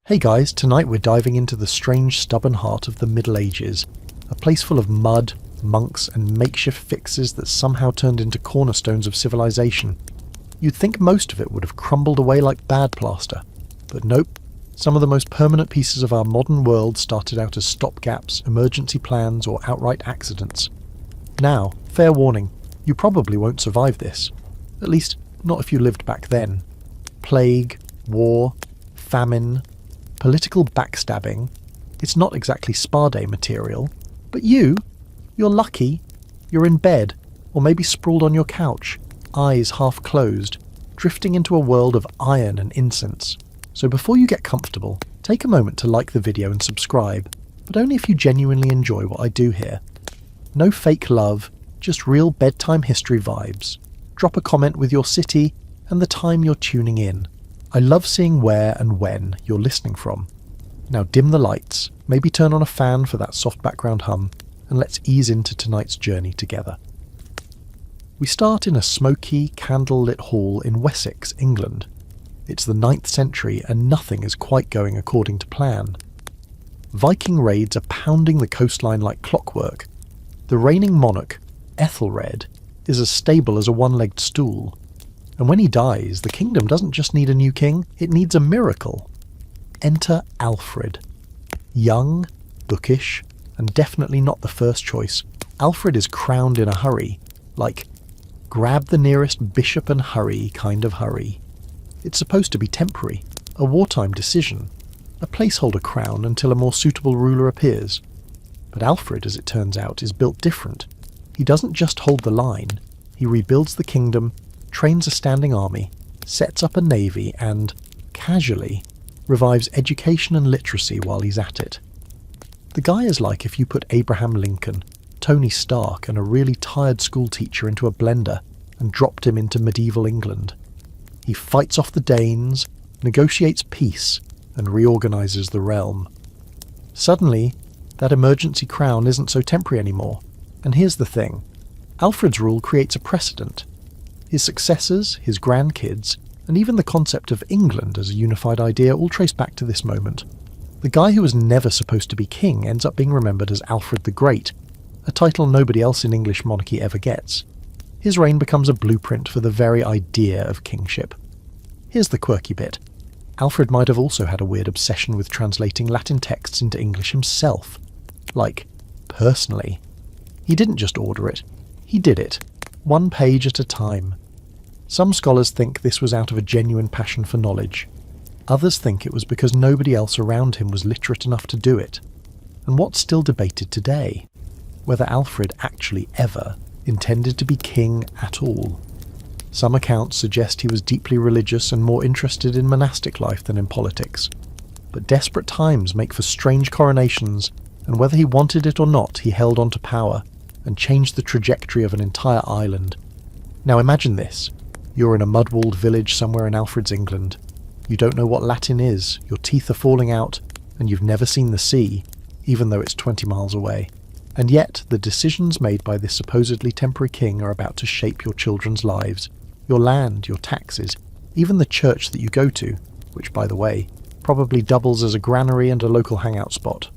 Hey guys, tonight we're diving into the strange, stubborn heart of the Middle Ages, a place full of mud, monks, and makeshift fixes that somehow turned into cornerstones of civilization. You'd think most of it would have crumbled away like bad plaster, but nope. Some of the most permanent pieces of our modern world started out as stopgaps, emergency plans, or outright accidents. Now, fair warning, you probably won't survive this. At least, not if you lived back then. Plague, war, famine, political backstabbing. It's not exactly spa day material, but you're lucky. You're in bed, or maybe sprawled on your couch, eyes half closed, drifting into a world of iron and incense. So before you get comfortable, take a moment to like the video and subscribe, but only if you genuinely enjoy what I do here. No fake love, just real bedtime history vibes. Drop a comment with your city and the time you're tuning in. I love seeing where and when you're listening from. Now dim the lights, maybe turn on a fan for that soft background hum, and let's ease into tonight's journey together. We start in a smoky, candle-lit hall in Wessex, England. It's the 9th century and nothing is quite going according to plan. Viking raids are pounding the coastline like clockwork. The reigning monarch, Ethelred, is as stable as a one-legged stool. And when he dies, the kingdom doesn't just need a new king, it needs a miracle. Enter Alfred. Young, bookish, and definitely not the first choice. Alfred is crowned in a hurry, like, grab the nearest bishop and hurry kind of hurry. It's supposed to be temporary, a wartime decision, a placeholder crown until a more suitable ruler appears. But Alfred, as it turns out, is built different. He doesn't just hold the line, he rebuilds the kingdom, trains a standing army, sets up a navy, and, casually, revives education and literacy while he's at it. The guy is like if you put Abraham Lincoln, Tony Stark, and a really tired schoolteacher into a blender and dropped him into medieval England. He fights off the Danes, negotiates peace, and reorganises the realm. Suddenly, that emergency crown isn't so temporary anymore. And here's the thing. Alfred's rule creates a precedent. His successors, his grandkids, and even the concept of England as a unified idea all trace back to this moment. The guy who was never supposed to be king ends up being remembered as Alfred the Great, a title nobody else in English monarchy ever gets. His reign becomes a blueprint for the very idea of kingship. Here's the quirky bit. Alfred might have also had a weird obsession with translating Latin texts into English himself. Like, personally. He didn't just order it, he did it, one page at a time. Some scholars think this was out of a genuine passion for knowledge. Others think it was because nobody else around him was literate enough to do it. And what's still debated today? Whether Alfred actually ever intended to be king at all. Some accounts suggest he was deeply religious and more interested in monastic life than in politics. But desperate times make for strange coronations, and whether he wanted it or not, he held on to power and changed the trajectory of an entire island. Now imagine this. You're in a mud-walled village somewhere in Alfred's England. You don't know what Latin is, your teeth are falling out, and you've never seen the sea, even though it's 20 miles away. And yet, the decisions made by this supposedly temporary king are about to shape your children's lives, your land, your taxes, even the church that you go to, which, by the way, probably doubles as a granary and a local hangout spot.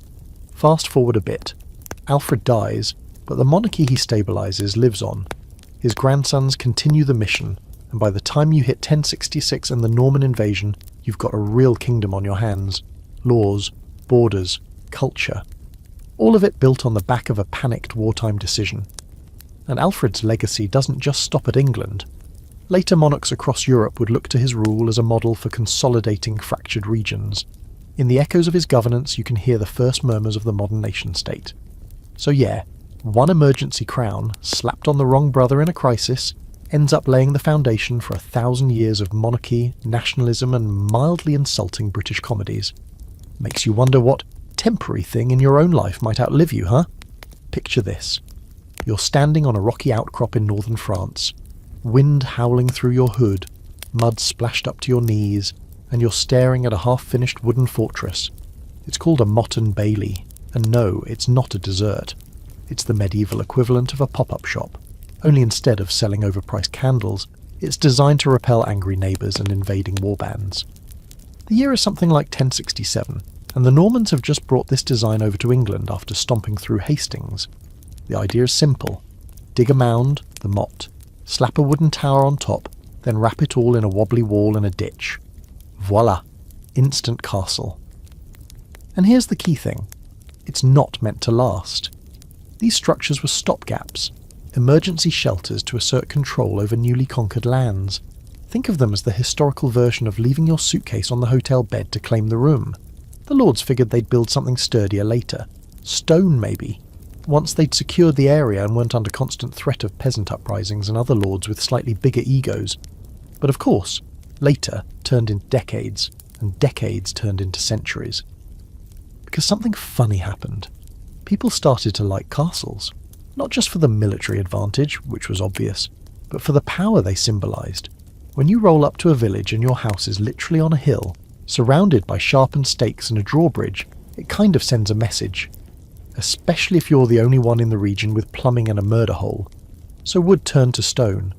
Fast forward a bit. Alfred dies, but the monarchy he stabilises lives on. His grandsons continue the mission, and by the time you hit 1066 and the Norman invasion, you've got a real kingdom on your hands. Laws, borders, culture. All of it built on the back of a panicked wartime decision. And Alfred's legacy doesn't just stop at England. Later monarchs across Europe would look to his rule as a model for consolidating fractured regions. In the echoes of his governance you can hear the first murmurs of the modern nation-state. So yeah, one emergency crown, slapped on the wrong brother in a crisis, ends up laying the foundation for 1,000 years of monarchy, nationalism, and mildly insulting British comedies. Makes you wonder what temporary thing in your own life might outlive you, huh? Picture this. You're standing on a rocky outcrop in northern France, wind howling through your hood, mud splashed up to your knees, and you're staring at a half-finished wooden fortress. It's called a motte and bailey, and no, it's not a dessert. It's the medieval equivalent of a pop-up shop, only instead of selling overpriced candles, it's designed to repel angry neighbours and invading warbands. The year is something like 1067, and the Normans have just brought this design over to England after stomping through Hastings. The idea is simple. Dig a mound, the motte, slap a wooden tower on top, then wrap it all in a wobbly wall and a ditch. Voila! Instant castle. And here's the key thing. It's not meant to last. These structures were stopgaps, emergency shelters to assert control over newly conquered lands. Think of them as the historical version of leaving your suitcase on the hotel bed to claim the room. The lords figured they'd build something sturdier later. Stone, maybe. Once they'd secured the area and weren't under constant threat of peasant uprisings and other lords with slightly bigger egos. But of course, later turned into decades, and decades turned into centuries. Because something funny happened. People started to like castles. Not just for the military advantage, which was obvious, but for the power they symbolised. When you roll up to a village and your house is literally on a hill, surrounded by sharpened stakes and a drawbridge, it kind of sends a message. Especially if you're the only one in the region with plumbing and a murder hole. So wood turned to stone.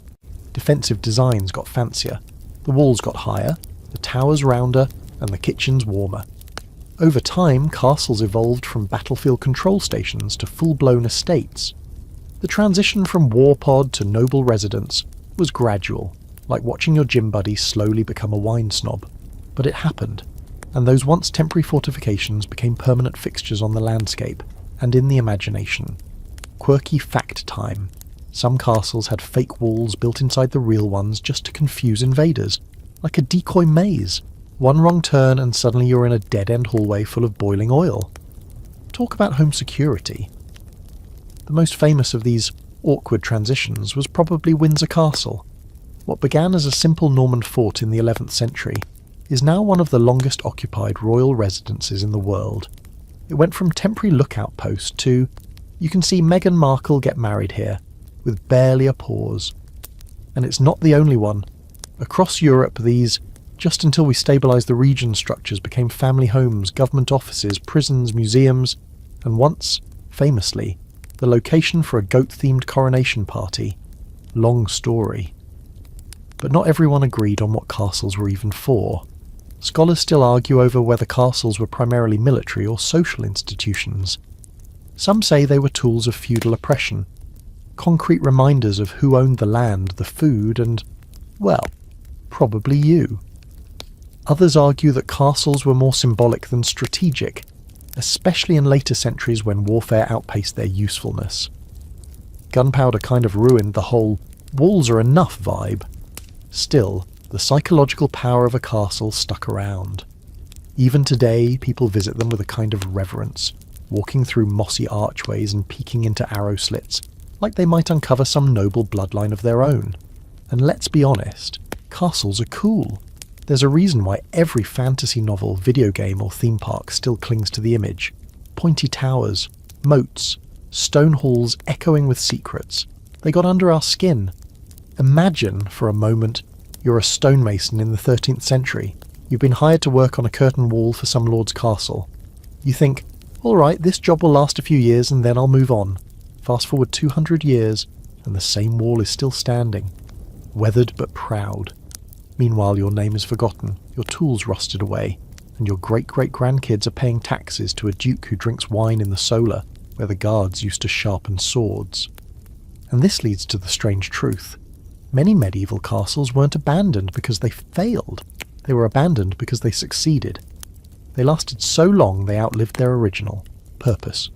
Defensive designs got fancier. The walls got higher, the towers rounder, and the kitchens warmer. Over time, castles evolved from battlefield control stations to full-blown estates. The transition from war pod to noble residence was gradual, like watching your gym buddy slowly become a wine snob. But it happened, and those once temporary fortifications became permanent fixtures on the landscape and in the imagination. Quirky fact time. Some castles had fake walls built inside the real ones just to confuse invaders, like a decoy maze. One wrong turn and suddenly you're in a dead-end hallway full of boiling oil. Talk about home security. The most famous of these awkward transitions was probably Windsor Castle. What began as a simple Norman fort in the 11th century is now one of the longest occupied royal residences in the world. It went from temporary lookout post to, you can see Meghan Markle get married here, with barely a pause. And it's not the only one. Across Europe, these just until we stabilised the region structures became family homes, government offices, prisons, museums, and once, famously, the location for a goat-themed coronation party. Long story. But not everyone agreed on what castles were even for. Scholars still argue over whether castles were primarily military or social institutions. Some say they were tools of feudal oppression, concrete reminders of who owned the land, the food, and, well, probably you. Others argue that castles were more symbolic than strategic, especially in later centuries when warfare outpaced their usefulness. Gunpowder kind of ruined the whole walls are enough vibe. Still, the psychological power of a castle stuck around. Even today, people visit them with a kind of reverence, walking through mossy archways and peeking into arrow slits, like they might uncover some noble bloodline of their own. And let's be honest, castles are cool. There's a reason why every fantasy novel, video game or theme park still clings to the image. Pointy towers, moats, stone halls echoing with secrets. They got under our skin. Imagine, for a moment, you're a stonemason in the 13th century. You've been hired to work on a curtain wall for some lord's castle. You think, alright, this job will last a few years and then I'll move on. Fast forward 200 years, and the same wall is still standing. Weathered but proud. Meanwhile, your name is forgotten, your tools rusted away, and your great-great-grandkids are paying taxes to a duke who drinks wine in the solar, where the guards used to sharpen swords. And this leads to the strange truth. Many medieval castles weren't abandoned because they failed. They were abandoned because they succeeded. They lasted so long they outlived their original purpose.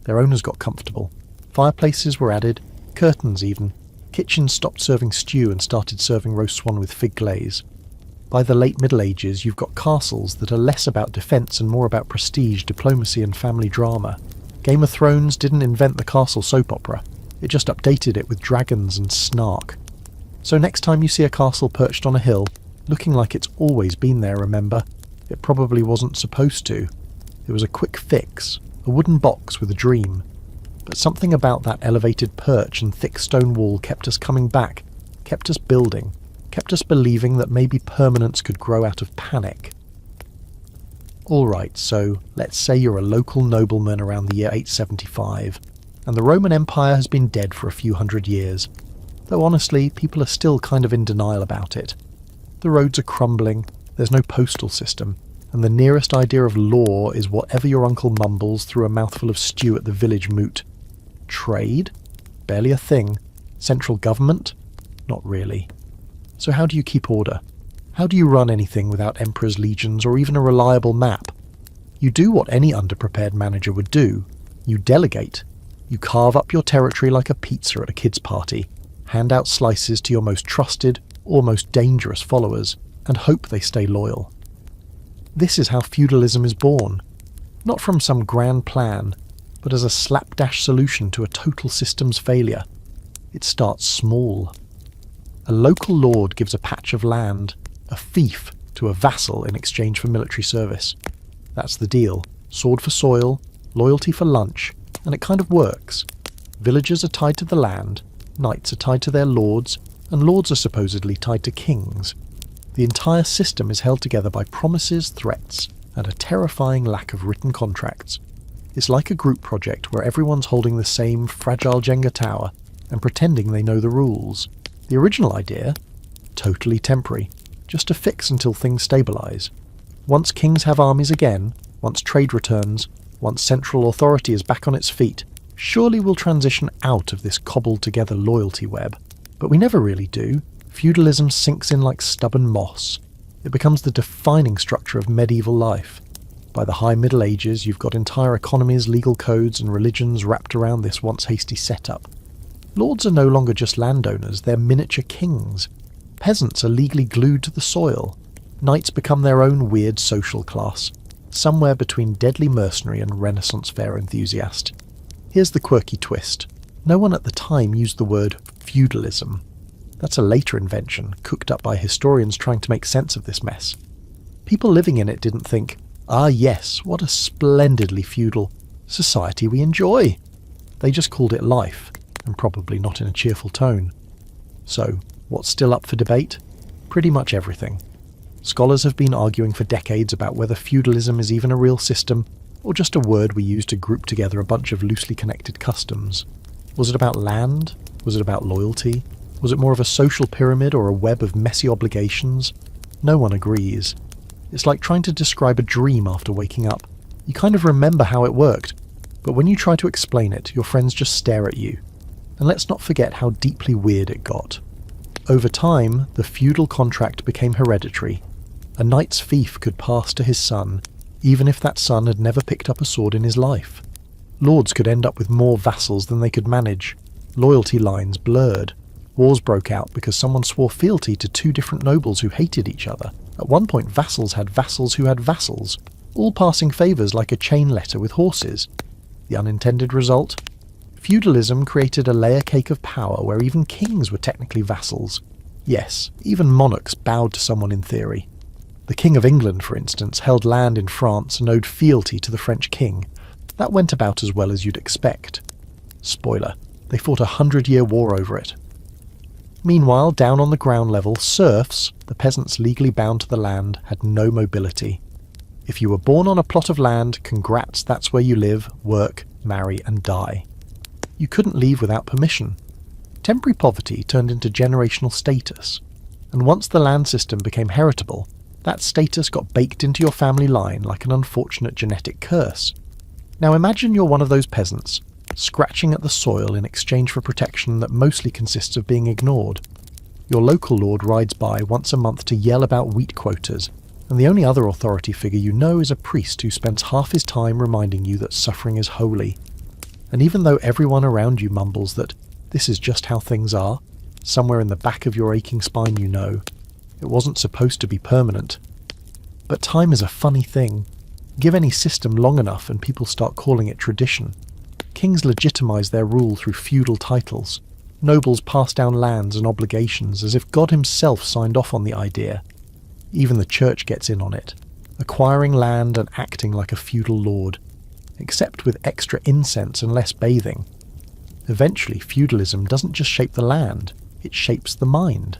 Their owners got comfortable. Fireplaces were added, curtains even. Kitchens stopped serving stew and started serving roast swan with fig glaze. By the late Middle Ages, you've got castles that are less about defence and more about prestige, diplomacy and family drama. Game of Thrones didn't invent the castle soap opera. It just updated it with dragons and snark. So next time you see a castle perched on a hill, looking like it's always been there, remember, it probably wasn't supposed to. It was a quick fix, a wooden box with a dream. But something about that elevated perch and thick stone wall kept us coming back, kept us building, kept us believing that maybe permanence could grow out of panic. Alright, so let's say you're a local nobleman around the year 875, and the Roman Empire has been dead for a few hundred years, though honestly, people are still kind of in denial about it. The roads are crumbling, There's no postal system, and the nearest idea of law is whatever your uncle mumbles through a mouthful of stew at the village moot. Trade? Barely a thing. Central government? Not really. So how do you keep order? How do you run anything without emperor's legions or even a reliable map? You do what any underprepared manager would do. You delegate. You carve up your territory like a pizza at a kid's party, hand out slices to your most trusted or most dangerous followers, and hope they stay loyal. This is how feudalism is born, not from some grand plan, but as a slapdash solution to a total systems failure. It starts small. A local lord gives a patch of land, a fief, to a vassal in exchange for military service. That's the deal. Sword for soil, loyalty for lunch, and it kind of works. Villagers are tied to the land, knights are tied to their lords, and lords are supposedly tied to kings. The entire system is held together by promises, threats, and a terrifying lack of written contracts. It's like a group project where everyone's holding the same fragile Jenga tower and pretending they know the rules. The original idea? Totally temporary, just a fix until things stabilise. Once kings have armies again, once trade returns, once central authority is back on its feet, surely we'll transition out of this cobbled-together loyalty web. But we never really do. Feudalism sinks in like stubborn moss. It becomes the defining structure of medieval life. By the High Middle Ages, you've got entire economies, legal codes, and religions wrapped around this once hasty setup. Lords are no longer just landowners, they're miniature kings. Peasants are legally glued to the soil. Knights become their own weird social class, somewhere between deadly mercenary and Renaissance fair enthusiast. Here's the quirky twist. No one at the time used the word feudalism. That's a later invention, cooked up by historians trying to make sense of this mess. People living in it didn't think, "Ah yes, what a splendidly feudal society we enjoy." They just called it life, and probably not in a cheerful tone. So, what's still up for debate? Pretty much everything. Scholars have been arguing for decades about whether feudalism is even a real system, or just a word we use to group together a bunch of loosely connected customs. Was it about land? Was it about loyalty? Was it more of a social pyramid or a web of messy obligations? No one agrees. It's like trying to describe a dream after waking up. You kind of remember how it worked, but when you try to explain it, your friends just stare at you. And let's not forget how deeply weird it got. Over time, the feudal contract became hereditary. A knight's fief could pass to his son, even if that son had never picked up a sword in his life. Lords could end up with more vassals than they could manage. Loyalty lines blurred. Wars broke out because someone swore fealty to two different nobles who hated each other. At one point, vassals had vassals who had vassals, all passing favours like a chain letter with horses. The unintended result? Feudalism created a layer cake of power where even kings were technically vassals. Yes, even monarchs bowed to someone in theory. The King of England, for instance, held land in France and owed fealty to the French king. That went about as well as you'd expect. Spoiler, they fought a 100-year war over it. Meanwhile, down on the ground level, serfs, the peasants legally bound to the land, had no mobility. If you were born on a plot of land, congrats, that's where you live, work, marry and die. You couldn't leave without permission. Temporary poverty turned into generational status, and once the land system became heritable, that status got baked into your family line like an unfortunate genetic curse. Now imagine you're one of those peasants, scratching at the soil in exchange for protection that mostly consists of being ignored. Your local lord rides by once a month to yell about wheat quotas, and the only other authority figure you know is a priest who spends half his time reminding you that suffering is holy. And even though everyone around you mumbles that this is just how things are, somewhere in the back of your aching spine you know, it wasn't supposed to be permanent. But time is a funny thing. Give any system long enough and people start calling it tradition. Kings legitimize their rule through feudal titles. Nobles pass down lands and obligations as if God himself signed off on the idea. Even the church gets in on it, acquiring land and acting like a feudal lord, except with extra incense and less bathing. Eventually, feudalism doesn't just shape the land, it shapes the mind.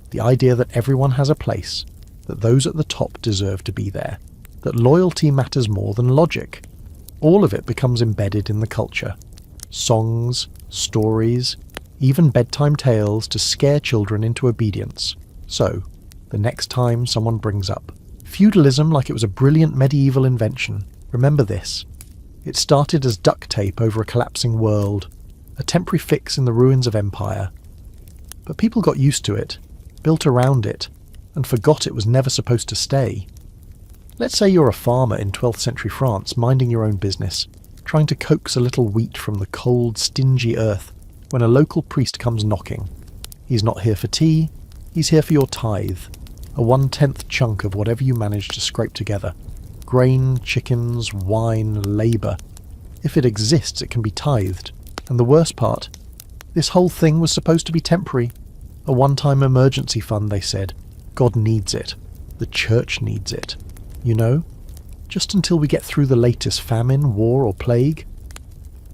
The idea that everyone has a place, that those at the top deserve to be there, that loyalty matters more than logic. All of it becomes embedded in the culture. Songs, stories, even bedtime tales to scare children into obedience. So, the next time someone brings up feudalism like it was a brilliant medieval invention, remember this. It started as duct tape over a collapsing world, a temporary fix in the ruins of empire. But people got used to it, built around it, and forgot it was never supposed to stay. Let's say you're a farmer in 12th century France, minding your own business, trying to coax a little wheat from the cold, stingy earth, when a local priest comes knocking. He's not here for tea, he's here for your tithe, a 1/10 chunk of whatever you manage to scrape together. Grain, chickens, wine, labour. If it exists, it can be tithed. And the worst part, this whole thing was supposed to be temporary. A one-time emergency fund, they said. God needs it. The church needs it. You know? Just until we get through the latest famine, war or plague.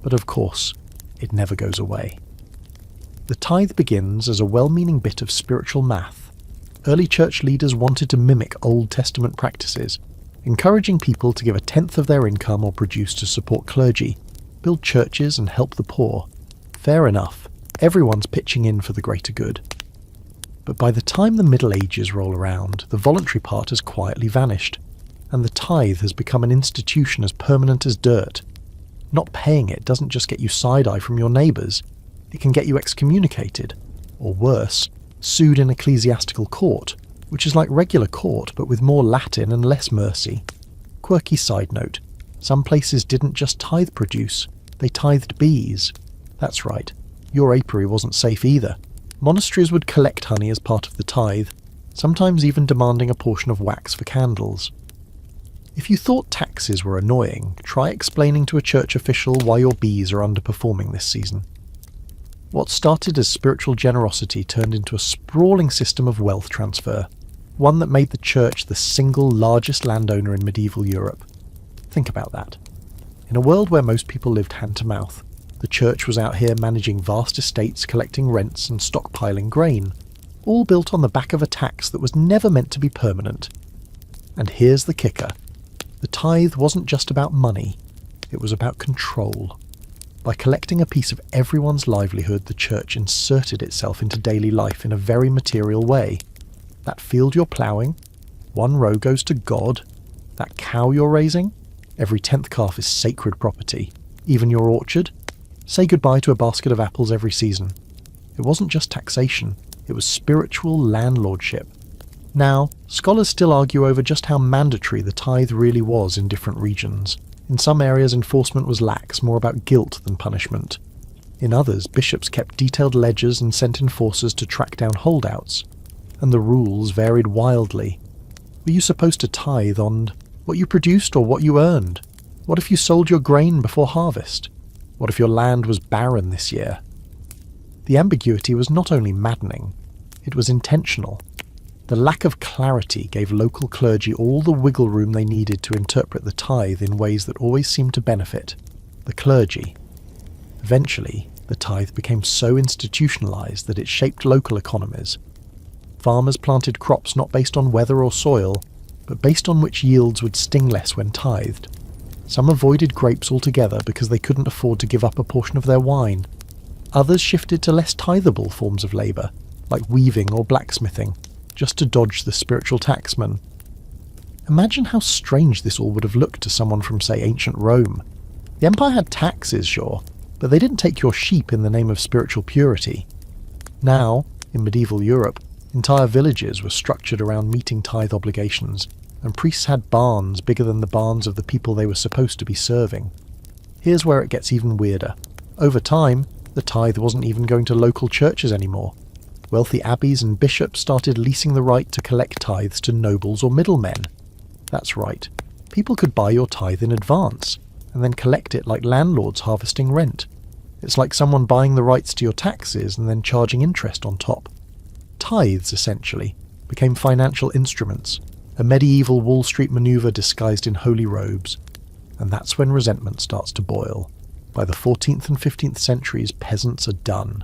But of course, it never goes away. The tithe begins as a well-meaning bit of spiritual math. Early church leaders wanted to mimic Old Testament practices, encouraging people to give 1/10 of their income or produce to support clergy, build churches and help the poor. Fair enough, everyone's pitching in for the greater good. But by the time the Middle Ages roll around, the voluntary part has quietly vanished, and the tithe has become an institution as permanent as dirt. Not paying it doesn't just get you side-eye from your neighbours, it can get you excommunicated, or worse, sued in ecclesiastical court, which is like regular court but with more Latin and less mercy. Quirky side note, some places didn't just tithe produce, they tithed bees. That's right, your apiary wasn't safe either. Monasteries would collect honey as part of the tithe, sometimes even demanding a portion of wax for candles. If you thought taxes were annoying, try explaining to a church official why your bees are underperforming this season. What started as spiritual generosity turned into a sprawling system of wealth transfer, one that made the church the single largest landowner in medieval Europe. Think about that. In a world where most people lived hand to mouth, the church was out here managing vast estates, collecting rents and stockpiling grain, all built on the back of a tax that was never meant to be permanent. And here's the kicker. The tithe wasn't just about money, it was about control. By collecting a piece of everyone's livelihood, the church inserted itself into daily life in a very material way. That field you're ploughing, 1 row goes to God. That cow you're raising, every 10th calf is sacred property. Even your orchard, say goodbye to a basket of apples every season. It wasn't just taxation, it was spiritual landlordship. Now, scholars still argue over just how mandatory the tithe really was in different regions. In some areas enforcement was lax, more about guilt than punishment. In others, bishops kept detailed ledgers and sent enforcers to track down holdouts. And the rules varied wildly. Were you supposed to tithe on what you produced or what you earned? What if you sold your grain before harvest? What if your land was barren this year? The ambiguity was not only maddening, it was intentional. The lack of clarity gave local clergy all the wiggle room they needed to interpret the tithe in ways that always seemed to benefit the clergy. Eventually, the tithe became so institutionalized that it shaped local economies. Farmers planted crops not based on weather or soil, but based on which yields would sting less when tithed. Some avoided grapes altogether because they couldn't afford to give up a portion of their wine. Others shifted to less tithable forms of labour, like weaving or blacksmithing, just to dodge the spiritual taxman. Imagine how strange this all would have looked to someone from, say, ancient Rome. The empire had taxes, sure, but they didn't take your sheep in the name of spiritual purity. Now, in medieval Europe, entire villages were structured around meeting tithe obligations, and priests had barns bigger than the barns of the people they were supposed to be serving. Here's where it gets even weirder. Over time, the tithe wasn't even going to local churches anymore. Wealthy abbeys and bishops started leasing the right to collect tithes to nobles or middlemen. That's right, people could buy your tithe in advance, and then collect it like landlords harvesting rent. It's like someone buying the rights to your taxes and then charging interest on top. Tithes, essentially, became financial instruments, a medieval Wall Street maneuver disguised in holy robes. And that's when resentment starts to boil. By the 14th and 15th centuries, peasants are done.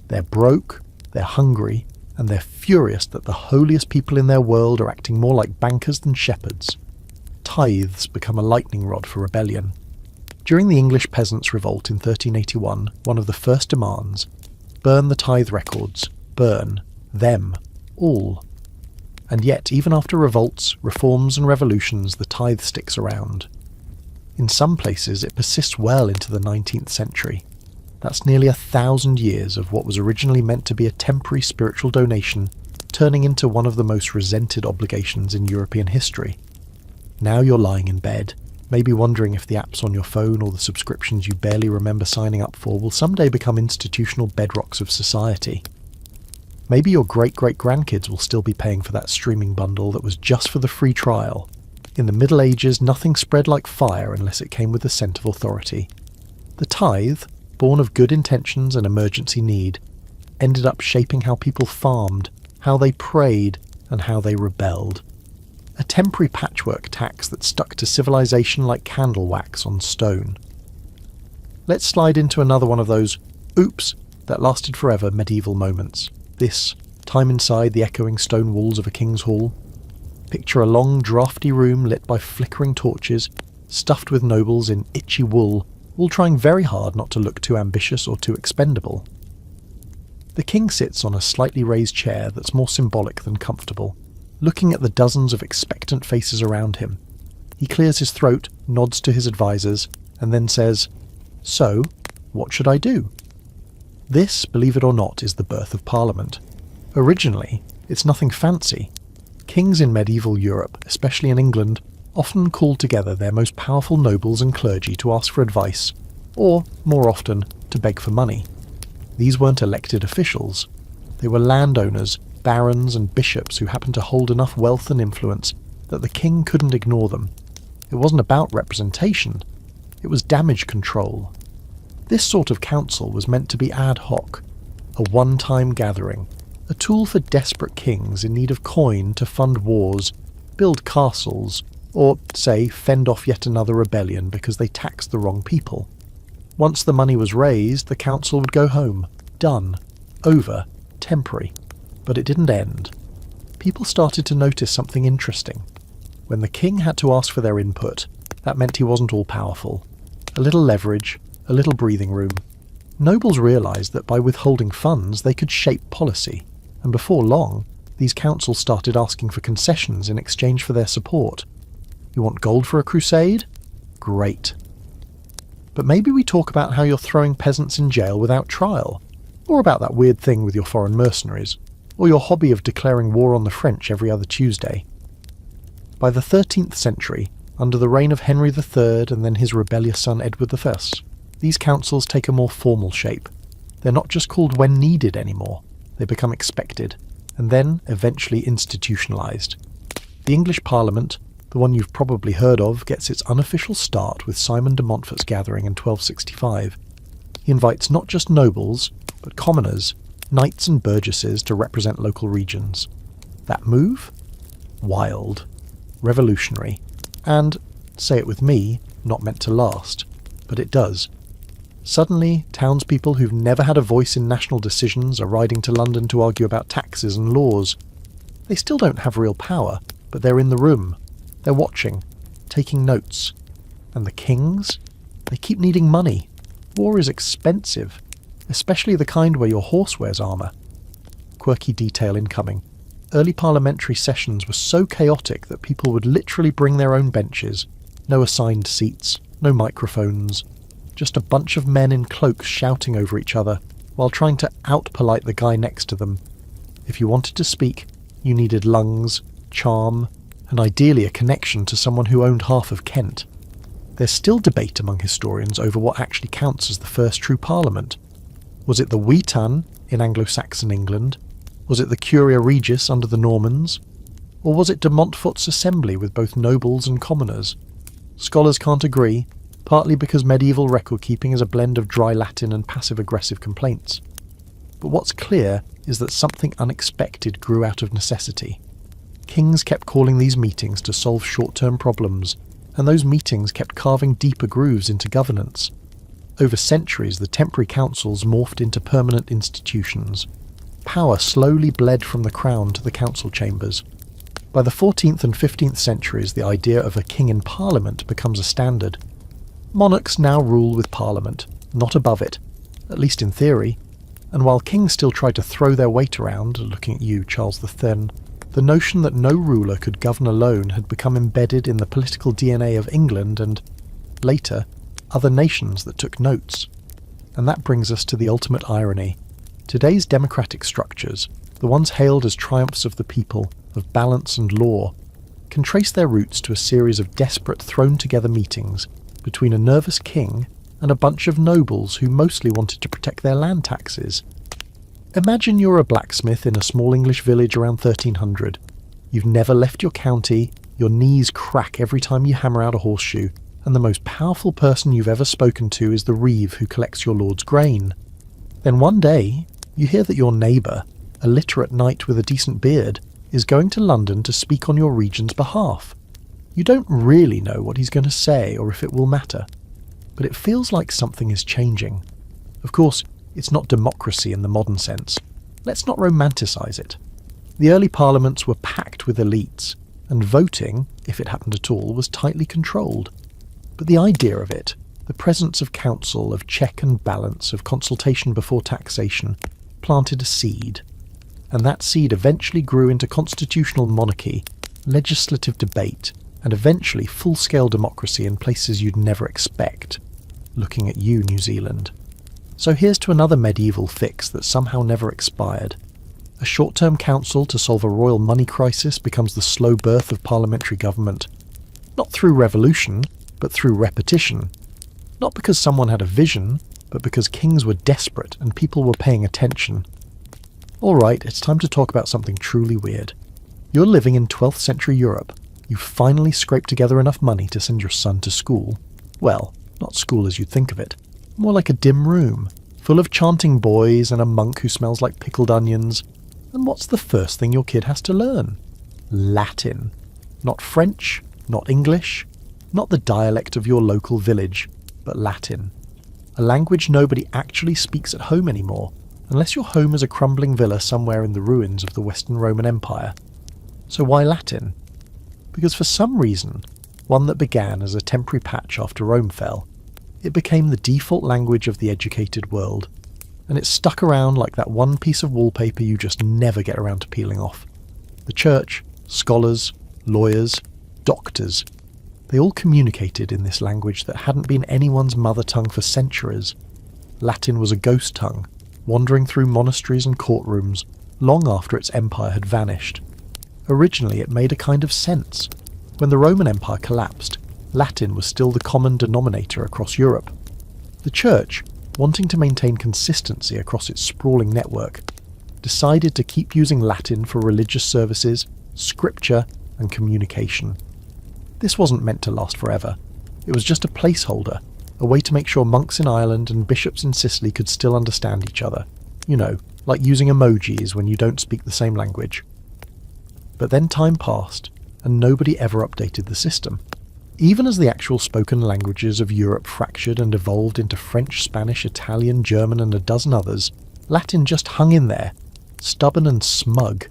They're broke, they're hungry, and they're furious that the holiest people in their world are acting more like bankers than shepherds. Tithes become a lightning rod for rebellion. During the English Peasants' Revolt in 1381, one of the first demands, burn the tithe records, burn them, all. And yet, even after revolts, reforms and revolutions, the tithe sticks around. In some places it persists well into the 19th century. That's nearly 1,000 years of what was originally meant to be a temporary spiritual donation, turning into one of the most resented obligations in European history. Now you're lying in bed, maybe wondering if the apps on your phone or the subscriptions you barely remember signing up for will someday become institutional bedrocks of society. Maybe your great-great-grandkids will still be paying for that streaming bundle that was just for the free trial. In the Middle Ages, nothing spread like fire unless it came with the scent of authority. The tithe, born of good intentions and emergency need, ended up shaping how people farmed, how they prayed, and how they rebelled. A temporary patchwork tax that stuck to civilization like candle wax on stone. Let's slide into another one of those oops that lasted forever medieval moments. This, time inside the echoing stone walls of a king's hall. Picture a long, drafty room lit by flickering torches, stuffed with nobles in itchy wool, all trying very hard not to look too ambitious or too expendable. The king sits on a slightly raised chair that's more symbolic than comfortable, looking at the dozens of expectant faces around him. He clears his throat, nods to his advisors, and then says, "So, what should I do?" This, believe it or not, is the birth of Parliament. Originally, it's nothing fancy. Kings in medieval Europe, especially in England, often called together their most powerful nobles and clergy to ask for advice, or, more often, to beg for money. These weren't elected officials. They were landowners, barons and bishops who happened to hold enough wealth and influence that the king couldn't ignore them. It wasn't about representation. It was damage control. This sort of council was meant to be ad hoc, a one-time gathering, a tool for desperate kings in need of coin to fund wars, build castles, or, say, fend off yet another rebellion because they taxed the wrong people. Once the money was raised, the council would go home. Done. Over. Temporary. But it didn't end. People started to notice something interesting. When the king had to ask for their input, that meant he wasn't all-powerful. A little leverage, a little breathing room. Nobles realised that by withholding funds they could shape policy, and before long, these councils started asking for concessions in exchange for their support. You want gold for a crusade? Great. But maybe we talk about how you're throwing peasants in jail without trial, or about that weird thing with your foreign mercenaries, or your hobby of declaring war on the French every other Tuesday. By the 13th century, under the reign of Henry III and then his rebellious son Edward I, these councils take a more formal shape. They're not just called when needed anymore, they become expected, and then eventually institutionalised. The English Parliament, the one you've probably heard of, gets its unofficial start with Simon de Montfort's gathering in 1265. He invites not just nobles, but commoners, knights and burgesses to represent local regions. That move? Wild. Revolutionary. And, say it with me, not meant to last. But it does. Suddenly, townspeople who've never had a voice in national decisions are riding to London to argue about taxes and laws. They still don't have real power, but they're in the room. They're watching, taking notes. And the kings? They keep needing money. War is expensive, especially the kind where your horse wears armour. Quirky detail incoming. Early parliamentary sessions were so chaotic that people would literally bring their own benches. No assigned seats, no microphones. Just a bunch of men in cloaks shouting over each other, while trying to out-polite the guy next to them. If you wanted to speak, you needed lungs, charm, and ideally a connection to someone who owned half of Kent. There's still debate among historians over what actually counts as the first true parliament. Was it the Witan in Anglo-Saxon England? Was it the Curia Regis under the Normans? Or was it de Montfort's assembly with both nobles and commoners? Scholars can't agree, partly because medieval record-keeping is a blend of dry Latin and passive-aggressive complaints. But what's clear is that something unexpected grew out of necessity. Kings kept calling these meetings to solve short-term problems, and those meetings kept carving deeper grooves into governance. Over centuries, the temporary councils morphed into permanent institutions. Power slowly bled from the crown to the council chambers. By the 14th and 15th centuries, the idea of a king in parliament becomes a standard. Monarchs now rule with parliament, not above it, at least in theory, and while kings still try to throw their weight around, looking at you, Charles the Thin, The notion that no ruler could govern alone had become embedded in the political DNA of England and, later, other nations that took notes. And that brings us to the ultimate irony. Today's democratic structures, the ones hailed as triumphs of the people, of balance and law, can trace their roots to a series of desperate thrown-together meetings between a nervous king and a bunch of nobles who mostly wanted to protect their land taxes. Imagine you're a blacksmith in a small English village around 1300. You've never left your county, your knees crack every time you hammer out a horseshoe, and the most powerful person you've ever spoken to is the reeve who collects your lord's grain. Then one day, you hear that your neighbour, a literate knight with a decent beard, is going to London to speak on your region's behalf. You don't really know what he's going to say or if it will matter, but it feels like something is changing. Of course, it's not democracy in the modern sense. Let's not romanticize it. The early parliaments were packed with elites, and voting, if it happened at all, was tightly controlled. But the idea of it, the presence of council, of check and balance, of consultation before taxation, planted a seed. And that seed eventually grew into constitutional monarchy, legislative debate, and eventually full-scale democracy in places you'd never expect. Looking at you, New Zealand. So here's to another medieval fix that somehow never expired. A short-term council to solve a royal money crisis becomes the slow birth of parliamentary government. Not through revolution, but through repetition. Not because someone had a vision, but because kings were desperate and people were paying attention. Alright, it's time to talk about something truly weird. You're living in 12th century Europe. You finally scraped together enough money to send your son to school. Well, not school as you'd think of it. More like a dim room, full of chanting boys and a monk who smells like pickled onions. And what's the first thing your kid has to learn? Latin. Not French, not English, not the dialect of your local village, but Latin. A language nobody actually speaks at home anymore, unless your home is a crumbling villa somewhere in the ruins of the Western Roman Empire. So why Latin? Because for some reason, one that began as a temporary patch after Rome fell, it became the default language of the educated world, and it stuck around like that one piece of wallpaper you just never get around to peeling off. The church, scholars, lawyers, doctors, they all communicated in this language that hadn't been anyone's mother tongue for centuries. Latin was a ghost tongue, wandering through monasteries and courtrooms long after its empire had vanished. Originally it made a kind of sense. When the Roman Empire collapsed, Latin was still the common denominator across Europe. The Church, wanting to maintain consistency across its sprawling network, decided to keep using Latin for religious services, scripture, and communication. This wasn't meant to last forever. It was just a placeholder, a way to make sure monks in Ireland and bishops in Sicily could still understand each other. You know, like using emojis when you don't speak the same language. But then time passed, and nobody ever updated the system. Even as the actual spoken languages of Europe fractured and evolved into French, Spanish, Italian, German, and a dozen others, Latin just hung in there, stubborn and smug.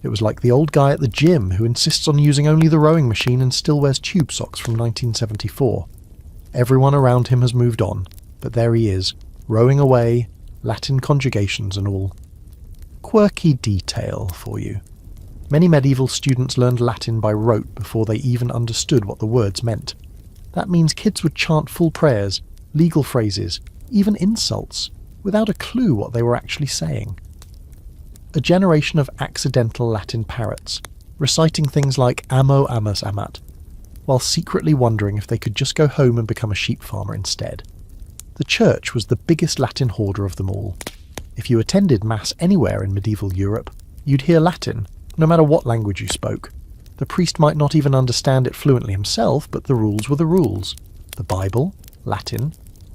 It was like the old guy at the gym who insists on using only the rowing machine and still wears tube socks from 1974. Everyone around him has moved on, but there he is, rowing away, Latin conjugations and all. Quirky detail for you. Many medieval students learned Latin by rote before they even understood what the words meant. That means kids would chant full prayers, legal phrases, even insults, without a clue what they were actually saying. A generation of accidental Latin parrots, reciting things like amo amas amat, while secretly wondering if they could just go home and become a sheep farmer instead. The church was the biggest Latin hoarder of them all. If you attended Mass anywhere in medieval Europe, you'd hear Latin, no matter what language you spoke. The priest might not even understand it fluently himself, but the rules were the rules. The Bible, Latin.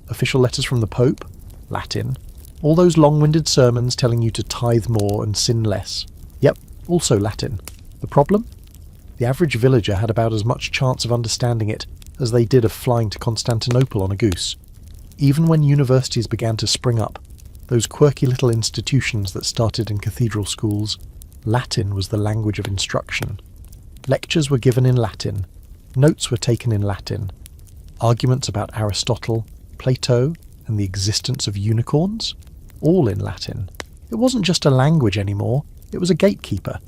Official letters from the Pope, Latin. All those long-winded sermons telling you to tithe more and sin less. Yep, also Latin. The problem? The average villager had about as much chance of understanding it as they did of flying to Constantinople on a goose. Even when universities began to spring up, those quirky little institutions that started in cathedral schools, Latin was the language of instruction. Lectures were given in Latin, notes were taken in Latin. Arguments about Aristotle, Plato, and the existence of unicorns? All in Latin. It wasn't just a language anymore, it was a gatekeeper.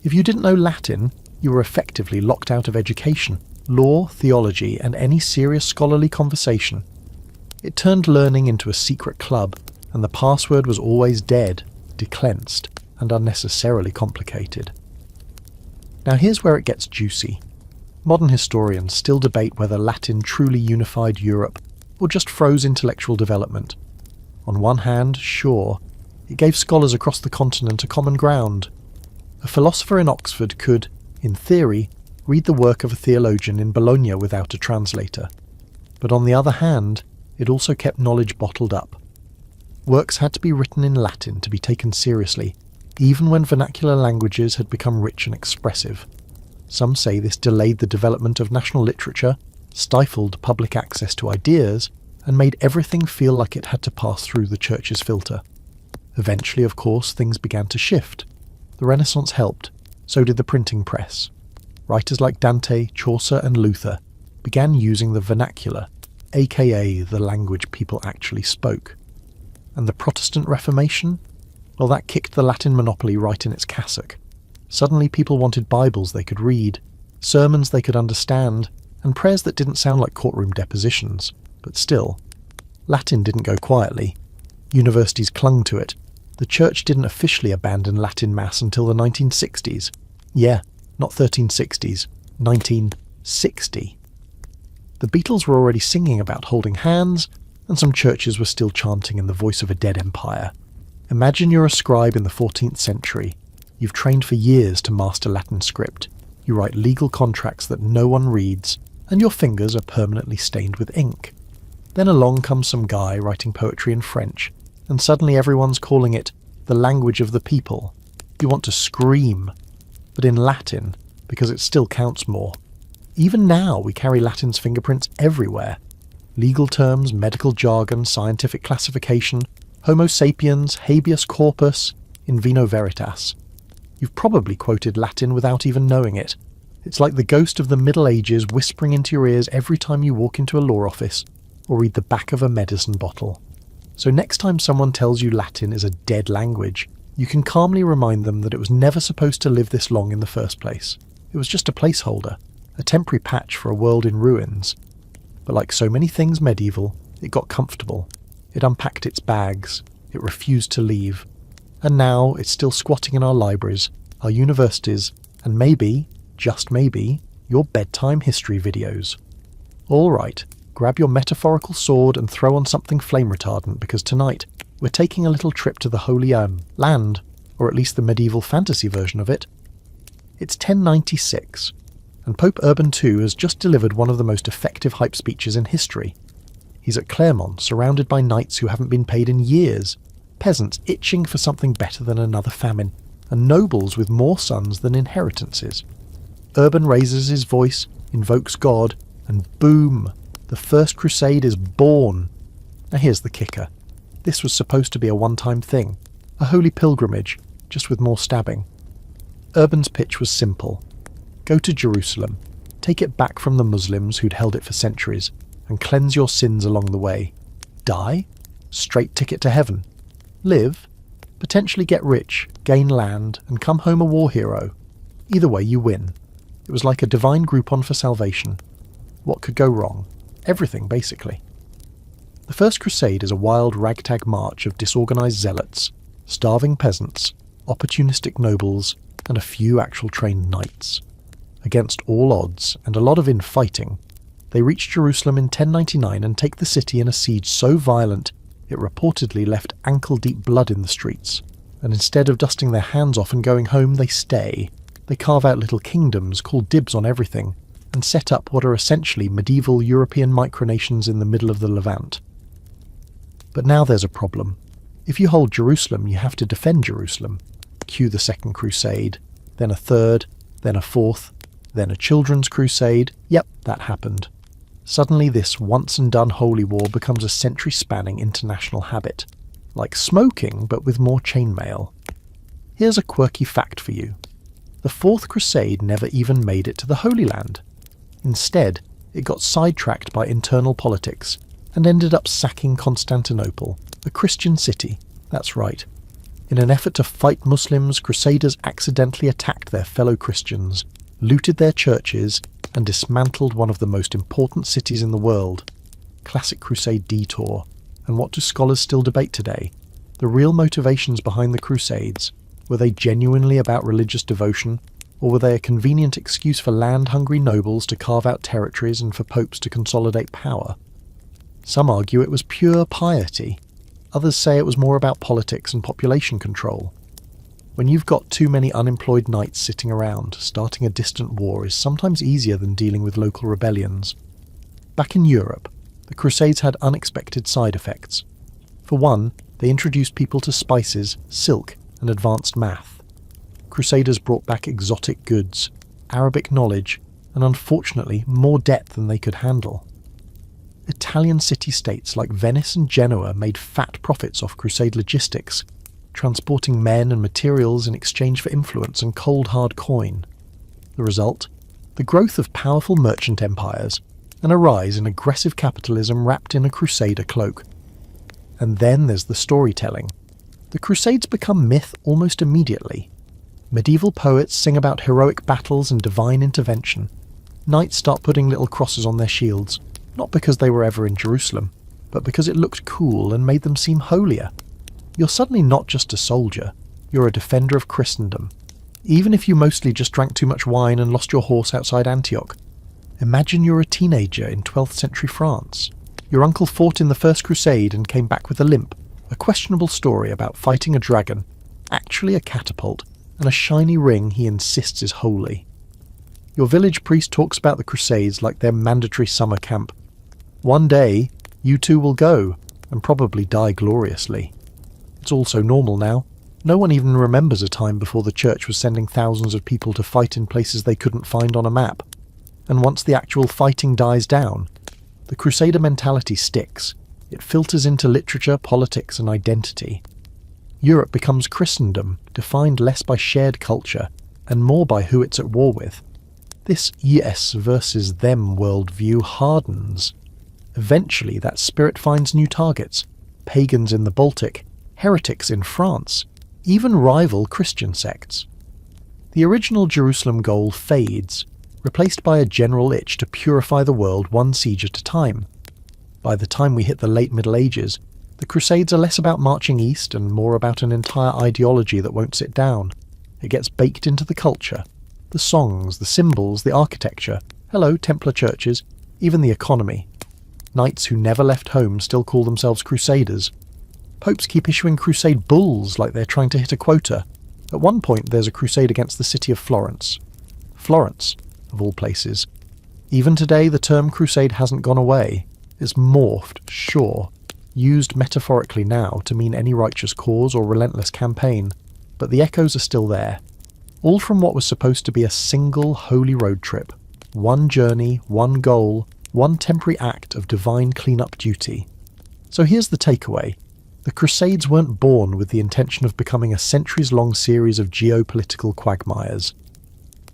If you didn't know Latin, you were effectively locked out of education, law, theology, and any serious scholarly conversation. It turned learning into a secret club, and the password was always dead, decleansed, and unnecessarily complicated. Now here's where it gets juicy. Modern historians still debate whether Latin truly unified Europe or just froze intellectual development. On one hand, sure, it gave scholars across the continent a common ground. A philosopher in Oxford could, in theory, read the work of a theologian in Bologna without a translator. But on the other hand, it also kept knowledge bottled up. Works had to be written in Latin to be taken seriously, even when vernacular languages had become rich and expressive. Some say this delayed the development of national literature, stifled public access to ideas, and made everything feel like it had to pass through the church's filter. Eventually, of course, things began to shift. The Renaissance helped, so did the printing press. Writers like Dante, Chaucer, and Luther began using the vernacular, aka the language people actually spoke. And the Protestant Reformation? Well, that kicked the Latin monopoly right in its cassock. Suddenly people wanted Bibles they could read, sermons they could understand, and prayers that didn't sound like courtroom depositions. But still, Latin didn't go quietly. Universities clung to it. The church didn't officially abandon Latin Mass until the 1960s. Yeah, not 1360s, 1960. The Beatles were already singing about holding hands, and some churches were still chanting in the voice of a dead empire. Imagine you're a scribe in the 14th century. You've trained for years to master Latin script. You write legal contracts that no one reads, and your fingers are permanently stained with ink. Then along comes some guy writing poetry in French, and suddenly everyone's calling it the language of the people. You want to scream, but in Latin, because it still counts more. Even now we carry Latin's fingerprints everywhere. Legal terms, medical jargon, scientific classification, Homo sapiens, habeas corpus, in vino veritas. You've probably quoted Latin without even knowing it. It's like the ghost of the Middle Ages whispering into your ears every time you walk into a law office or read the back of a medicine bottle. So next time someone tells you Latin is a dead language, you can calmly remind them that it was never supposed to live this long in the first place. It was just a placeholder, a temporary patch for a world in ruins. But like so many things medieval, it got comfortable. It unpacked its bags. It refused to leave. And now it's still squatting in our libraries, our universities, and maybe, just maybe, your bedtime history videos. All right, grab your metaphorical sword and throw on something flame retardant, because tonight we're taking a little trip to the Holy Land, or at least the medieval fantasy version of it. It's 1096, and Pope Urban II has just delivered one of the most effective hype speeches in history. He's at Clermont, surrounded by knights who haven't been paid in years, peasants itching for something better than another famine, and nobles with more sons than inheritances. Urban raises his voice, invokes God, and boom, the First Crusade is born. Now here's the kicker. This was supposed to be a one-time thing, a holy pilgrimage, just with more stabbing. Urban's pitch was simple. Go to Jerusalem, take it back from the Muslims who'd held it for centuries, and cleanse your sins along the way. Die? Straight ticket to heaven. Live? Potentially get rich, gain land, and come home a war hero. Either way, you win. It was like a divine Groupon for salvation. What could go wrong? Everything, basically. The First Crusade is a wild ragtag march of disorganized zealots, starving peasants, opportunistic nobles, and a few actual trained knights. Against all odds, and a lot of infighting, they reach Jerusalem in 1099 and take the city in a siege so violent it reportedly left ankle-deep blood in the streets, and instead of dusting their hands off and going home, they stay. They carve out little kingdoms, call dibs on everything, and set up what are essentially medieval European micronations in the middle of the Levant. But now there's a problem. If you hold Jerusalem, you have to defend Jerusalem. Cue the Second Crusade, then a third, then a fourth, then a children's crusade. Yep, that happened. Suddenly this once-and-done holy war becomes a century-spanning international habit. Like smoking, but with more chainmail. Here's a quirky fact for you. The Fourth Crusade never even made it to the Holy Land. Instead, it got sidetracked by internal politics and ended up sacking Constantinople, a Christian city. That's right. In an effort to fight Muslims, Crusaders accidentally attacked their fellow Christians, looted their churches, and dismantled one of the most important cities in the world. Classic Crusade detour. And what do scholars still debate today? The real motivations behind the Crusades. Were they genuinely about religious devotion, or were they a convenient excuse for land-hungry nobles to carve out territories and for popes to consolidate power? Some argue it was pure piety. Others say it was more about politics and population control. When you've got too many unemployed knights sitting around, starting a distant war is sometimes easier than dealing with local rebellions. Back in Europe, the Crusades had unexpected side effects. For one, they introduced people to spices, silk, and advanced math. Crusaders brought back exotic goods, Arabic knowledge, and unfortunately more debt than they could handle. Italian city-states like Venice and Genoa made fat profits off Crusade logistics, transporting men and materials in exchange for influence and cold hard coin. The result? The growth of powerful merchant empires, and a rise in aggressive capitalism wrapped in a Crusader cloak. And then there's the storytelling. The Crusades become myth almost immediately. Medieval poets sing about heroic battles and divine intervention. Knights start putting little crosses on their shields, not because they were ever in Jerusalem, but because it looked cool and made them seem holier. You're suddenly not just a soldier, you're a defender of Christendom, even if you mostly just drank too much wine and lost your horse outside Antioch. Imagine you're a teenager in 12th century France. Your uncle fought in the First Crusade and came back with a limp, a questionable story about fighting a dragon, actually a catapult, and a shiny ring he insists is holy. Your village priest talks about the Crusades like their mandatory summer camp. One day, you two will go, and probably die gloriously. It's all so normal now. No one even remembers a time before the church was sending thousands of people to fight in places they couldn't find on a map. And once the actual fighting dies down, the Crusader mentality sticks. It filters into literature, politics, and identity. Europe becomes Christendom, defined less by shared culture, and more by who it's at war with. This us versus them worldview hardens. Eventually that spirit finds new targets, pagans in the Baltic, heretics in France, even rival Christian sects. The original Jerusalem goal fades, replaced by a general itch to purify the world one siege at a time. By the time we hit the late Middle Ages, the Crusades are less about marching east and more about an entire ideology that won't sit down. It gets baked into the culture. The songs, the symbols, the architecture, hello, Templar churches, even the economy. Knights who never left home still call themselves Crusaders. Popes keep issuing crusade bulls like they're trying to hit a quota. At one point there's a crusade against the city of Florence. Florence, of all places. Even today the term crusade hasn't gone away. It's morphed, sure, used metaphorically now to mean any righteous cause or relentless campaign, but the echoes are still there. All from what was supposed to be a single holy road trip. One journey, one goal, one temporary act of divine clean-up duty. So here's the takeaway. The Crusades weren't born with the intention of becoming a centuries-long series of geopolitical quagmires.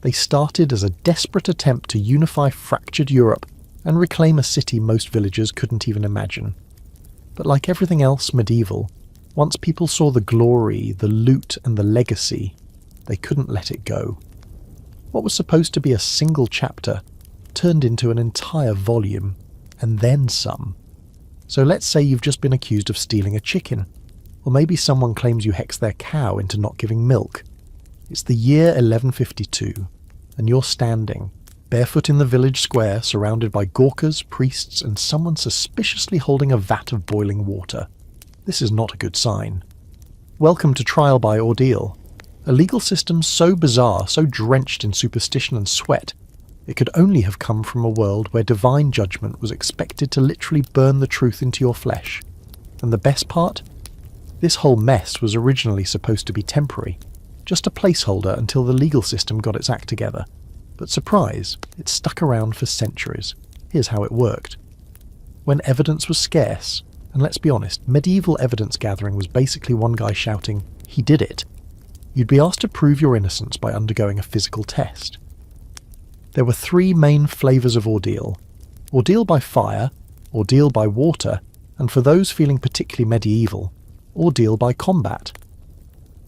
They started as a desperate attempt to unify fractured Europe and reclaim a city most villagers couldn't even imagine. But like everything else medieval, once people saw the glory, the loot, and the legacy, they couldn't let it go. What was supposed to be a single chapter turned into an entire volume, and then some. So let's say you've just been accused of stealing a chicken, or maybe someone claims you hexed their cow into not giving milk. It's the year 1152, and you're standing, barefoot in the village square, surrounded by Gawkers, priests, and someone suspiciously holding a vat of boiling water. This is not a good sign. Welcome to trial by ordeal. A legal system so bizarre, so drenched in superstition and sweat, it could only have come from a world where divine judgment was expected to literally burn the truth into your flesh. And the best part? This whole mess was originally supposed to be temporary, just a placeholder until the legal system got its act together. But surprise, it stuck around for centuries. Here's how it worked. When evidence was scarce, and let's be honest, medieval evidence gathering was basically one guy shouting, "He did it," you'd be asked to prove your innocence by undergoing a physical test. There were three main flavours of ordeal. Ordeal by fire, ordeal by water, and for those feeling particularly medieval, ordeal by combat.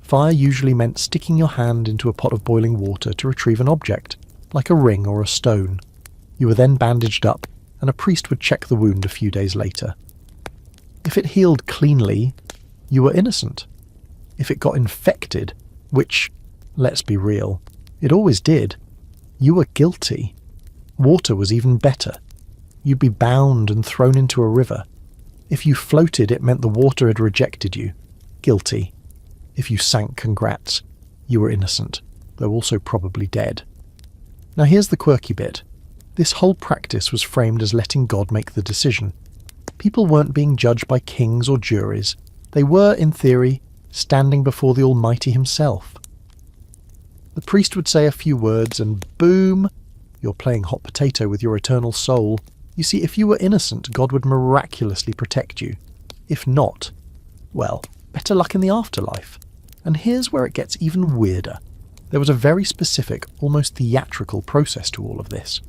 Fire usually meant sticking your hand into a pot of boiling water to retrieve an object, like a ring or a stone. You were then bandaged up, and a priest would check the wound a few days later. If it healed cleanly, you were innocent. If it got infected, which, let's be real, it always did, you were guilty. Water was even better. You'd be bound and thrown into a river. If you floated, it meant the water had rejected you. Guilty. If you sank, congrats. You were innocent, though also probably dead. Now here's the quirky bit. This whole practice was framed as letting God make the decision. People weren't being judged by kings or juries. They were, in theory, standing before the Almighty himself. The priest would say a few words and boom, you're playing hot potato with your eternal soul. You see, if you were innocent, God would miraculously protect you. If not, well, better luck in the afterlife. And here's where it gets even weirder. There was a very specific, almost theatrical process to all of this.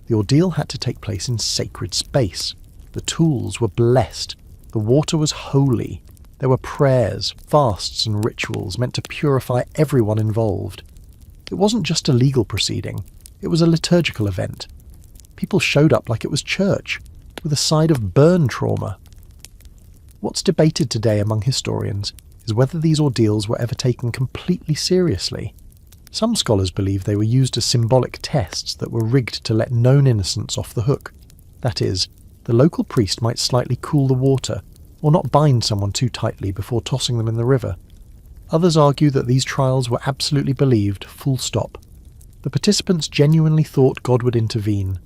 The ordeal had to take place in sacred space. The tools were blessed. The water was holy. There were prayers, fasts and rituals meant to purify everyone involved. It wasn't just a legal proceeding. It was a liturgical event. People showed up like it was church, with a side of burn trauma. What's debated today among historians is whether these ordeals were ever taken completely seriously. Some scholars believe they were used as symbolic tests that were rigged to let known innocents off the hook. That is, the local priest might slightly cool the water, or not bind someone too tightly before tossing them in the river. Others argue that these trials were absolutely believed, full stop. The participants genuinely thought God would intervene,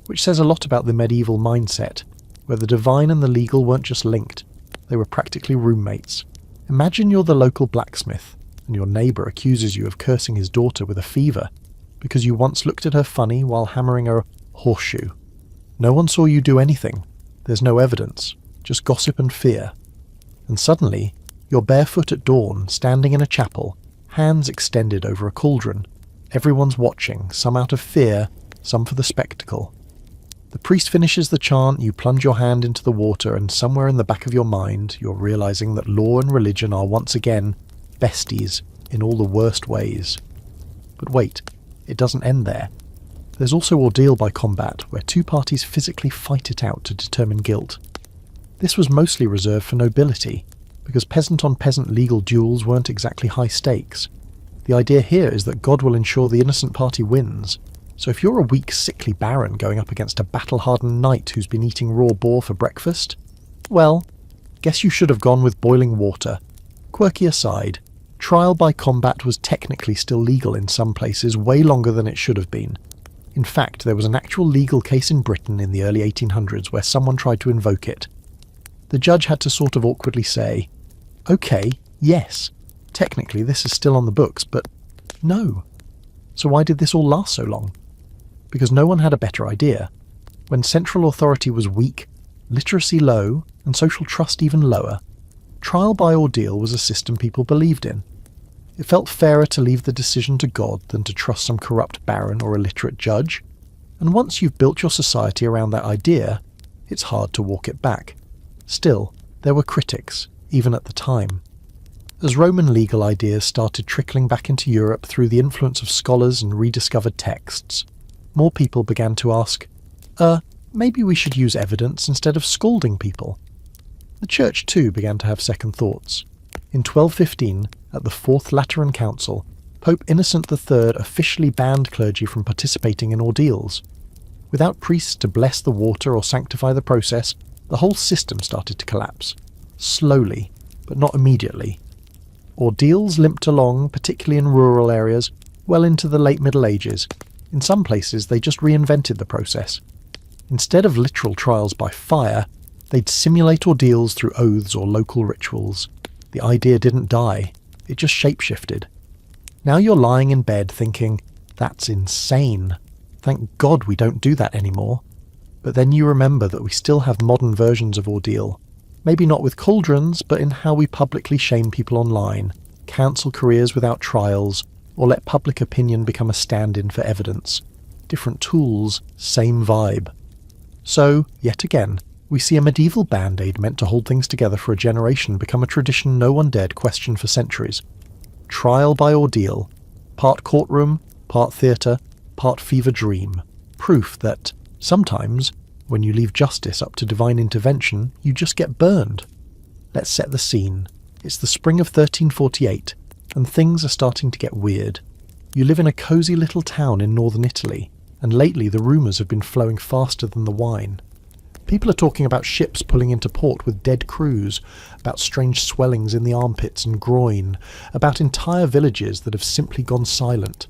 which says a lot about the medieval mindset, where the divine and the legal weren't just linked, they were practically roommates. Imagine you're the local blacksmith, and your neighbour accuses you of cursing his daughter with a fever, because you once looked at her funny while hammering a horseshoe. No one saw you do anything. There's no evidence, just gossip and fear. And suddenly, you're barefoot at dawn, standing in a chapel, hands extended over a cauldron. Everyone's watching, some out of fear, some for the spectacle. The priest finishes the chant, you plunge your hand into the water, and somewhere in the back of your mind, you're realizing that law and religion are once again besties in all the worst ways. But wait, it doesn't end there. There's also ordeal by combat, where two parties physically fight it out to determine guilt. This was mostly reserved for nobility, because peasant-on-peasant legal duels weren't exactly high stakes. The idea here is that God will ensure the innocent party wins. So if you're a weak, sickly baron going up against a battle-hardened knight who's been eating raw boar for breakfast, well, guess you should have gone with boiling water. Quirky aside, trial by combat was technically still legal in some places way longer than it should have been. In fact, there was an actual legal case in Britain in the early 1800s where someone tried to invoke it. The judge had to sort of awkwardly say, okay, yes, technically this is still on the books, but no. So why did this all last so long? Because no one had a better idea. When central authority was weak, literacy low, and social trust even lower, trial by ordeal was a system people believed in. It felt fairer to leave the decision to God than to trust some corrupt baron or illiterate judge, and once you've built your society around that idea, it's hard to walk it back. Still, there were critics, even at the time. As Roman legal ideas started trickling back into Europe through the influence of scholars and rediscovered texts, more people began to ask, maybe we should use evidence instead of scalding people. The Church too began to have second thoughts. In 1215, at the Fourth Lateran Council, Pope Innocent III officially banned clergy from participating in ordeals. Without priests to bless the water or sanctify the process, the whole system started to collapse. Slowly, but not immediately. Ordeals limped along, particularly in rural areas, well into the late Middle Ages. In some places, they just reinvented the process. Instead of literal trials by fire, they'd simulate ordeals through oaths or local rituals. The idea didn't die, it just shapeshifted. Now you're lying in bed thinking, that's insane. Thank God we don't do that anymore. But then you remember that we still have modern versions of ordeal. Maybe not with cauldrons, but in how we publicly shame people online, cancel careers without trials, or let public opinion become a stand-in for evidence. Different tools, same vibe. So, yet again, we see a medieval band-aid meant to hold things together for a generation become a tradition no one dared question for centuries. Trial by ordeal. Part courtroom, part theatre, part fever dream. Proof that, sometimes, when you leave justice up to divine intervention, you just get burned. Let's set the scene. It's the spring of 1348, and things are starting to get weird. You live in a cosy little town in northern Italy, and lately the rumours have been flowing faster than the wine. People are talking about ships pulling into port with dead crews, about strange swellings in the armpits and groin, about entire villages that have simply gone silent.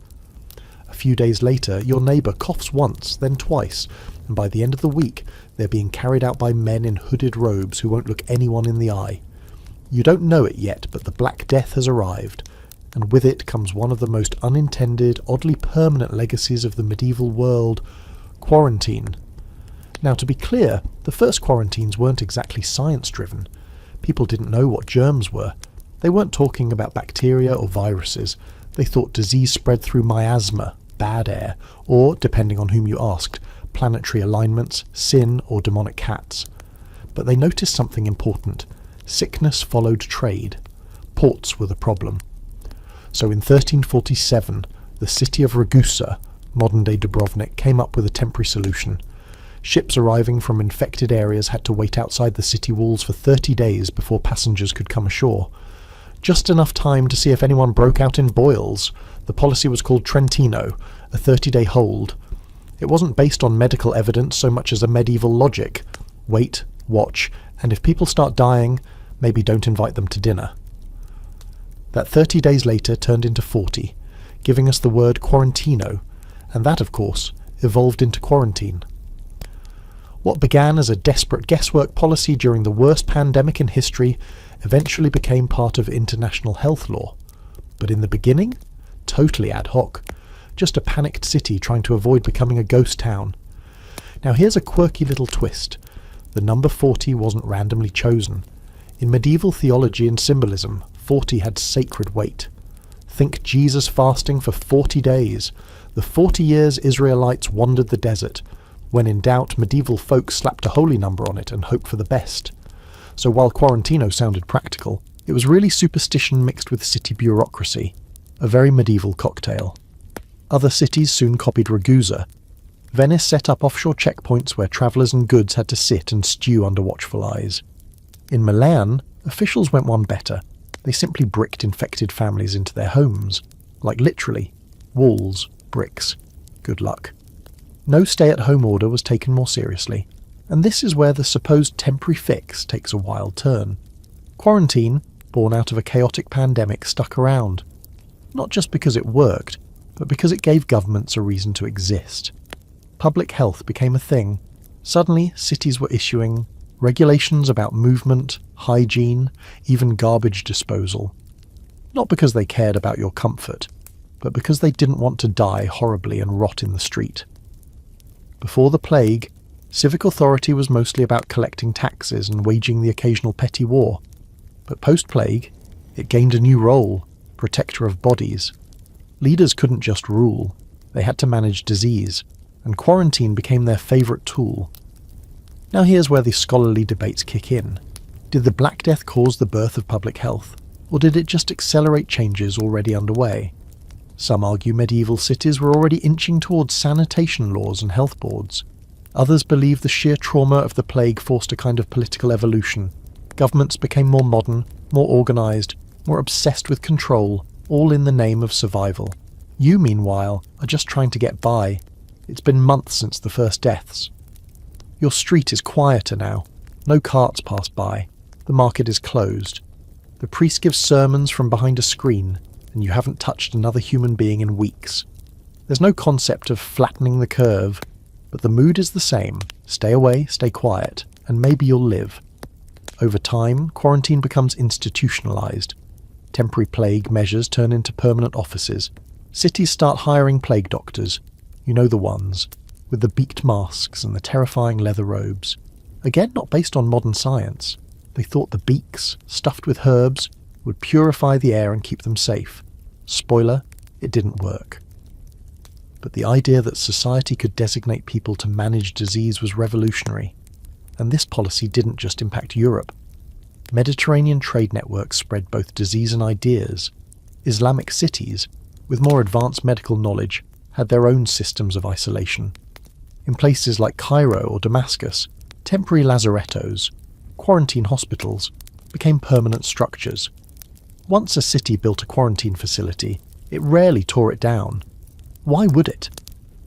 A few days later, your neighbour coughs once, then twice, and by the end of the week, they're being carried out by men in hooded robes who won't look anyone in the eye. You don't know it yet, but the Black Death has arrived, and with it comes one of the most unintended, oddly permanent legacies of the medieval world: quarantine. Now, to be clear, the first quarantines weren't exactly science-driven. People didn't know what germs were. They weren't talking about bacteria or viruses. They thought disease spread through miasma, bad air, or, depending on whom you asked, planetary alignments, sin, or demonic cats. But they noticed something important. Sickness followed trade. Ports were the problem. So in 1347, the city of Ragusa, modern-day Dubrovnik, came up with a temporary solution. Ships arriving from infected areas had to wait outside the city walls for 30 days before passengers could come ashore. Just enough time to see if anyone broke out in boils. The policy was called Trentino, a 30-day hold. It wasn't based on medical evidence so much as a medieval logic. Wait, watch, and if people start dying, maybe don't invite them to dinner. That 30 days later turned into 40, giving us the word quarantino, and that, of course, evolved into quarantine. What began as a desperate guesswork policy during the worst pandemic in history eventually became part of international health law. But in the beginning, totally ad hoc. Just a panicked city trying to avoid becoming a ghost town. Now here's a quirky little twist. The number 40 wasn't randomly chosen. In medieval theology and symbolism, 40 had sacred weight. Think Jesus fasting for 40 days. The 40 years Israelites wandered the desert. When in doubt, medieval folk slapped a holy number on it and hoped for the best. So while quarantino sounded practical, it was really superstition mixed with city bureaucracy. A very medieval cocktail. Other cities soon copied Ragusa. Venice set up offshore checkpoints where travellers and goods had to sit and stew under watchful eyes. In Milan, officials went one better. They simply bricked infected families into their homes. Like literally. Walls, bricks. Good luck. No stay-at-home order was taken more seriously, and this is where the supposed temporary fix takes a wild turn. Quarantine, born out of a chaotic pandemic, stuck around. Not just because it worked, but because it gave governments a reason to exist. Public health became a thing. Suddenly, cities were issuing regulations about movement, hygiene, even garbage disposal. Not because they cared about your comfort, but because they didn't want to die horribly and rot in the street. Before the plague, civic authority was mostly about collecting taxes and waging the occasional petty war. But post-plague, it gained a new role, protector of bodies. Leaders couldn't just rule, they had to manage disease, and quarantine became their favourite tool. Now here's where the scholarly debates kick in. Did the Black Death cause the birth of public health, or did it just accelerate changes already underway? Some argue medieval cities were already inching towards sanitation laws and health boards. Others believe the sheer trauma of the plague forced a kind of political evolution. Governments became more modern, more organised, more obsessed with control, all in the name of survival. You, meanwhile, are just trying to get by. It's been months since the first deaths. Your street is quieter now. No carts pass by. The market is closed. The priest gives sermons from behind a screen, and you haven't touched another human being in weeks. There's no concept of flattening the curve, but the mood is the same. Stay away, stay quiet, and maybe you'll live. Over time, quarantine becomes institutionalized. Temporary plague measures turn into permanent offices. Cities start hiring plague doctors. You know the ones, with the beaked masks and the terrifying leather robes. Again, not based on modern science. They thought the beaks, stuffed with herbs, would purify the air and keep them safe. Spoiler, it didn't work. But the idea that society could designate people to manage disease was revolutionary. And this policy didn't just impact Europe. Mediterranean trade networks spread both disease and ideas. Islamic cities, with more advanced medical knowledge, had their own systems of isolation. In places like Cairo or Damascus, temporary lazarettos, quarantine hospitals, became permanent structures. Once a city built a quarantine facility, it rarely tore it down. Why would it?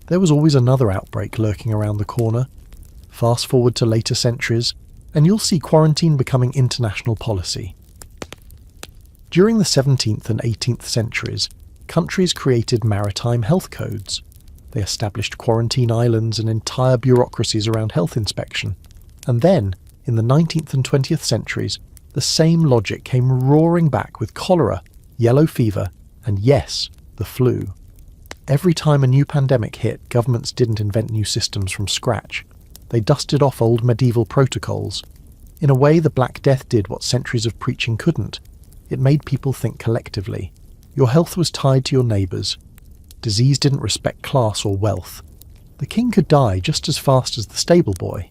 There was always another outbreak lurking around the corner. Fast forward to later centuries, and you'll see quarantine becoming international policy. During the 17th and 18th centuries, countries created maritime health codes. They established quarantine islands and entire bureaucracies around health inspection. And then, in the 19th and 20th centuries, the same logic came roaring back with cholera, yellow fever, and yes, the flu. Every time a new pandemic hit, governments didn't invent new systems from scratch. They dusted off old medieval protocols. In a way, the Black Death did what centuries of preaching couldn't. It made people think collectively. Your health was tied to your neighbours. Disease didn't respect class or wealth. The king could die just as fast as the stable boy.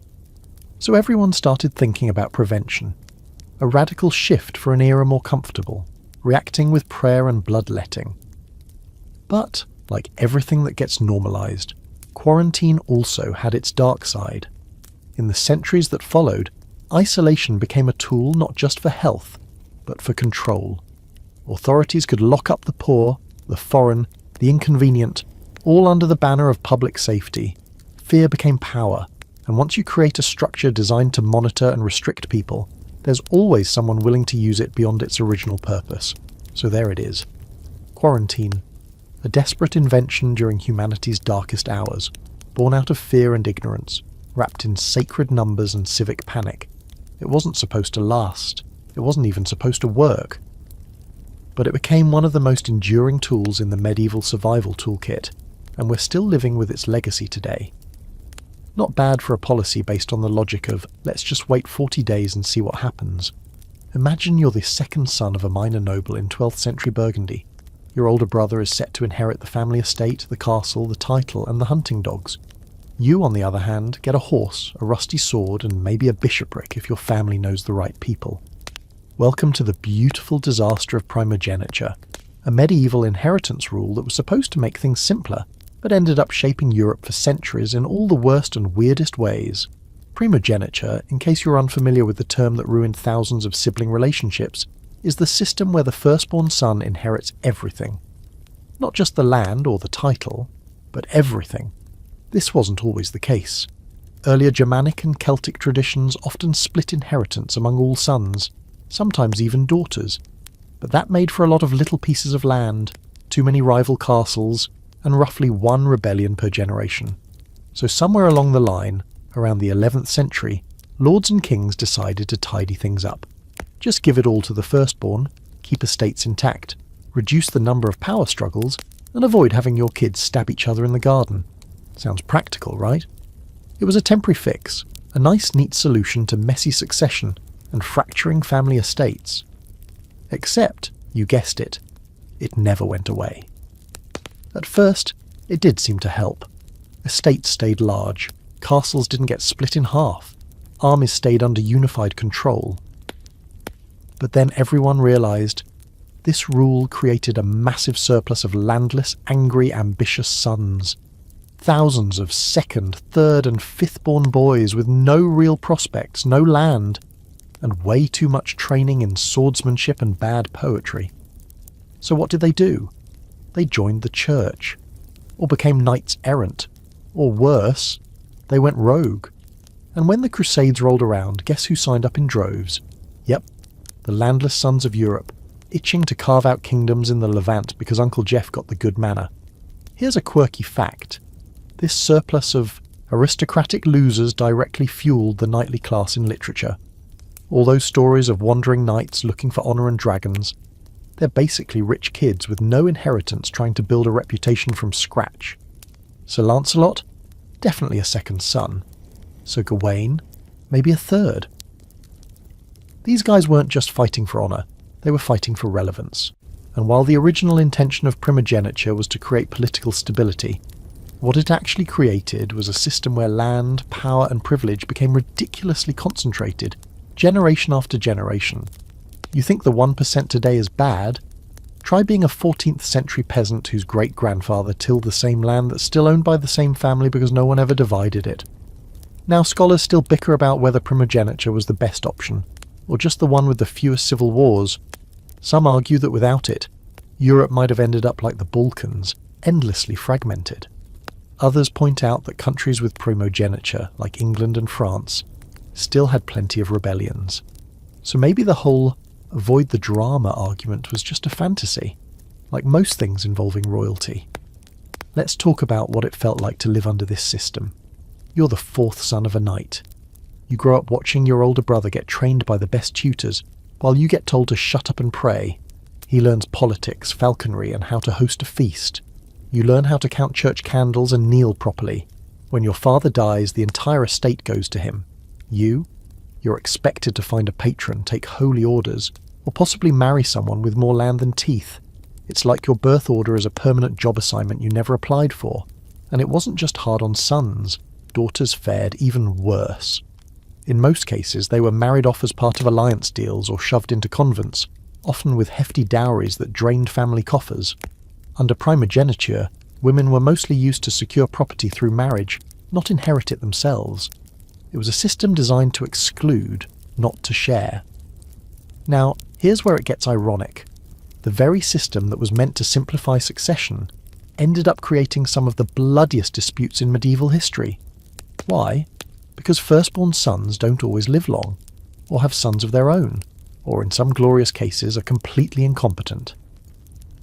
So everyone started thinking about prevention. A radical shift for an era more comfortable, reacting with prayer and bloodletting. But, like everything that gets normalised, quarantine also had its dark side. In the centuries that followed, isolation became a tool not just for health, but for control. Authorities could lock up the poor, the foreign, the inconvenient, all under the banner of public safety. Fear became power, and once you create a structure designed to monitor and restrict people, there's always someone willing to use it beyond its original purpose. So there it is. Quarantine. A desperate invention during humanity's darkest hours, born out of fear and ignorance, wrapped in sacred numbers and civic panic. It wasn't supposed to last. It wasn't even supposed to work. But it became one of the most enduring tools in the medieval survival toolkit, and we're still living with its legacy today. Not bad for a policy based on the logic of, let's just wait 40 days and see what happens. Imagine you're the second son of a minor noble in 12th century Burgundy. Your older brother is set to inherit the family estate, the castle, the title, and the hunting dogs. You, on the other hand, get a horse, a rusty sword, and maybe a bishopric if your family knows the right people. Welcome to the beautiful disaster of primogeniture, a medieval inheritance rule that was supposed to make things simpler, but ended up shaping Europe for centuries in all the worst and weirdest ways. Primogeniture, in case you're unfamiliar with the term that ruined thousands of sibling relationships, is the system where the firstborn son inherits everything. Not just the land or the title, but everything. This wasn't always the case. Earlier Germanic and Celtic traditions often split inheritance among all sons, sometimes even daughters, but that made for a lot of little pieces of land, too many rival castles, and roughly one rebellion per generation. So somewhere along the line, around the 11th century, lords and kings decided to tidy things up. Just give it all to the firstborn, keep estates intact, reduce the number of power struggles, and avoid having your kids stab each other in the garden. Sounds practical, right? It was a temporary fix, a nice neat solution to messy succession and fracturing family estates. Except, you guessed it, it never went away. At first, it did seem to help. Estates stayed large, castles didn't get split in half, armies stayed under unified control. But then everyone realised this rule created a massive surplus of landless, angry, ambitious sons. Thousands of second, third and fifth-born boys with no real prospects, no land, and way too much training in swordsmanship and bad poetry. So what did they do? They joined the church, or became knights errant, or worse, they went rogue. And when the Crusades rolled around, guess who signed up in droves? Yep, the landless sons of Europe, itching to carve out kingdoms in the Levant because Uncle Jeff got the good manor. Here's a quirky fact. This surplus of aristocratic losers directly fueled the knightly class in literature. All those stories of wandering knights looking for honour and dragons, they're basically rich kids with no inheritance trying to build a reputation from scratch. Sir Lancelot? Definitely a second son. Sir Gawain? Maybe a third. These guys weren't just fighting for honour, they were fighting for relevance. And while the original intention of primogeniture was to create political stability, what it actually created was a system where land, power and privilege became ridiculously concentrated, generation after generation. You think the 1% today is bad? Try being a 14th century peasant whose great-grandfather tilled the same land that's still owned by the same family because no one ever divided it. Now, scholars still bicker about whether primogeniture was the best option, or just the one with the fewest civil wars. Some argue that without it, Europe might have ended up like the Balkans, endlessly fragmented. Others point out that countries with primogeniture, like England and France, still had plenty of rebellions. So maybe the whole avoid the drama argument was just a fantasy, like most things involving royalty. Let's talk about what it felt like to live under this system. You're the fourth son of a knight. You grow up watching your older brother get trained by the best tutors, while you get told to shut up and pray. He learns politics, falconry, and how to host a feast. You learn how to count church candles and kneel properly. When your father dies, the entire estate goes to him. You're expected to find a patron, take holy orders, or possibly marry someone with more land than teeth. It's like your birth order is a permanent job assignment you never applied for. And it wasn't just hard on sons. Daughters fared even worse. In most cases, they were married off as part of alliance deals or shoved into convents, often with hefty dowries that drained family coffers. Under primogeniture, women were mostly used to secure property through marriage, not inherit it themselves. It was a system designed to exclude, not to share. Now, here's where it gets ironic. The very system that was meant to simplify succession ended up creating some of the bloodiest disputes in medieval history. Why? Because firstborn sons don't always live long, or have sons of their own, or in some glorious cases are completely incompetent.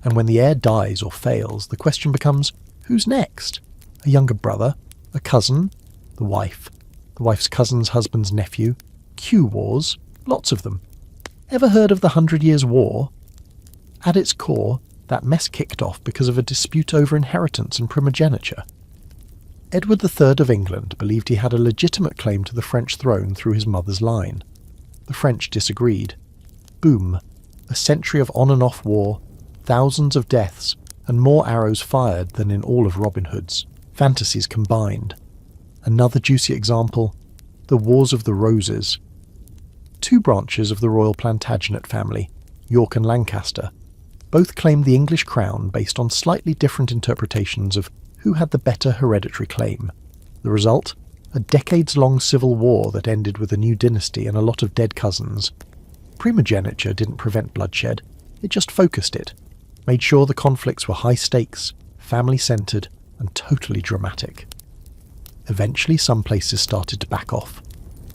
And when the heir dies or fails, the question becomes, who's next? A younger brother? A cousin? The wife? The wife's cousin's husband's nephew? Q wars? Lots of them. Ever heard of the 100 Years' War? At its core, that mess kicked off because of a dispute over inheritance and primogeniture. Edward III of England believed he had a legitimate claim to the French throne through his mother's line. The French disagreed. Boom. A century of on and off war, thousands of deaths, and more arrows fired than in all of Robin Hood's fantasies combined. Another juicy example, the Wars of the Roses. Two branches of the royal Plantagenet family, York and Lancaster, both claimed the English crown based on slightly different interpretations of who had the better hereditary claim. The result? A decades-long civil war that ended with a new dynasty and a lot of dead cousins. Primogeniture didn't prevent bloodshed, it just focused it, made sure the conflicts were high stakes, family-centred, and totally dramatic. Eventually some places started to back off.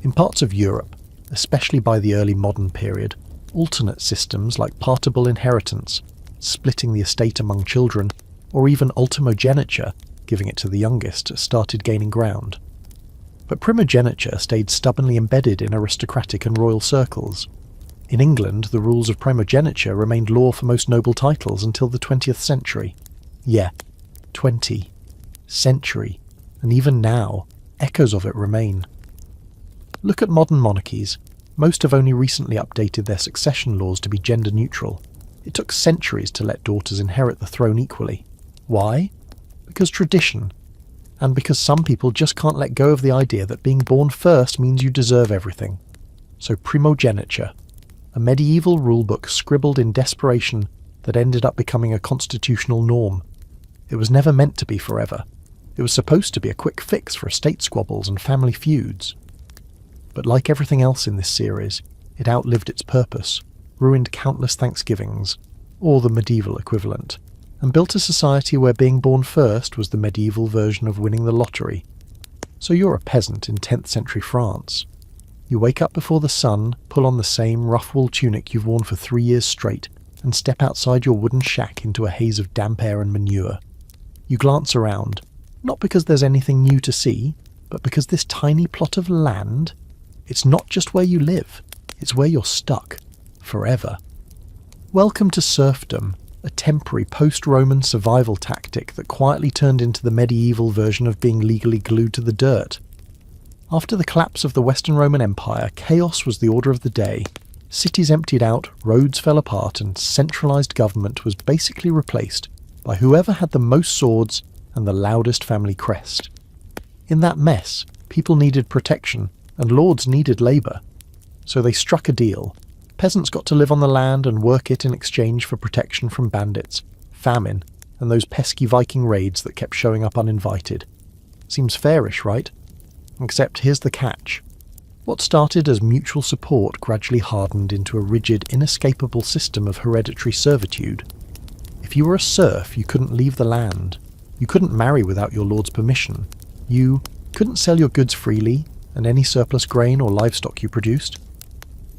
In parts of Europe, especially by the early modern period, alternate systems like partable inheritance, splitting the estate among children, or even ultimogeniture, giving it to the youngest, started gaining ground. But primogeniture stayed stubbornly embedded in aristocratic and royal circles. In England, the rules of primogeniture remained law for most noble titles until the 20th century. Yeah, 20. Century. And even now, echoes of it remain. Look at modern monarchies. Most have only recently updated their succession laws to be gender neutral. It took centuries to let daughters inherit the throne equally. Why? Because tradition. And because some people just can't let go of the idea that being born first means you deserve everything. So primogeniture, a medieval rulebook scribbled in desperation that ended up becoming a constitutional norm. It was never meant to be forever. It was supposed to be a quick fix for estate squabbles and family feuds. But like everything else in this series, it outlived its purpose, ruined countless Thanksgivings, or the medieval equivalent, and built a society where being born first was the medieval version of winning the lottery. So you're a peasant in 10th century France. You wake up before the sun, pull on the same rough wool tunic you've worn for 3 years straight, and step outside your wooden shack into a haze of damp air and manure. You glance around, not because there's anything new to see, but because this tiny plot of land, it's not just where you live, it's where you're stuck, forever. Welcome to serfdom, a temporary post-Roman survival tactic that quietly turned into the medieval version of being legally glued to the dirt. After the collapse of the Western Roman Empire, chaos was the order of the day. Cities emptied out, roads fell apart, and centralised government was basically replaced by whoever had the most swords and the loudest family crest. In that mess, people needed protection, and lords needed labour. So they struck a deal. Peasants got to live on the land and work it in exchange for protection from bandits, famine, and those pesky Viking raids that kept showing up uninvited. Seems fairish, right? Except here's the catch. What started as mutual support gradually hardened into a rigid, inescapable system of hereditary servitude. If you were a serf, you couldn't leave the land. You couldn't marry without your lord's permission. You couldn't sell your goods freely, and any surplus grain or livestock you produced.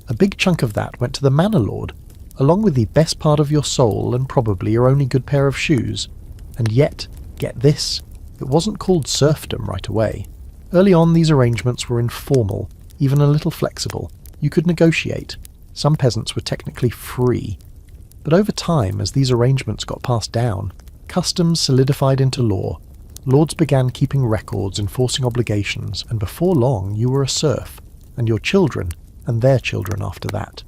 A big chunk of that went to the manor lord, along with the best part of your soul and probably your only good pair of shoes. And yet, get this, it wasn't called serfdom right away. Early on, these arrangements were informal, even a little flexible. You could negotiate. Some peasants were technically free. But over time, as these arrangements got passed down, customs solidified into law. Lords began keeping records, enforcing obligations, and before long you were a serf, and your children, and their children after that.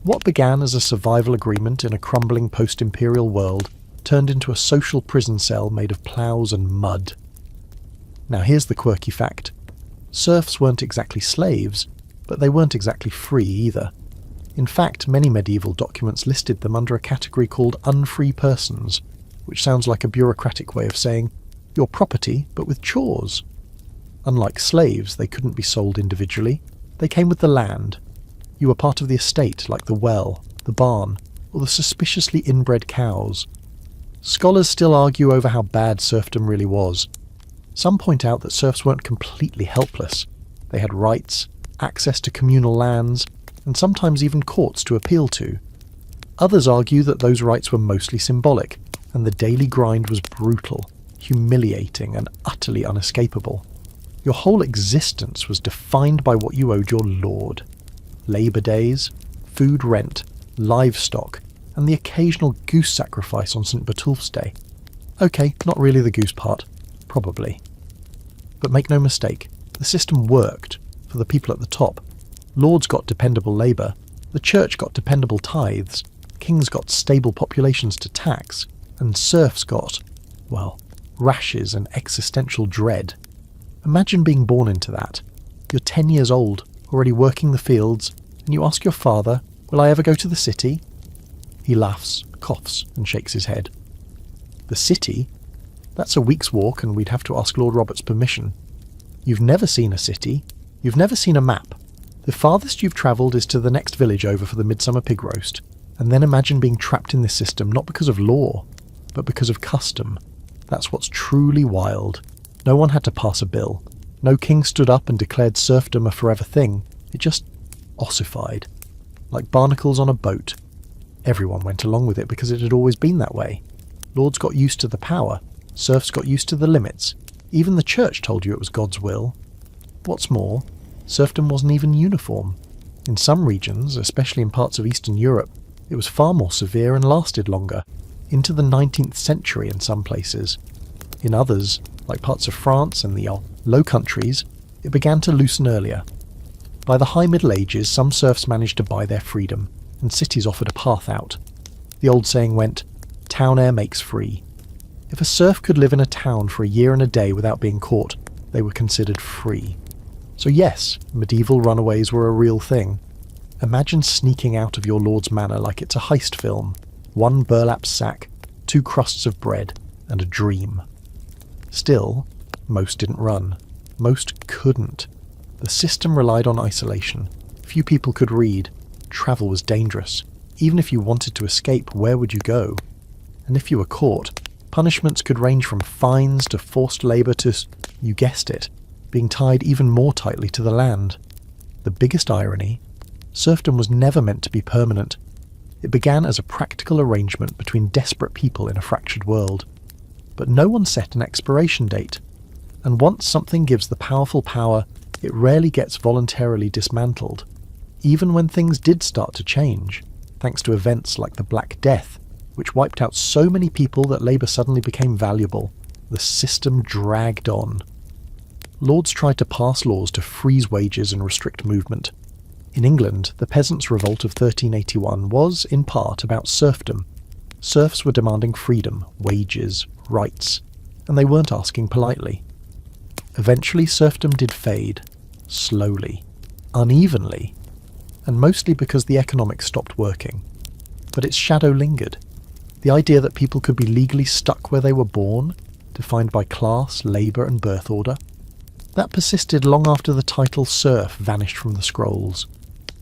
What began as a survival agreement in a crumbling post-imperial world turned into a social prison cell made of ploughs and mud. Now here's the quirky fact. Serfs weren't exactly slaves, but they weren't exactly free either. In fact, many medieval documents listed them under a category called unfree persons, which sounds like a bureaucratic way of saying, you're property, but with chores. Unlike slaves, they couldn't be sold individually. They came with the land. You were part of the estate, like the well, the barn, or the suspiciously inbred cows. Scholars still argue over how bad serfdom really was. Some point out that serfs weren't completely helpless. They had rights, access to communal lands, and sometimes even courts to appeal to. Others argue that those rights were mostly symbolic, and the daily grind was brutal, humiliating, and utterly unescapable. Your whole existence was defined by what you owed your lord. Labour days, food rent, livestock, and the occasional goose sacrifice on St. Botulph's Day. Okay, not really the goose part. Probably. But make no mistake, the system worked for the people at the top. Lords got dependable labour, the church got dependable tithes, kings got stable populations to tax, and serfs got, well, rashes and existential dread. Imagine being born into that. You're 10 years old, already working the fields, and you ask your father, will I ever go to the city? He laughs, coughs, and shakes his head. The city? That's a week's walk, and we'd have to ask Lord Robert's permission. You've never seen a city. You've never seen a map. The farthest you've travelled is to the next village over for the midsummer pig roast. And then imagine being trapped in this system not because of law, but because of custom. That's what's truly wild. No one had to pass a bill. No king stood up and declared serfdom a forever thing. It just ossified. Like barnacles on a boat. Everyone went along with it because it had always been that way. Lords got used to the power. Serfs got used to the limits. Even the church told you it was God's will. What's more, serfdom wasn't even uniform. In some regions, especially in parts of Eastern Europe, it was far more severe and lasted longer, into the 19th century in some places. In others, like parts of France and the Low Countries, it began to loosen earlier. By the High Middle Ages, some serfs managed to buy their freedom, and cities offered a path out. The old saying went, town air makes free. If a serf could live in a town for a year and a day without being caught, they were considered free. So yes, medieval runaways were a real thing. Imagine sneaking out of your lord's manor like it's a heist film. 1 burlap sack, 2 crusts of bread, and a dream. Still, most didn't run. Most couldn't. The system relied on isolation. Few people could read. Travel was dangerous. Even if you wanted to escape, where would you go? And if you were caught, punishments could range from fines to forced labour to, you guessed it, being tied even more tightly to the land. The biggest irony, serfdom was never meant to be permanent. It began as a practical arrangement between desperate people in a fractured world. But no one set an expiration date. And once something gives the powerful power, it rarely gets voluntarily dismantled. Even when things did start to change, thanks to events like the Black Death, which wiped out so many people that labour suddenly became valuable, the system dragged on. Lords tried to pass laws to freeze wages and restrict movement. In England, the Peasants' Revolt of 1381 was, in part, about serfdom. Serfs were demanding freedom, wages, rights, and they weren't asking politely. Eventually serfdom did fade, slowly, unevenly, and mostly because the economics stopped working. But its shadow lingered. The idea that people could be legally stuck where they were born, defined by class, labour and birth order, that persisted long after the title serf vanished from the scrolls.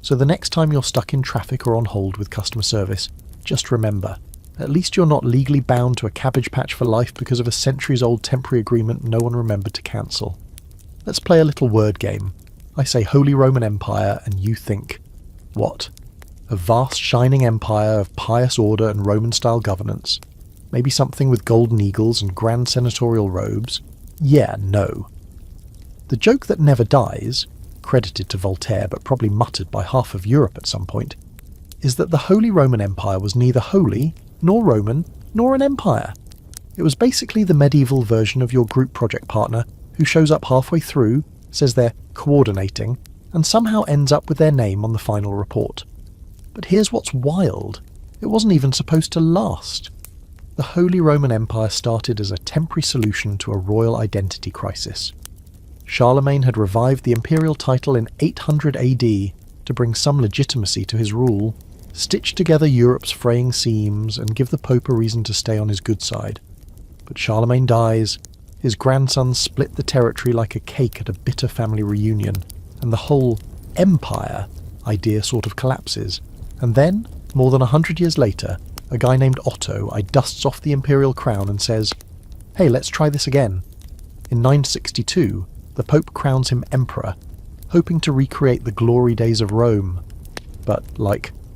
So the next time you're stuck in traffic or on hold with customer service, just remember, at least you're not legally bound to a cabbage patch for life because of a centuries-old temporary agreement no one remembered to cancel. Let's play a little word game. I say Holy Roman Empire and you think, what? A vast shining empire of pious order and Roman-style governance? Maybe something with golden eagles and grand senatorial robes? Yeah, no. The joke that never dies, credited to Voltaire but probably muttered by half of Europe at some point, is that the Holy Roman Empire was neither holy, nor Roman, nor an empire. It was basically the medieval version of your group project partner who shows up halfway through, says they're coordinating, and somehow ends up with their name on the final report. But here's what's wild. It wasn't even supposed to last. The Holy Roman Empire started as a temporary solution to a royal identity crisis. Charlemagne had revived the imperial title in 800 AD to bring some legitimacy to his rule, stitch together Europe's fraying seams and give the Pope a reason to stay on his good side. But Charlemagne dies, his grandsons split the territory like a cake at a bitter family reunion, and the whole empire idea sort of collapses. And then, more than 100 years later, a guy named Otto dusts off the imperial crown and says, hey, let's try this again. In 962, the Pope crowns him emperor, hoping to recreate the glory days of Rome, but,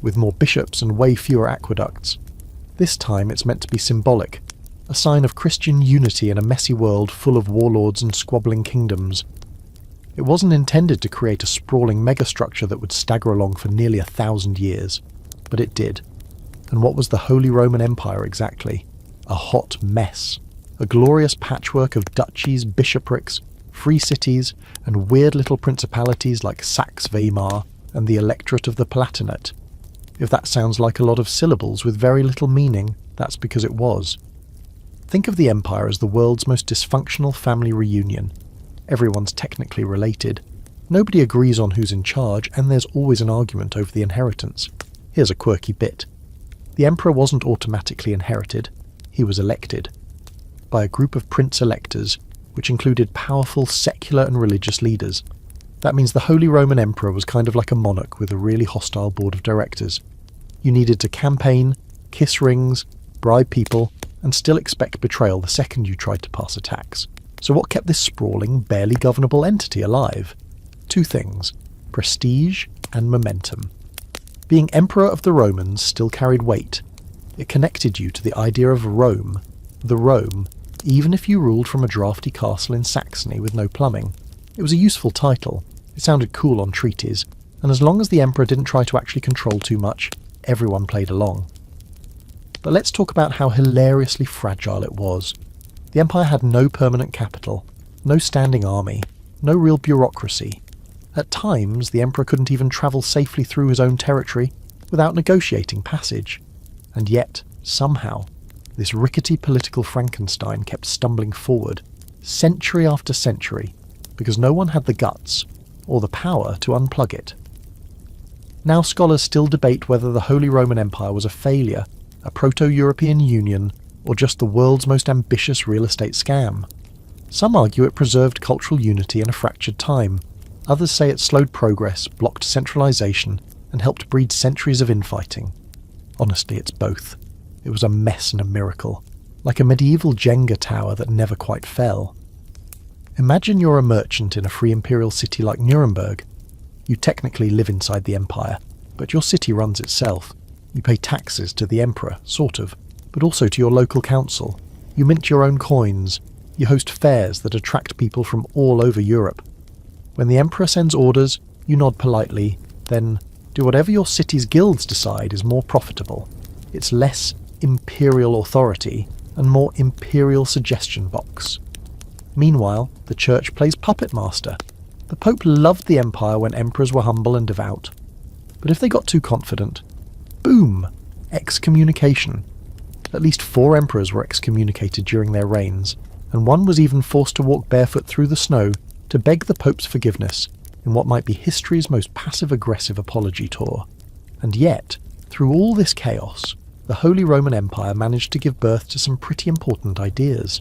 with more bishops and way fewer aqueducts. This time it's meant to be symbolic, a sign of Christian unity in a messy world full of warlords and squabbling kingdoms. It wasn't intended to create a sprawling megastructure that would stagger along for nearly 1,000 years, but it did. And what was the Holy Roman Empire exactly? A hot mess. A glorious patchwork of duchies, bishoprics, free cities, and weird little principalities like Saxe-Weimar and the Electorate of the Palatinate. If that sounds like a lot of syllables with very little meaning, that's because it was. Think of the empire as the world's most dysfunctional family reunion. Everyone's technically related. Nobody agrees on who's in charge, and there's always an argument over the inheritance. Here's a quirky bit. The emperor wasn't automatically inherited. He was elected. By a group of prince-electors, which included powerful secular and religious leaders. That means the Holy Roman Emperor was kind of like a monarch with a really hostile board of directors. You needed to campaign, kiss rings, bribe people, and still expect betrayal the second you tried to pass a tax. So what kept this sprawling, barely governable entity alive? Two things: prestige and momentum. Being Emperor of the Romans still carried weight. It connected you to the idea of Rome, the Rome, even if you ruled from a drafty castle in Saxony with no plumbing. It was a useful title. It sounded cool on treaties, and as long as the emperor didn't try to actually control too much, everyone played along. But let's talk about how hilariously fragile it was. The empire had no permanent capital, no standing army, no real bureaucracy. At times, the emperor couldn't even travel safely through his own territory without negotiating passage. And yet, somehow, this rickety political Frankenstein kept stumbling forward, century after century, because no one had the guts or the power to unplug it. Now scholars still debate whether the Holy Roman Empire was a failure, a proto-European union, or just the world's most ambitious real estate scam. Some argue it preserved cultural unity in a fractured time. Others say it slowed progress, blocked centralization, and helped breed centuries of infighting. Honestly, it's both. It was a mess and a miracle, like a medieval Jenga tower that never quite fell. Imagine you're a merchant in a free imperial city like Nuremberg. You technically live inside the empire, but your city runs itself. You pay taxes to the emperor, sort of, but also to your local council. You mint your own coins. You host fairs that attract people from all over Europe. When the emperor sends orders, you nod politely, then do whatever your city's guilds decide is more profitable. It's less imperial authority and more imperial suggestion box. Meanwhile, the church plays puppet master. The Pope loved the empire when emperors were humble and devout. But if they got too confident, boom! Excommunication. At least 4 emperors were excommunicated during their reigns, and one was even forced to walk barefoot through the snow to beg the Pope's forgiveness, in what might be history's most passive-aggressive apology tour. And yet, through all this chaos, the Holy Roman Empire managed to give birth to some pretty important ideas.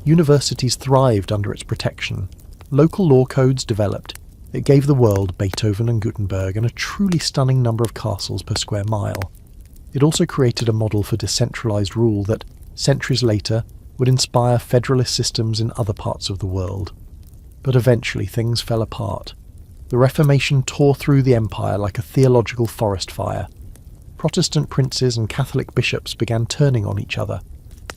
Universities thrived under its protection. Local law codes developed. It gave the world Beethoven and Gutenberg and a truly stunning number of castles per square mile. It also created a model for decentralized rule that, centuries later, would inspire federalist systems in other parts of the world. But eventually things fell apart. The Reformation tore through the empire like a theological forest fire. Protestant princes and Catholic bishops began turning on each other.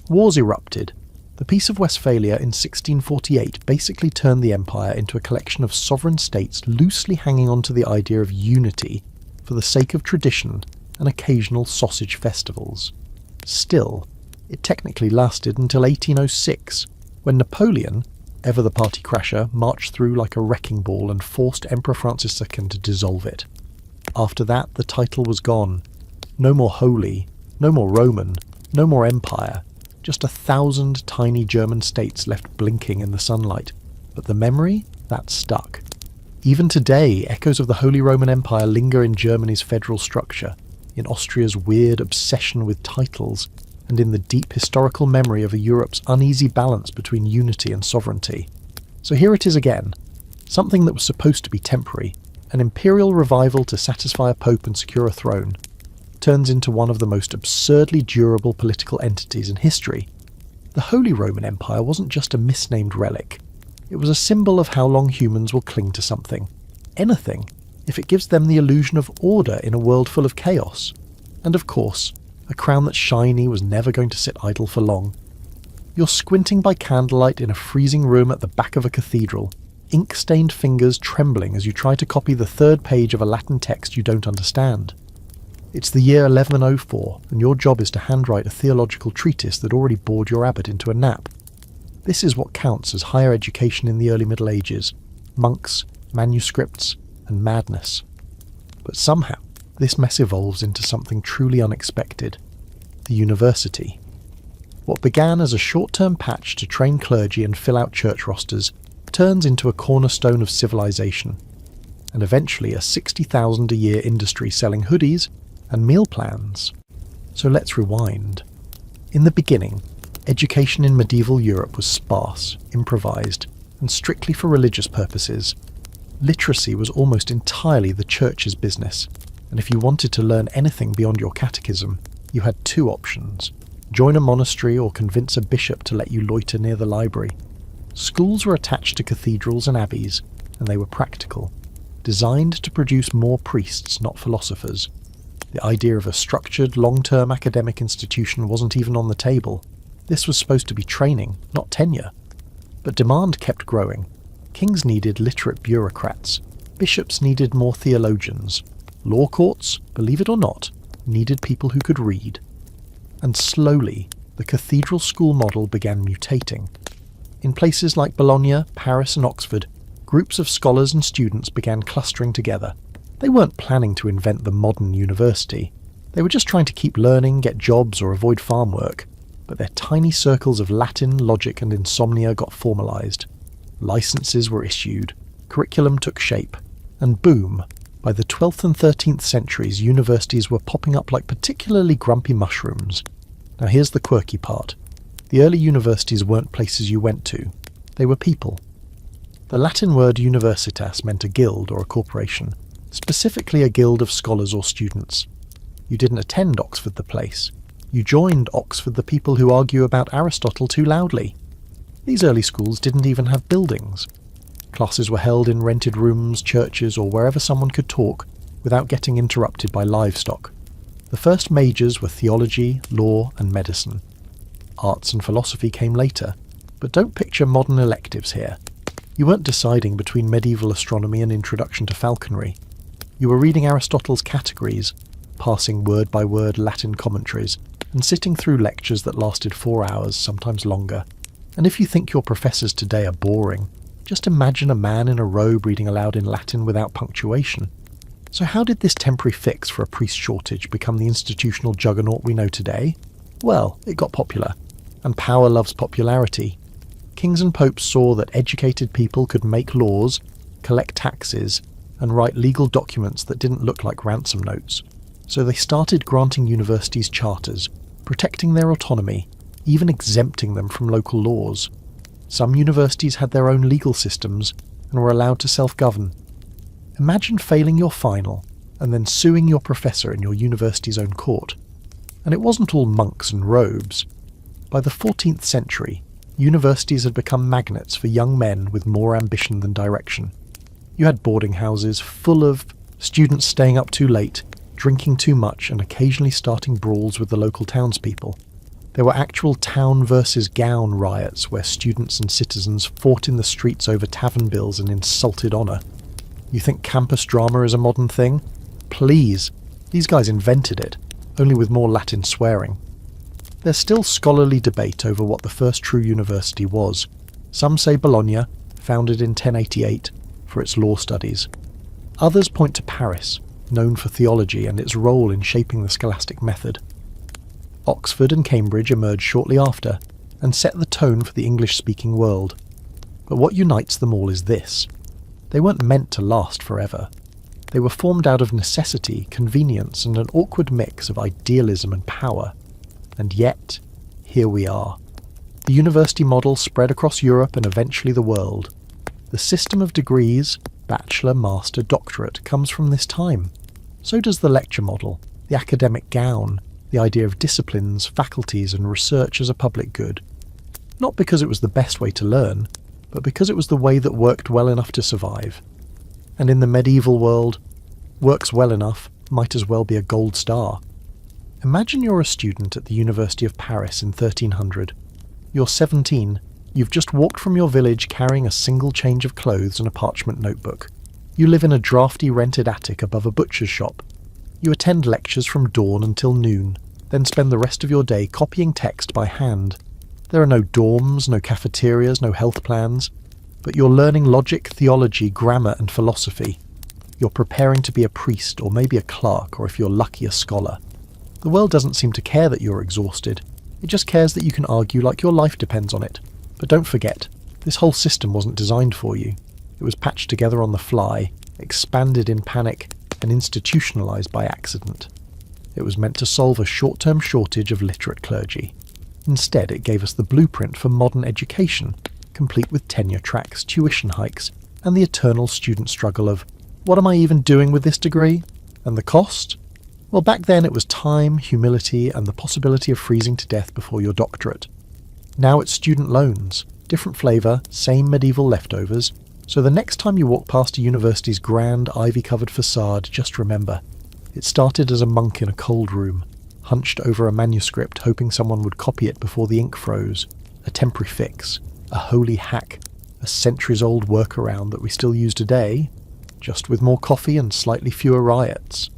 Wars erupted. The Peace of Westphalia in 1648 basically turned the empire into a collection of sovereign states loosely hanging on to the idea of unity for the sake of tradition and occasional sausage festivals. Still, it technically lasted until 1806, when Napoleon, ever the party crasher, marched through like a wrecking ball and forced Emperor Francis II to dissolve it. After that, the title was gone. No more holy, no more Roman, no more empire, just 1,000 tiny German states left blinking in the sunlight. But the memory, that stuck. Even today, echoes of the Holy Roman Empire linger in Germany's federal structure, in Austria's weird obsession with titles, and in the deep historical memory of Europe's uneasy balance between unity and sovereignty. So here it is again, something that was supposed to be temporary, an imperial revival to satisfy a pope and secure a throne, turns into one of the most absurdly durable political entities in history. The Holy Roman Empire wasn't just a misnamed relic. It was a symbol of how long humans will cling to something, anything, if it gives them the illusion of order in a world full of chaos. And of course, a crown that's shiny was never going to sit idle for long. You're squinting by candlelight in a freezing room at the back of a cathedral, ink-stained fingers trembling as you try to copy the third page of a Latin text you don't understand. It's the year 1104, and your job is to handwrite a theological treatise that already bored your abbot into a nap. This is what counts as higher education in the early Middle Ages: monks, manuscripts, and madness. But somehow, this mess evolves into something truly unexpected: the university. What began as a short-term patch to train clergy and fill out church rosters turns into a cornerstone of civilization, and eventually a $60,000 a year industry selling hoodies and meal plans. So let's rewind. In the beginning, education in medieval Europe was sparse, improvised, and strictly for religious purposes. Literacy was almost entirely the church's business, and if you wanted to learn anything beyond your catechism, you had two options: join a monastery or convince a bishop to let you loiter near the library. Schools were attached to cathedrals and abbeys, and they were practical, designed to produce more priests, not philosophers. The idea of a structured, long-term academic institution wasn't even on the table. This was supposed to be training, not tenure. But demand kept growing. Kings needed literate bureaucrats. Bishops needed more theologians. Law courts, believe it or not, needed people who could read. And slowly, the cathedral school model began mutating. In places like Bologna, Paris, and Oxford, groups of scholars and students began clustering together. They weren't planning to invent the modern university. They were just trying to keep learning, get jobs, or avoid farm work. But their tiny circles of Latin, logic, and insomnia got formalized. Licenses were issued, curriculum took shape, and boom, by the 12th and 13th centuries, universities were popping up like particularly grumpy mushrooms. Now here's the quirky part. The early universities weren't places you went to. They were people. The Latin word universitas meant a guild or a corporation, specifically a guild of scholars or students. You didn't attend Oxford the place. You joined Oxford the people who argue about Aristotle too loudly. These early schools didn't even have buildings. Classes were held in rented rooms, churches, or wherever someone could talk without getting interrupted by livestock. The first majors were theology, law, and medicine. Arts and philosophy came later, but don't picture modern electives here. You weren't deciding between medieval astronomy and introduction to falconry. You were reading Aristotle's categories, parsing word-by-word Latin commentaries, and sitting through lectures that lasted 4 hours, sometimes longer. And if you think your professors today are boring, just imagine a man in a robe reading aloud in Latin without punctuation. So how did this temporary fix for a priest shortage become the institutional juggernaut we know today? Well, it got popular, and power loves popularity. Kings and popes saw that educated people could make laws, collect taxes, and write legal documents that didn't look like ransom notes. So they started granting universities charters, protecting their autonomy, even exempting them from local laws. Some universities had their own legal systems and were allowed to self-govern. Imagine failing your final and then suing your professor in your university's own court. And it wasn't all monks and robes. By the 14th century, universities had become magnets for young men with more ambition than direction. You had boarding houses full of students staying up too late, drinking too much, and occasionally starting brawls with the local townspeople. There were actual town versus gown riots where students and citizens fought in the streets over tavern bills and insulted honour. You think campus drama is a modern thing? Please, these guys invented it, only with more Latin swearing. There's still scholarly debate over what the first true university was. Some say Bologna, founded in 1088, for its law studies. Others point to Paris, known for theology and its role in shaping the scholastic method. Oxford and Cambridge emerged shortly after, and set the tone for the English-speaking world. But what unites them all is this. They weren't meant to last forever. They were formed out of necessity, convenience, and an awkward mix of idealism and power. And yet, here we are. The university model spread across Europe and eventually the world. The system of degrees, bachelor, master, doctorate, comes from this time. So does the lecture model, the academic gown, the idea of disciplines, faculties, and research as a public good. Not because it was the best way to learn, but because it was the way that worked well enough to survive. And in the medieval world, works well enough might as well be a gold star. Imagine you're a student at the University of Paris in 1300. You're 17, you've just walked from your village carrying a single change of clothes and a parchment notebook. You live in a drafty rented attic above a butcher's shop. You attend lectures from dawn until noon, then spend the rest of your day copying text by hand. There are no dorms, no cafeterias, no health plans, but you're learning logic, theology, grammar, and philosophy. You're preparing to be a priest, or maybe a clerk, or if you're lucky, a scholar. The world doesn't seem to care that you're exhausted. It just cares that you can argue like your life depends on it. But don't forget, this whole system wasn't designed for you. It was patched together on the fly, expanded in panic, and institutionalized by accident. It was meant to solve a short-term shortage of literate clergy. Instead, it gave us the blueprint for modern education, complete with tenure tracks, tuition hikes, and the eternal student struggle of, what am I even doing with this degree? And the cost? Well, back then it was time, humility, and the possibility of freezing to death before your doctorate. Now it's student loans, different flavour, same medieval leftovers. So the next time you walk past a university's grand, ivy-covered facade, just remember, it started as a monk in a cold room, hunched over a manuscript hoping someone would copy it before the ink froze, a temporary fix, a holy hack, a centuries-old workaround that we still use today, just with more coffee and slightly fewer riots.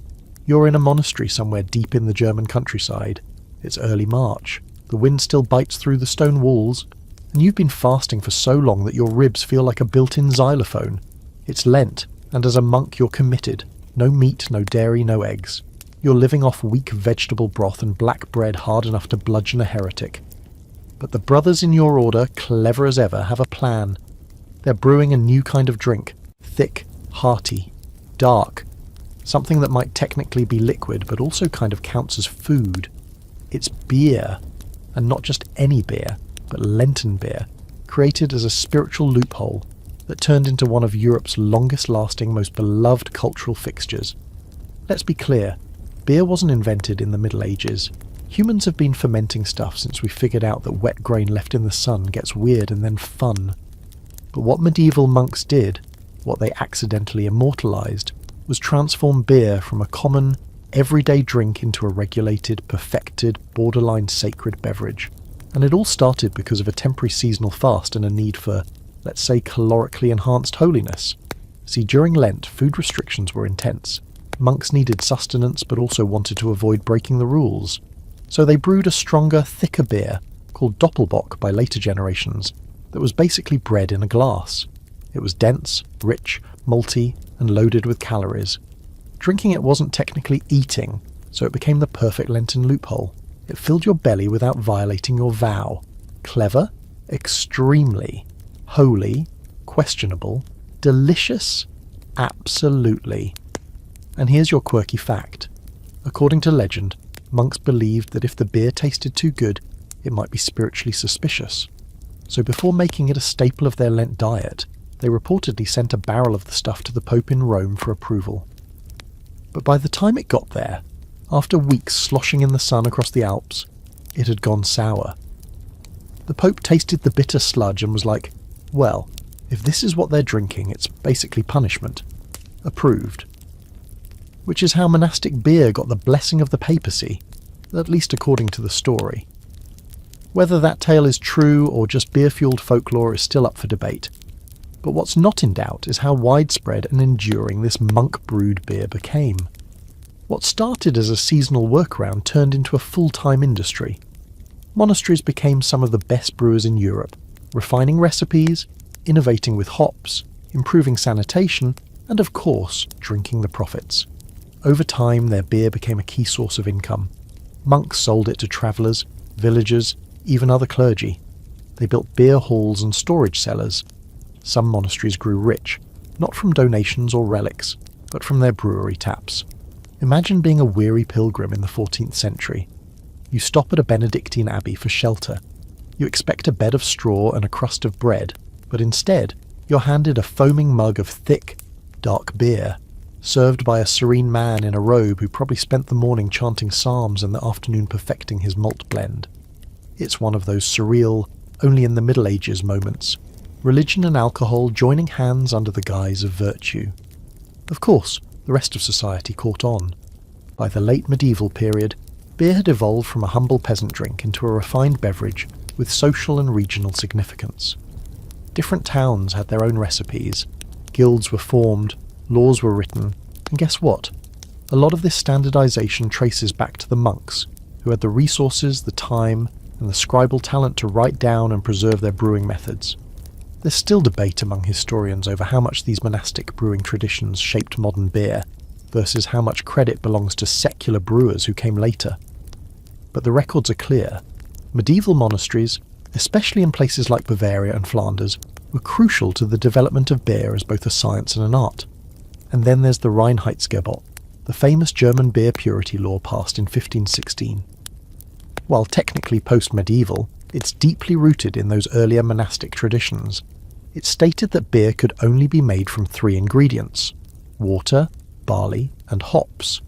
You're in a monastery somewhere deep in the German countryside. It's early March, the wind still bites through the stone walls, and you've been fasting for so long that your ribs feel like a built-in xylophone. It's Lent, and as a monk you're committed. No meat, no dairy, no eggs. You're living off weak vegetable broth and black bread hard enough to bludgeon a heretic. But the brothers in your order, clever as ever, have a plan. They're brewing a new kind of drink, thick, hearty, dark, something that might technically be liquid but also kind of counts as food. It's beer, and not just any beer, but Lenten beer, created as a spiritual loophole that turned into one of Europe's longest-lasting, most beloved cultural fixtures. Let's be clear, beer wasn't invented in the Middle Ages. Humans have been fermenting stuff since we figured out that wet grain left in the sun gets weird and then fun. But what medieval monks did, what they accidentally immortalized, was transform beer from a common, everyday drink into a regulated, perfected, borderline sacred beverage. And it all started because of a temporary seasonal fast and a need for, let's say, calorically enhanced holiness. See, during Lent, food restrictions were intense. Monks needed sustenance but also wanted to avoid breaking the rules. So they brewed a stronger, thicker beer, called Doppelbock by later generations, that was basically bread in a glass. It was dense, rich, malty, and loaded with calories. Drinking it wasn't technically eating, so it became the perfect Lenten loophole. It filled your belly without violating your vow. Clever? Extremely. Holy? Questionable. Delicious? Absolutely. And here's your quirky fact. According to legend, monks believed that if the beer tasted too good, it might be spiritually suspicious. So before making it a staple of their Lent diet, they reportedly sent a barrel of the stuff to the Pope in Rome for approval. But by the time it got there, after weeks sloshing in the sun across the Alps, it had gone sour. The Pope tasted the bitter sludge and was like, well, if this is what they're drinking, it's basically punishment. Approved. Which is how monastic beer got the blessing of the papacy, at least according to the story. Whether that tale is true or just beer-fueled folklore is still up for debate. But what's not in doubt is how widespread and enduring this monk-brewed beer became. What started as a seasonal workaround turned into a full-time industry. Monasteries became some of the best brewers in Europe, refining recipes, innovating with hops, improving sanitation, and of course, drinking the profits. Over time, their beer became a key source of income. Monks sold it to travellers, villagers, even other clergy. They built beer halls and storage cellars. Some monasteries grew rich, not from donations or relics, but from their brewery taps. Imagine being a weary pilgrim in the 14th century. You stop at a Benedictine abbey for shelter. You expect a bed of straw and a crust of bread, but instead, you're handed a foaming mug of thick, dark beer, served by a serene man in a robe who probably spent the morning chanting psalms and the afternoon perfecting his malt blend. It's one of those surreal, only in the Middle Ages moments. Religion and alcohol joining hands under the guise of virtue. Of course, the rest of society caught on. By the late medieval period, beer had evolved from a humble peasant drink into a refined beverage with social and regional significance. Different towns had their own recipes, guilds were formed, laws were written, and guess what? A lot of this standardization traces back to the monks, who had the resources, the time, and the scribal talent to write down and preserve their brewing methods. There's still debate among historians over how much these monastic brewing traditions shaped modern beer, versus how much credit belongs to secular brewers who came later. But the records are clear. Medieval monasteries, especially in places like Bavaria and Flanders, were crucial to the development of beer as both a science and an art. And then there's the Reinheitsgebot, the famous German beer purity law passed in 1516. While technically post-medieval, it's deeply rooted in those earlier monastic traditions. It stated that beer could only be made from 3 ingredients: water, barley, and hops.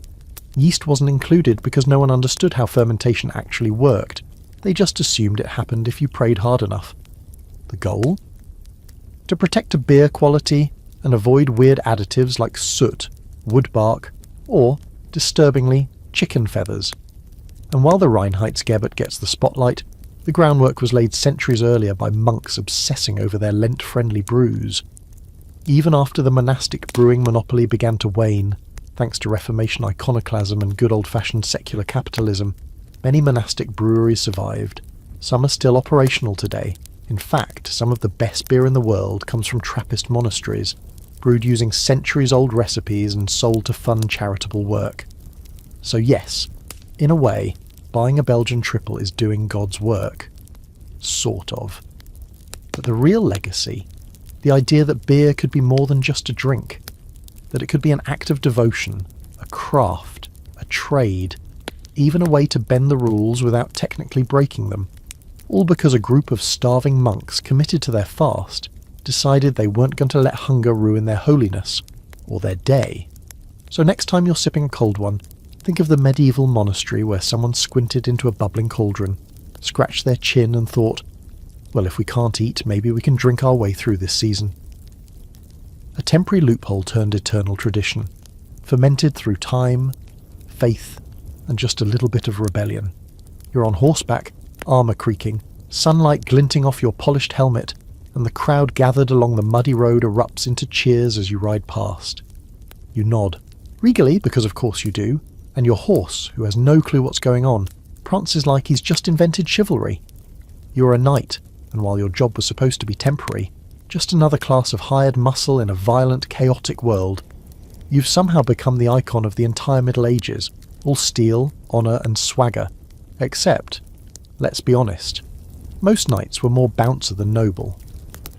Yeast wasn't included because no one understood how fermentation actually worked. They just assumed it happened if you prayed hard enough. The goal? To protect a beer quality and avoid weird additives like soot, wood bark, or, disturbingly, chicken feathers. And while the Reinheitsgebot gets the spotlight, the groundwork was laid centuries earlier by monks obsessing over their Lent-friendly brews. Even after the monastic brewing monopoly began to wane, thanks to Reformation iconoclasm and good old-fashioned secular capitalism, many monastic breweries survived. Some are still operational today. In fact, some of the best beer in the world comes from Trappist monasteries, brewed using centuries-old recipes and sold to fund charitable work. So yes, in a way, buying a Belgian triple is doing God's work. Sort of. But the real legacy, the idea that beer could be more than just a drink, that it could be an act of devotion, a craft, a trade, even a way to bend the rules without technically breaking them, all because a group of starving monks committed to their fast decided they weren't going to let hunger ruin their holiness, or their day. So next time you're sipping a cold one, think of the medieval monastery where someone squinted into a bubbling cauldron, scratched their chin and thought, well, if we can't eat, maybe we can drink our way through this season. A temporary loophole turned eternal tradition, fermented through time, faith, and just a little bit of rebellion. You're on horseback, armour creaking, sunlight glinting off your polished helmet, and the crowd gathered along the muddy road erupts into cheers as you ride past. You nod, regally, because of course you do, and your horse, who has no clue what's going on, prances like he's just invented chivalry. You're a knight, and while your job was supposed to be temporary, just another class of hired muscle in a violent, chaotic world, you've somehow become the icon of the entire Middle Ages, all steel, honour and swagger. Except, let's be honest, most knights were more bouncer than noble.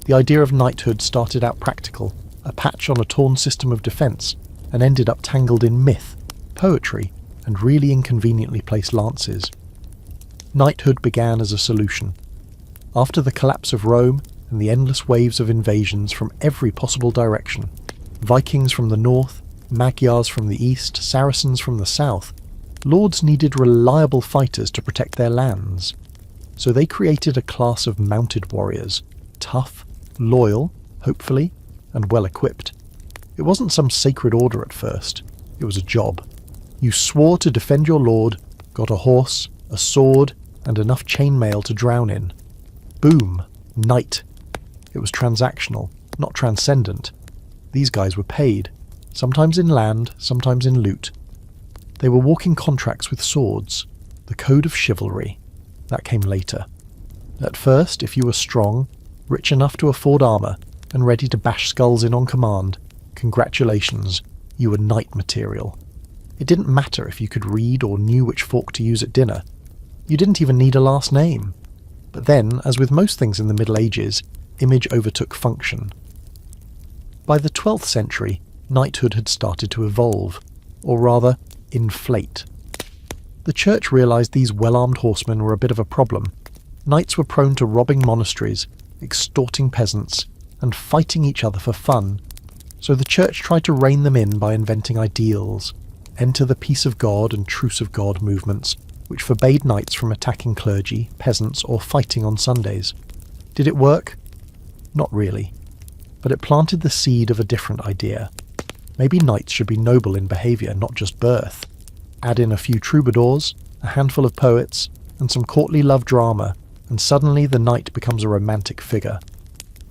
The idea of knighthood started out practical, a patch on a torn system of defence, and ended up tangled in myth, poetry, and really inconveniently placed lances. Knighthood began as a solution. After the collapse of Rome and the endless waves of invasions from every possible direction, Vikings from the north, Magyars from the east, Saracens from the south, lords needed reliable fighters to protect their lands. So they created a class of mounted warriors, tough, loyal, hopefully, and well-equipped. It wasn't some sacred order at first, it was a job. You swore to defend your lord, got a horse, a sword, and enough chainmail to drown in. Boom, knight. It was transactional, not transcendent. These guys were paid, sometimes in land, sometimes in loot. They were walking contracts with swords, the code of chivalry. That came later. At first, if you were strong, rich enough to afford armour, and ready to bash skulls in on command, congratulations, you were knight material. It didn't matter if you could read or knew which fork to use at dinner. You didn't even need a last name. But then, as with most things in the Middle Ages, image overtook function. By the 12th century, knighthood had started to evolve, or rather, inflate. The church realised these well-armed horsemen were a bit of a problem. Knights were prone to robbing monasteries, extorting peasants, and fighting each other for fun, so the church tried to rein them in by inventing ideals. Enter the peace of God and truce of God movements, which forbade knights from attacking clergy, peasants, or fighting on Sundays. Did it work? Not really. But it planted the seed of a different idea. Maybe knights should be noble in behaviour, not just birth. Add in a few troubadours, a handful of poets, and some courtly love drama, and suddenly the knight becomes a romantic figure.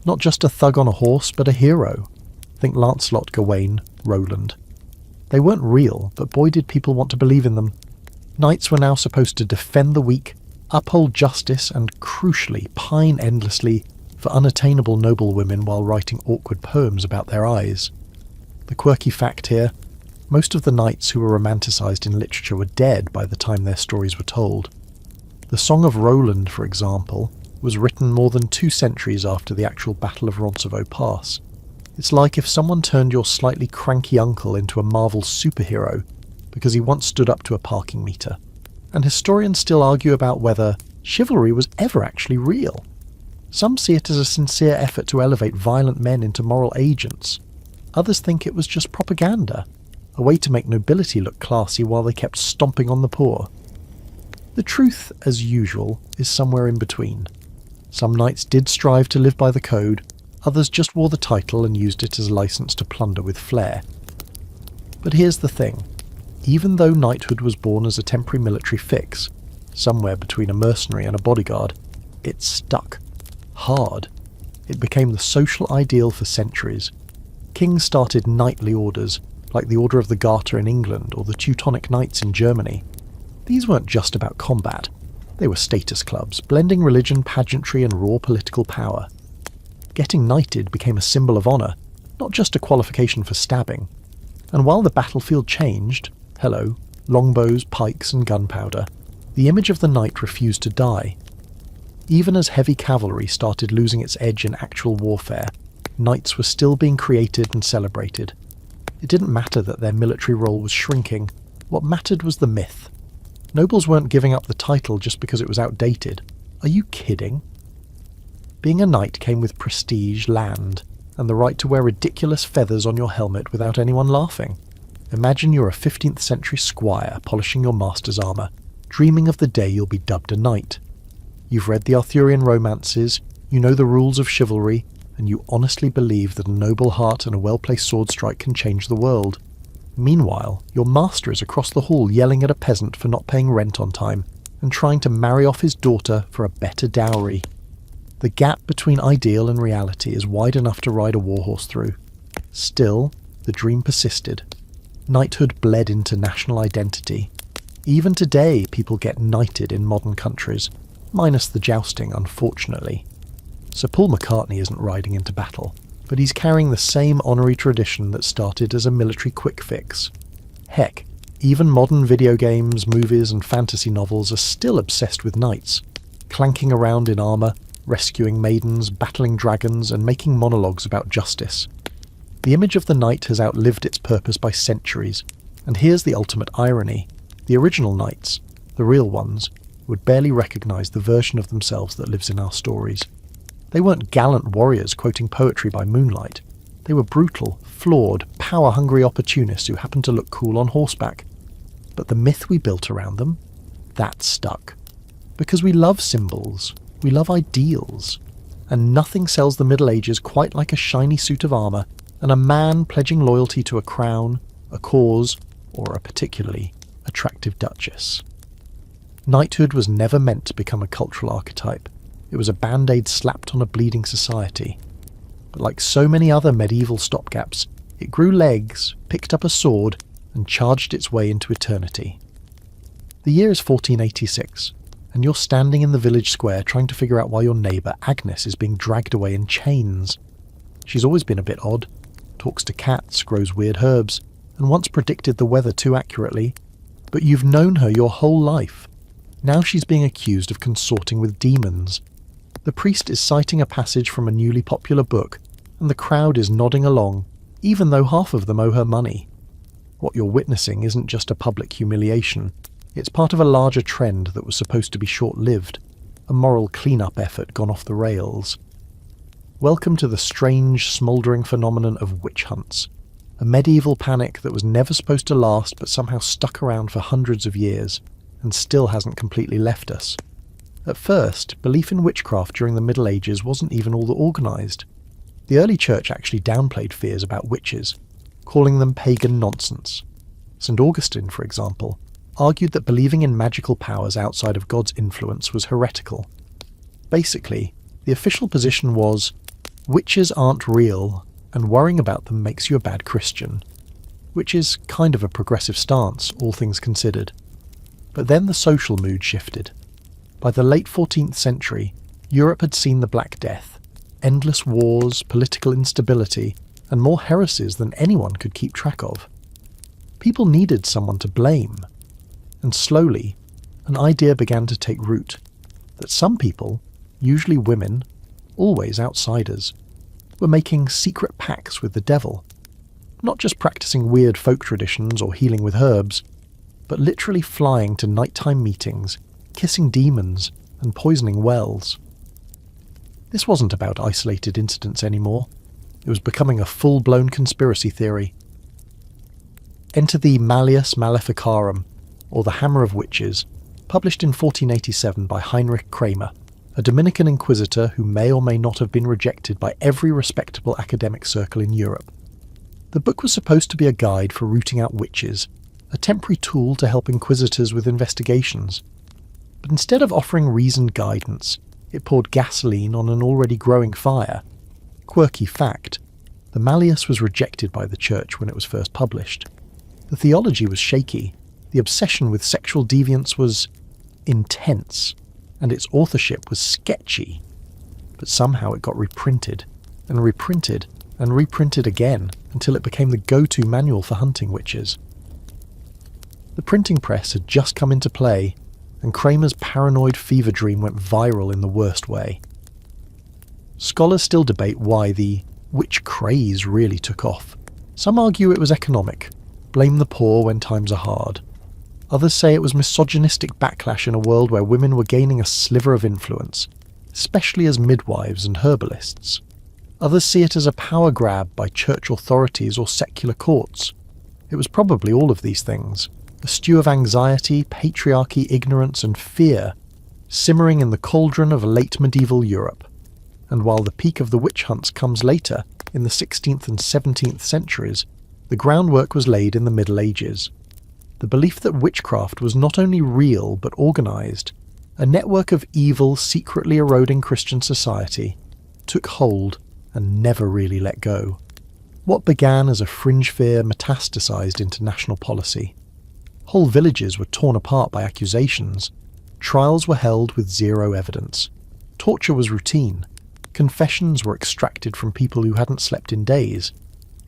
Not just a thug on a horse, but a hero. Think Lancelot, Gawain, Roland. They weren't real, but boy did people want to believe in them. Knights were now supposed to defend the weak, uphold justice, and crucially pine endlessly for unattainable noblewomen while writing awkward poems about their eyes. The quirky fact here, most of the knights who were romanticised in literature were dead by the time their stories were told. The Song of Roland, for example, was written more than 2 centuries after the actual Battle of Roncesvalles Pass. It's like if someone turned your slightly cranky uncle into a Marvel superhero because he once stood up to a parking meter. And historians still argue about whether chivalry was ever actually real. Some see it as a sincere effort to elevate violent men into moral agents. Others think it was just propaganda, a way to make nobility look classy while they kept stomping on the poor. The truth, as usual, is somewhere in between. Some knights did strive to live by the code, others just wore the title and used it as a license to plunder with flair. But here's the thing. Even though knighthood was born as a temporary military fix, somewhere between a mercenary and a bodyguard, it stuck. Hard. It became the social ideal for centuries. Kings started knightly orders, like the Order of the Garter in England or the Teutonic Knights in Germany. These weren't just about combat. They were status clubs, blending religion, pageantry, and raw political power. Getting knighted became a symbol of honour, not just a qualification for stabbing. And while the battlefield changed, longbows, pikes, and gunpowder, the image of the knight refused to die. Even as heavy cavalry started losing its edge in actual warfare, knights were still being created and celebrated. It didn't matter that their military role was shrinking. What mattered was the myth. Nobles weren't giving up the title just because it was outdated. Are you kidding? Being a knight came with prestige, land, and the right to wear ridiculous feathers on your helmet without anyone laughing. Imagine you're a 15th century squire polishing your master's armour, dreaming of the day you'll be dubbed a knight. You've read the Arthurian romances, you know the rules of chivalry, and you honestly believe that a noble heart and a well-placed sword strike can change the world. Meanwhile, your master is across the hall yelling at a peasant for not paying rent on time, and trying to marry off his daughter for a better dowry. The gap between ideal and reality is wide enough to ride a warhorse through. Still, the dream persisted. Knighthood bled into national identity. Even today, people get knighted in modern countries, minus the jousting, unfortunately. Sir Paul McCartney isn't riding into battle, but he's carrying the same honorary tradition that started as a military quick fix. Heck, even modern video games, movies, and fantasy novels are still obsessed with knights, clanking around in armour, rescuing maidens, battling dragons, and making monologues about justice. The image of the knight has outlived its purpose by centuries, and here's the ultimate irony. The original knights, the real ones, would barely recognise the version of themselves that lives in our stories. They weren't gallant warriors quoting poetry by moonlight. They were brutal, flawed, power-hungry opportunists who happened to look cool on horseback. But the myth we built around them? That stuck. Because we love symbols, we love ideals, and nothing sells the Middle Ages quite like a shiny suit of armour and a man pledging loyalty to a crown, a cause, or a particularly attractive duchess. Knighthood was never meant to become a cultural archetype. It was a band-aid slapped on a bleeding society. But like so many other medieval stopgaps, it grew legs, picked up a sword, and charged its way into eternity. The year is 1486, and you're standing in the village square trying to figure out why your neighbour Agnes is being dragged away in chains. She's always been a bit odd, talks to cats, grows weird herbs, and once predicted the weather too accurately, but you've known her your whole life. Now she's being accused of consorting with demons. The priest is citing a passage from a newly popular book, and the crowd is nodding along, even though half of them owe her money. What you're witnessing isn't just a public humiliation, it's part of a larger trend that was supposed to be short-lived, a moral clean-up effort gone off the rails. Welcome to the strange, smouldering phenomenon of witch hunts, a medieval panic that was never supposed to last but somehow stuck around for hundreds of years, and still hasn't completely left us. At first, belief in witchcraft during the Middle Ages wasn't even all that organised. The early church actually downplayed fears about witches, calling them pagan nonsense. St. Augustine, for example, argued that believing in magical powers outside of God's influence was heretical. Basically, the official position was, witches aren't real, and worrying about them makes you a bad Christian, which is kind of a progressive stance, all things considered. But then the social mood shifted. By the late 14th century, Europe had seen the Black Death, endless wars, political instability, and more heresies than anyone could keep track of. People needed someone to blame. And slowly, an idea began to take root, that some people, usually women, always outsiders, were making secret pacts with the devil, not just practicing weird folk traditions or healing with herbs, but literally flying to nighttime meetings, kissing demons, and poisoning wells. This wasn't about isolated incidents anymore. It was becoming a full-blown conspiracy theory. Enter the Malleus Maleficarum, or the Hammer of Witches, published in 1487 by Heinrich Kramer, a Dominican inquisitor who may or may not have been rejected by every respectable academic circle in Europe. The book was supposed to be a guide for rooting out witches, a temporary tool to help inquisitors with investigations. But instead of offering reasoned guidance, it poured gasoline on an already growing fire. Quirky fact, the Malleus was rejected by the church when it was first published. The theology was shaky, the obsession with sexual deviance was intense, and its authorship was sketchy. But somehow it got reprinted, and reprinted, and reprinted again, until it became the go-to manual for hunting witches. The printing press had just come into play, and Kramer's paranoid fever dream went viral in the worst way. Scholars still debate why the witch craze really took off. Some argue it was economic, blame the poor when times are hard. Others say it was misogynistic backlash in a world where women were gaining a sliver of influence, especially as midwives and herbalists. Others see it as a power grab by church authorities or secular courts. It was probably all of these things, a stew of anxiety, patriarchy, ignorance and fear, simmering in the cauldron of late medieval Europe. And while the peak of the witch hunts comes later, in the 16th and 17th centuries, the groundwork was laid in the Middle Ages. The belief that witchcraft was not only real but organised, a network of evil secretly eroding Christian society, took hold and never really let go. What began as a fringe fear metastasized into national policy. Whole villages were torn apart by accusations. Trials were held with zero evidence. Torture was routine. Confessions were extracted from people who hadn't slept in days.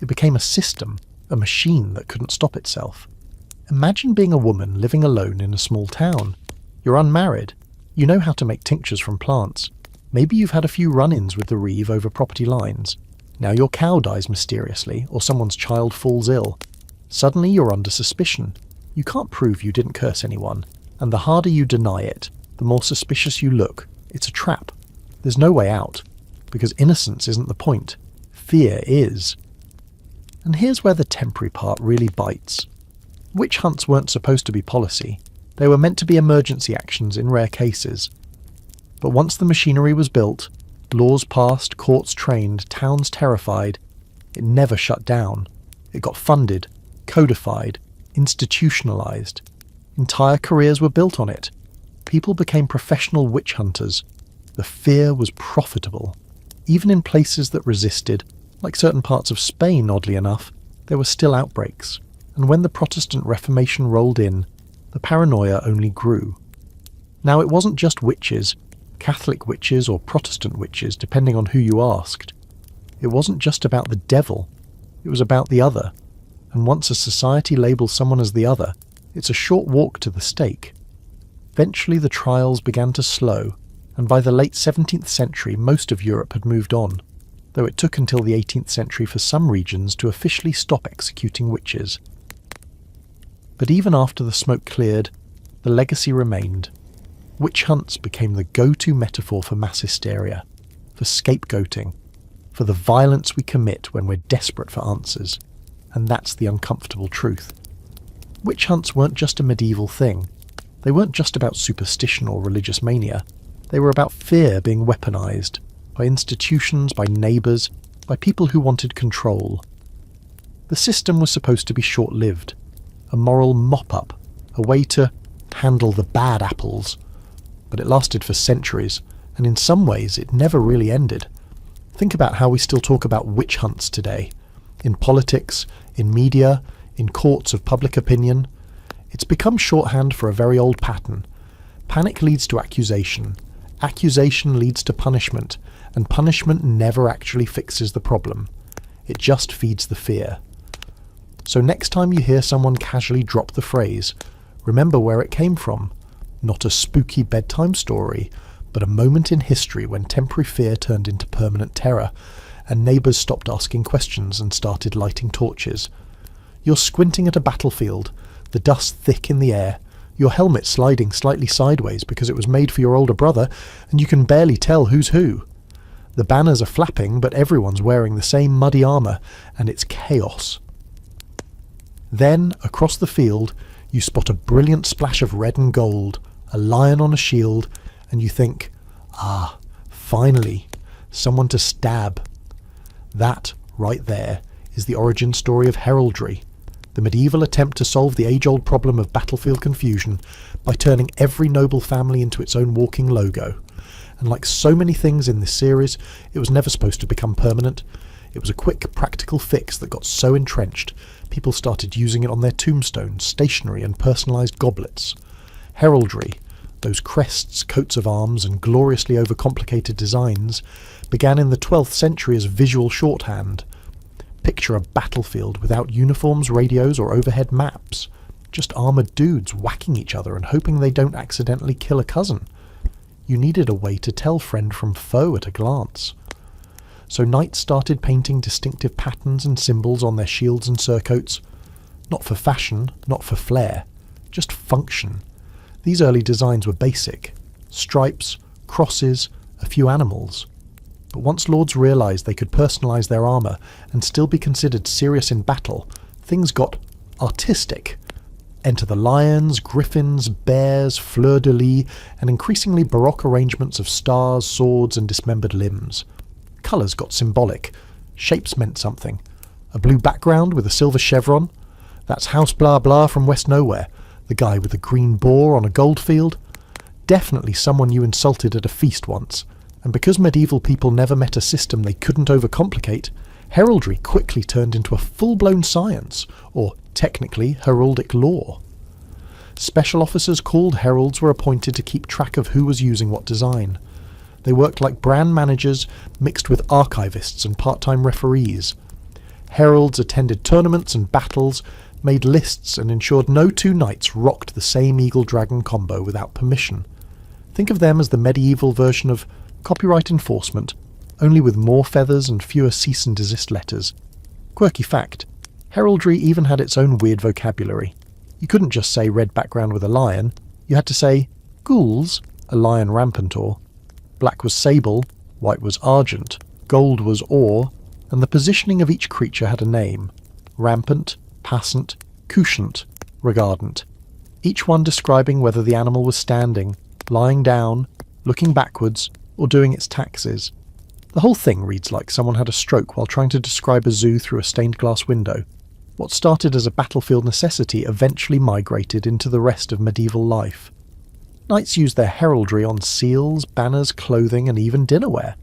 It became a system, a machine that couldn't stop itself. Imagine being a woman living alone in a small town. You're unmarried. You know how to make tinctures from plants. Maybe you've had a few run-ins with the reeve over property lines. Now your cow dies mysteriously, or someone's child falls ill. Suddenly you're under suspicion. You can't prove you didn't curse anyone, and the harder you deny it, the more suspicious you look. It's a trap. There's no way out, because innocence isn't the point. Fear is. And here's where the temporary part really bites. Witch hunts weren't supposed to be policy. They were meant to be emergency actions in rare cases. But once the machinery was built, laws passed, courts trained, towns terrified, it never shut down. It got funded, codified, institutionalized. Entire careers were built on it. People became professional witch hunters. The fear was profitable. Even in places that resisted, like certain parts of Spain oddly enough, there were still outbreaks. And when the Protestant Reformation rolled in, the paranoia only grew. Now it wasn't just witches, Catholic witches or Protestant witches, depending on who you asked. It wasn't just about the devil, it was about the other. And once a society labels someone as the other, it's a short walk to the stake. Eventually the trials began to slow, and by the late 17th century most of Europe had moved on, though it took until the 18th century for some regions to officially stop executing witches. But even after the smoke cleared, the legacy remained. Witch hunts became the go-to metaphor for mass hysteria, for scapegoating, for the violence we commit when we're desperate for answers. And that's the uncomfortable truth. Witch hunts weren't just a medieval thing. They weren't just about superstition or religious mania. They were about fear being weaponized, by institutions, by neighbours, by people who wanted control. The system was supposed to be short-lived, a moral mop-up, a way to handle the bad apples. But it lasted for centuries, and in some ways it never really ended. Think about how we still talk about witch hunts today. In politics, in media, in courts of public opinion. It's become shorthand for a very old pattern. Panic leads to accusation. Accusation leads to punishment, and punishment never actually fixes the problem. It just feeds the fear. So next time you hear someone casually drop the phrase, remember where it came from. Not a spooky bedtime story, but a moment in history when temporary fear turned into permanent terror, and neighbours stopped asking questions and started lighting torches. You're squinting at a battlefield, the dust thick in the air, your helmet sliding slightly sideways because it was made for your older brother, and you can barely tell who's who. The banners are flapping, but everyone's wearing the same muddy armour, and it's chaos. Then, across the field, you spot a brilliant splash of red and gold, a lion on a shield, and you think, finally, someone to stab. That, right there, is the origin story of heraldry, the medieval attempt to solve the age-old problem of battlefield confusion by turning every noble family into its own walking logo. And like so many things in this series, it was never supposed to become permanent. It was a quick, practical fix that got so entrenched, people started using it on their tombstones, stationery and personalised goblets. Heraldry, those crests, coats of arms and gloriously overcomplicated designs, began in the 12th century as visual shorthand. Picture a battlefield without uniforms, radios or overhead maps. Just armoured dudes whacking each other and hoping they don't accidentally kill a cousin. You needed a way to tell friend from foe at a glance. So knights started painting distinctive patterns and symbols on their shields and surcoats. Not for fashion, not for flair, just function. These early designs were basic. Stripes, crosses, a few animals. But once lords realised they could personalise their armour and still be considered serious in battle, things got artistic. Enter the lions, griffins, bears, fleur-de-lis, and increasingly baroque arrangements of stars, swords, and dismembered limbs. Colours got symbolic. Shapes meant something. A blue background with a silver chevron? That's House Blah Blah from West Nowhere, the guy with a green boar on a goldfield. Definitely someone you insulted at a feast once. And because medieval people never met a system they couldn't overcomplicate, heraldry quickly turned into a full-blown science, or technically heraldic law. Special officers called heralds were appointed to keep track of who was using what design. They worked like brand managers mixed with archivists and part-time referees. Heralds attended tournaments and battles, made lists and ensured no two knights rocked the same eagle-dragon combo without permission. Think of them as the medieval version of copyright enforcement, only with more feathers and fewer cease and desist letters. Quirky fact, heraldry even had its own weird vocabulary. You couldn't just say red background with a lion, you had to say gules, a lion rampantor, black was sable, white was argent, gold was or, and the positioning of each creature had a name: rampant, passant, couchant, regardant, each one describing whether the animal was standing, lying down, looking backwards, or doing its taxes. The whole thing reads like someone had a stroke while trying to describe a zoo through a stained glass window. What started as a battlefield necessity eventually migrated into the rest of medieval life. Knights used their heraldry on seals, banners, clothing, and even dinnerware.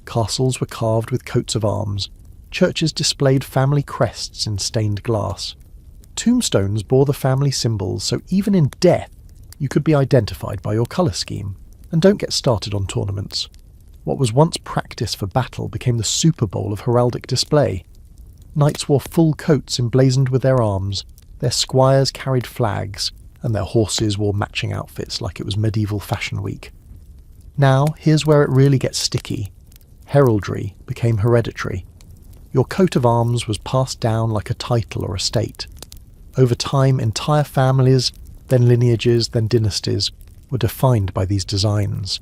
Castles were carved with coats of arms. Churches displayed family crests in stained glass. Tombstones bore the family symbols, so even in death, you could be identified by your colour scheme. And don't get started on tournaments. What was once practice for battle became the Super Bowl of heraldic display. Knights wore full coats emblazoned with their arms, their squires carried flags, and their horses wore matching outfits like it was medieval fashion week. Now, here's where it really gets sticky. Heraldry became hereditary. Your coat of arms was passed down like a title or estate. Over time, entire families, then lineages, then dynasties, were defined by these designs.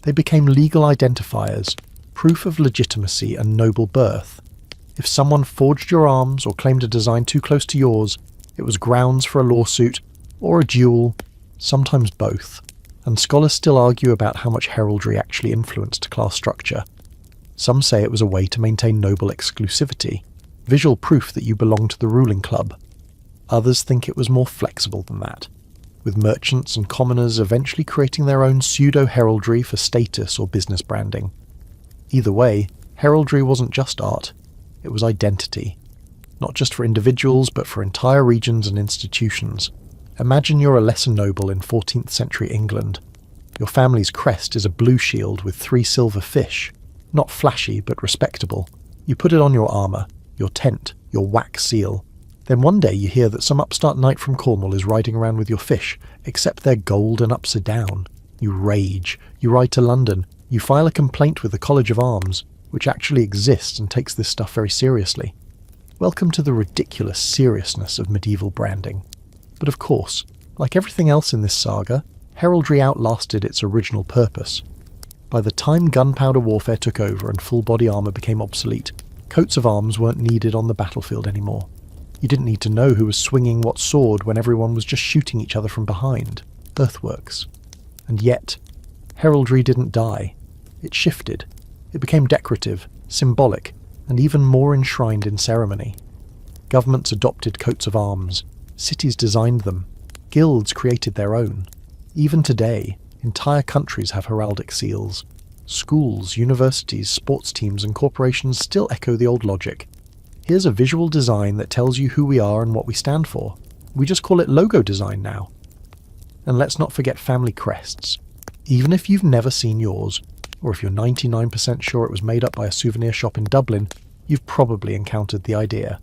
They became legal identifiers, proof of legitimacy and noble birth. If someone forged your arms or claimed a design too close to yours, it was grounds for a lawsuit or a duel, sometimes both. And scholars still argue about how much heraldry actually influenced class structure. Some say it was a way to maintain noble exclusivity, visual proof that you belonged to the ruling club. Others think it was more flexible than that, with merchants and commoners eventually creating their own pseudo-heraldry for status or business branding. Either way, heraldry wasn't just art, it was identity. Not just for individuals, but for entire regions and institutions. Imagine you're a lesser noble in 14th century England. Your family's crest is a blue shield with 3 silver fish. Not flashy, but respectable. You put it on your armour, your tent, your wax seal. Then one day you hear that some upstart knight from Cornwall is riding around with your fish, except they're gold and upside down. You rage. You ride to London. You file a complaint with the College of Arms, which actually exists and takes this stuff very seriously. Welcome to the ridiculous seriousness of medieval branding. But of course, like everything else in this saga, heraldry outlasted its original purpose. By the time gunpowder warfare took over and full-body armour became obsolete, coats of arms weren't needed on the battlefield anymore. You didn't need to know who was swinging what sword when everyone was just shooting each other from behind. Earthworks. And yet, heraldry didn't die. It shifted. It became decorative, symbolic, and even more enshrined in ceremony. Governments adopted coats of arms. Cities designed them. Guilds created their own. Even today, entire countries have heraldic seals. Schools, universities, sports teams, and corporations still echo the old logic. Here's a visual design that tells you who we are and what we stand for. We just call it logo design now. And let's not forget family crests. Even if you've never seen yours, or if you're 99% sure it was made up by a souvenir shop in Dublin, you've probably encountered the idea.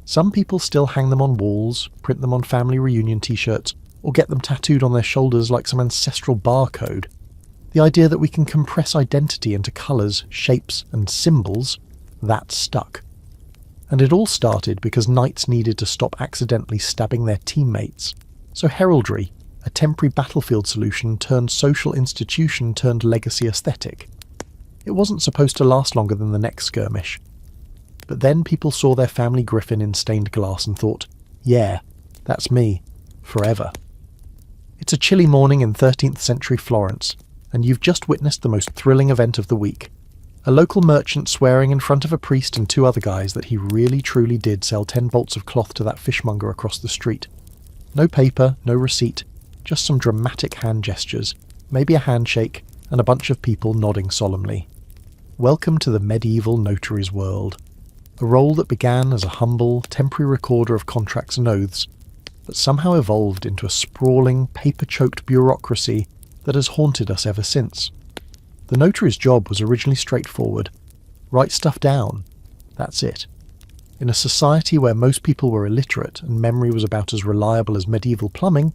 Some people still hang them on walls, print them on family reunion t-shirts, or get them tattooed on their shoulders like some ancestral barcode. The idea that we can compress identity into colours, shapes, and symbols, that stuck. And it all started because knights needed to stop accidentally stabbing their teammates. So heraldry, a temporary battlefield solution turned social institution turned legacy aesthetic. It wasn't supposed to last longer than the next skirmish. But then people saw their family griffin in stained glass and thought, yeah, that's me, forever. It's a chilly morning in 13th century Florence, and you've just witnessed the most thrilling event of the week. A local merchant swearing in front of a priest and 2 other guys that he really truly did sell 10 bolts of cloth to that fishmonger across the street. No paper, no receipt, just some dramatic hand gestures, maybe a handshake, and a bunch of people nodding solemnly. Welcome to the medieval notary's world. A role that began as a humble, temporary recorder of contracts and oaths, but somehow evolved into a sprawling, paper-choked bureaucracy that has haunted us ever since. The notary's job was originally straightforward. Write stuff down. That's it. In a society where most people were illiterate and memory was about as reliable as medieval plumbing,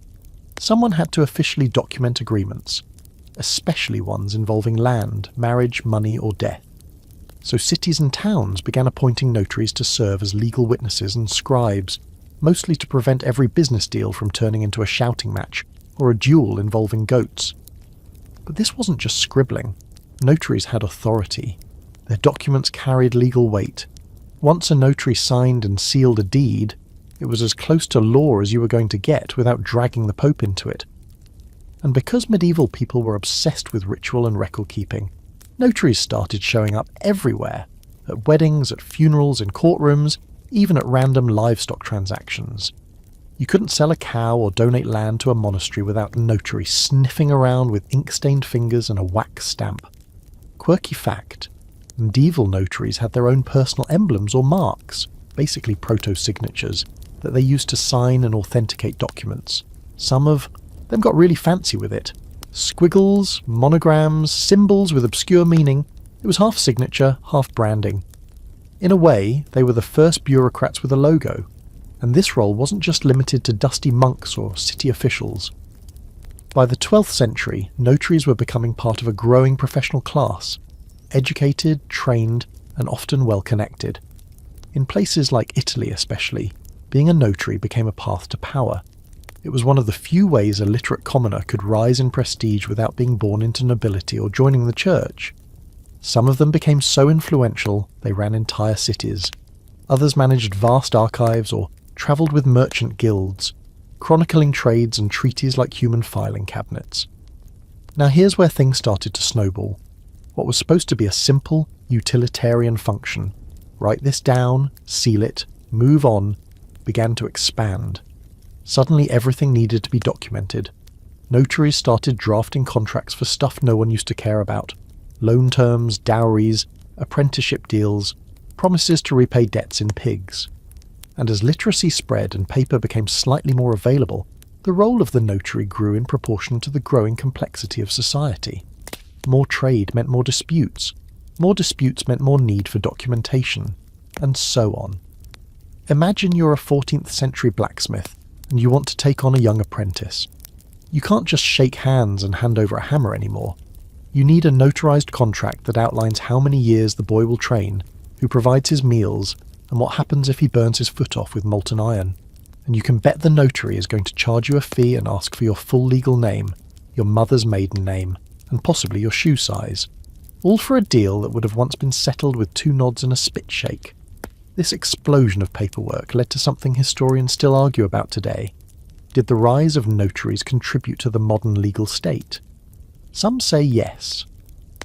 someone had to officially document agreements, especially ones involving land, marriage, money, or death. so cities and towns began appointing notaries to serve as legal witnesses and scribes, mostly to prevent every business deal from turning into a shouting match or a duel involving goats. But this wasn't just scribbling. Notaries had authority. Their documents carried legal weight. Once a notary signed and sealed a deed, it was as close to law as you were going to get without dragging the Pope into it. And because medieval people were obsessed with ritual and record-keeping, notaries started showing up everywhere, at weddings, at funerals, in courtrooms, even at random livestock transactions. You couldn't sell a cow or donate land to a monastery without a notary sniffing around with ink-stained fingers and a wax stamp. Quirky fact, medieval notaries had their own personal emblems or marks, basically proto-signatures, that they used to sign and authenticate documents. Some of them got really fancy with it. Squiggles, monograms, symbols with obscure meaning. It was half signature, half branding. In a way, they were the first bureaucrats with a logo, and this role wasn't just limited to dusty monks or city officials. By the 12th century, notaries were becoming part of a growing professional class, educated, trained, and often well-connected. In places like Italy especially, being a notary became a path to power. It was one of the few ways a literate commoner could rise in prestige without being born into nobility or joining the church. Some of them became so influential they ran entire cities. Others managed vast archives or travelled with merchant guilds, chronicling trades and treaties like human filing cabinets. Now here's where things started to snowball. What was supposed to be a simple, utilitarian function, write this down, seal it, move on, began to expand. Suddenly everything needed to be documented. Notaries started drafting contracts for stuff no one used to care about. Loan terms, dowries, apprenticeship deals, promises to repay debts in pigs. And as literacy spread and paper became slightly more available, the role of the notary grew in proportion to the growing complexity of society. More trade meant more disputes meant more need for documentation, and so on. Imagine you're a 14th century blacksmith and you want to take on a young apprentice. You can't just shake hands and hand over a hammer anymore. You need a notarized contract that outlines how many years the boy will train, who provides his meals, and what happens if he burns his foot off with molten iron. And you can bet the notary is going to charge you a fee and ask for your full legal name, your mother's maiden name, and possibly your shoe size. All for a deal that would have once been settled with 2 nods and a spit shake. This explosion of paperwork led to something historians still argue about today. Did the rise of notaries contribute to the modern legal state? Some say yes.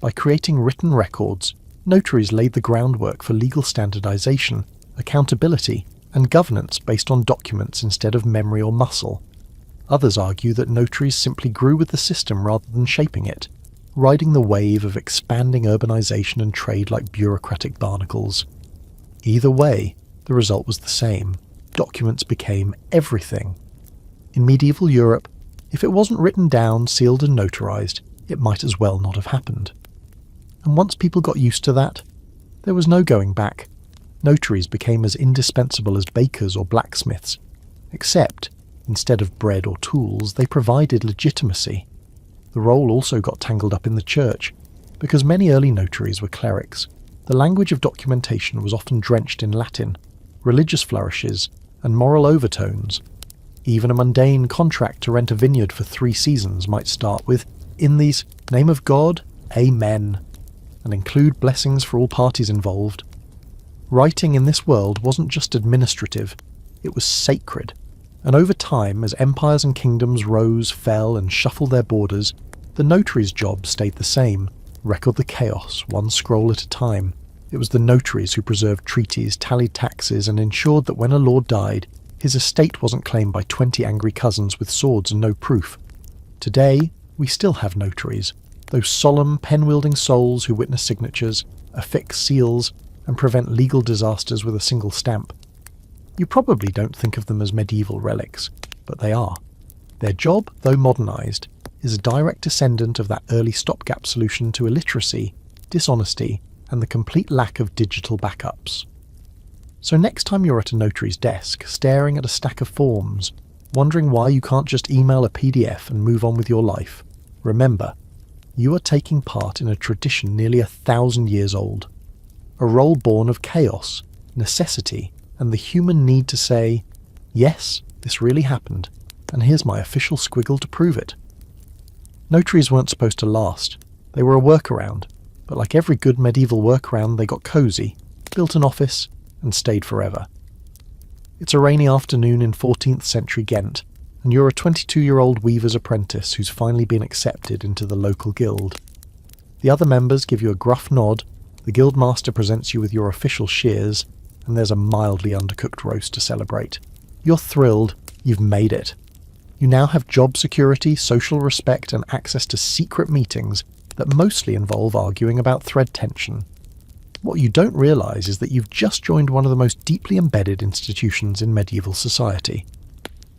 By creating written records, notaries laid the groundwork for legal standardization, accountability, and governance based on documents instead of memory or muscle. Others argue that notaries simply grew with the system rather than shaping it, riding the wave of expanding urbanization and trade like bureaucratic barnacles. Either way, the result was the same. Documents became everything. In medieval Europe, if it wasn't written down, sealed and notarized, it might as well not have happened. And once people got used to that, there was no going back. Notaries became as indispensable as bakers or blacksmiths, except, instead of bread or tools, they provided legitimacy. The role also got tangled up in the church, because many early notaries were clerics. The language of documentation was often drenched in Latin, religious flourishes, and moral overtones. Even a mundane contract to rent a vineyard for 3 seasons might start with, "In the name of God, Amen," and include blessings for all parties involved. Writing in this world wasn't just administrative, it was sacred. And over time, as empires and kingdoms rose, fell, and shuffled their borders, the notary's job stayed the same: record the chaos, one scroll at a time. It was the notaries who preserved treaties, tallied taxes, and ensured that when a lord died, his estate wasn't claimed by 20 angry cousins with swords and no proof. Today, we still have notaries, those solemn, pen-wielding souls who witness signatures, affix seals, and prevent legal disasters with a single stamp. You probably don't think of them as medieval relics, but they are. Their job, though modernised, is a direct descendant of that early stopgap solution to illiteracy, dishonesty, and the complete lack of digital backups. So next time you're at a notary's desk, staring at a stack of forms, wondering why you can't just email a PDF and move on with your life, remember, you are taking part in a tradition nearly 1,000 years old. a role born of chaos, necessity, and the human need to say, yes, this really happened, and here's my official squiggle to prove it. Notaries weren't supposed to last. They were a workaround, but like every good medieval workaround, they got cosy, built an office, and stayed forever. It's a rainy afternoon in 14th century Ghent, and you're a 22-year-old weaver's apprentice who's finally been accepted into the local guild. The other members give you a gruff nod, the guildmaster presents you with your official shears, and there's a mildly undercooked roast to celebrate. You're thrilled, you've made it. You now have job security, social respect, and access to secret meetings that mostly involve arguing about thread tension. What you don't realise is that you've just joined one of the most deeply embedded institutions in medieval society.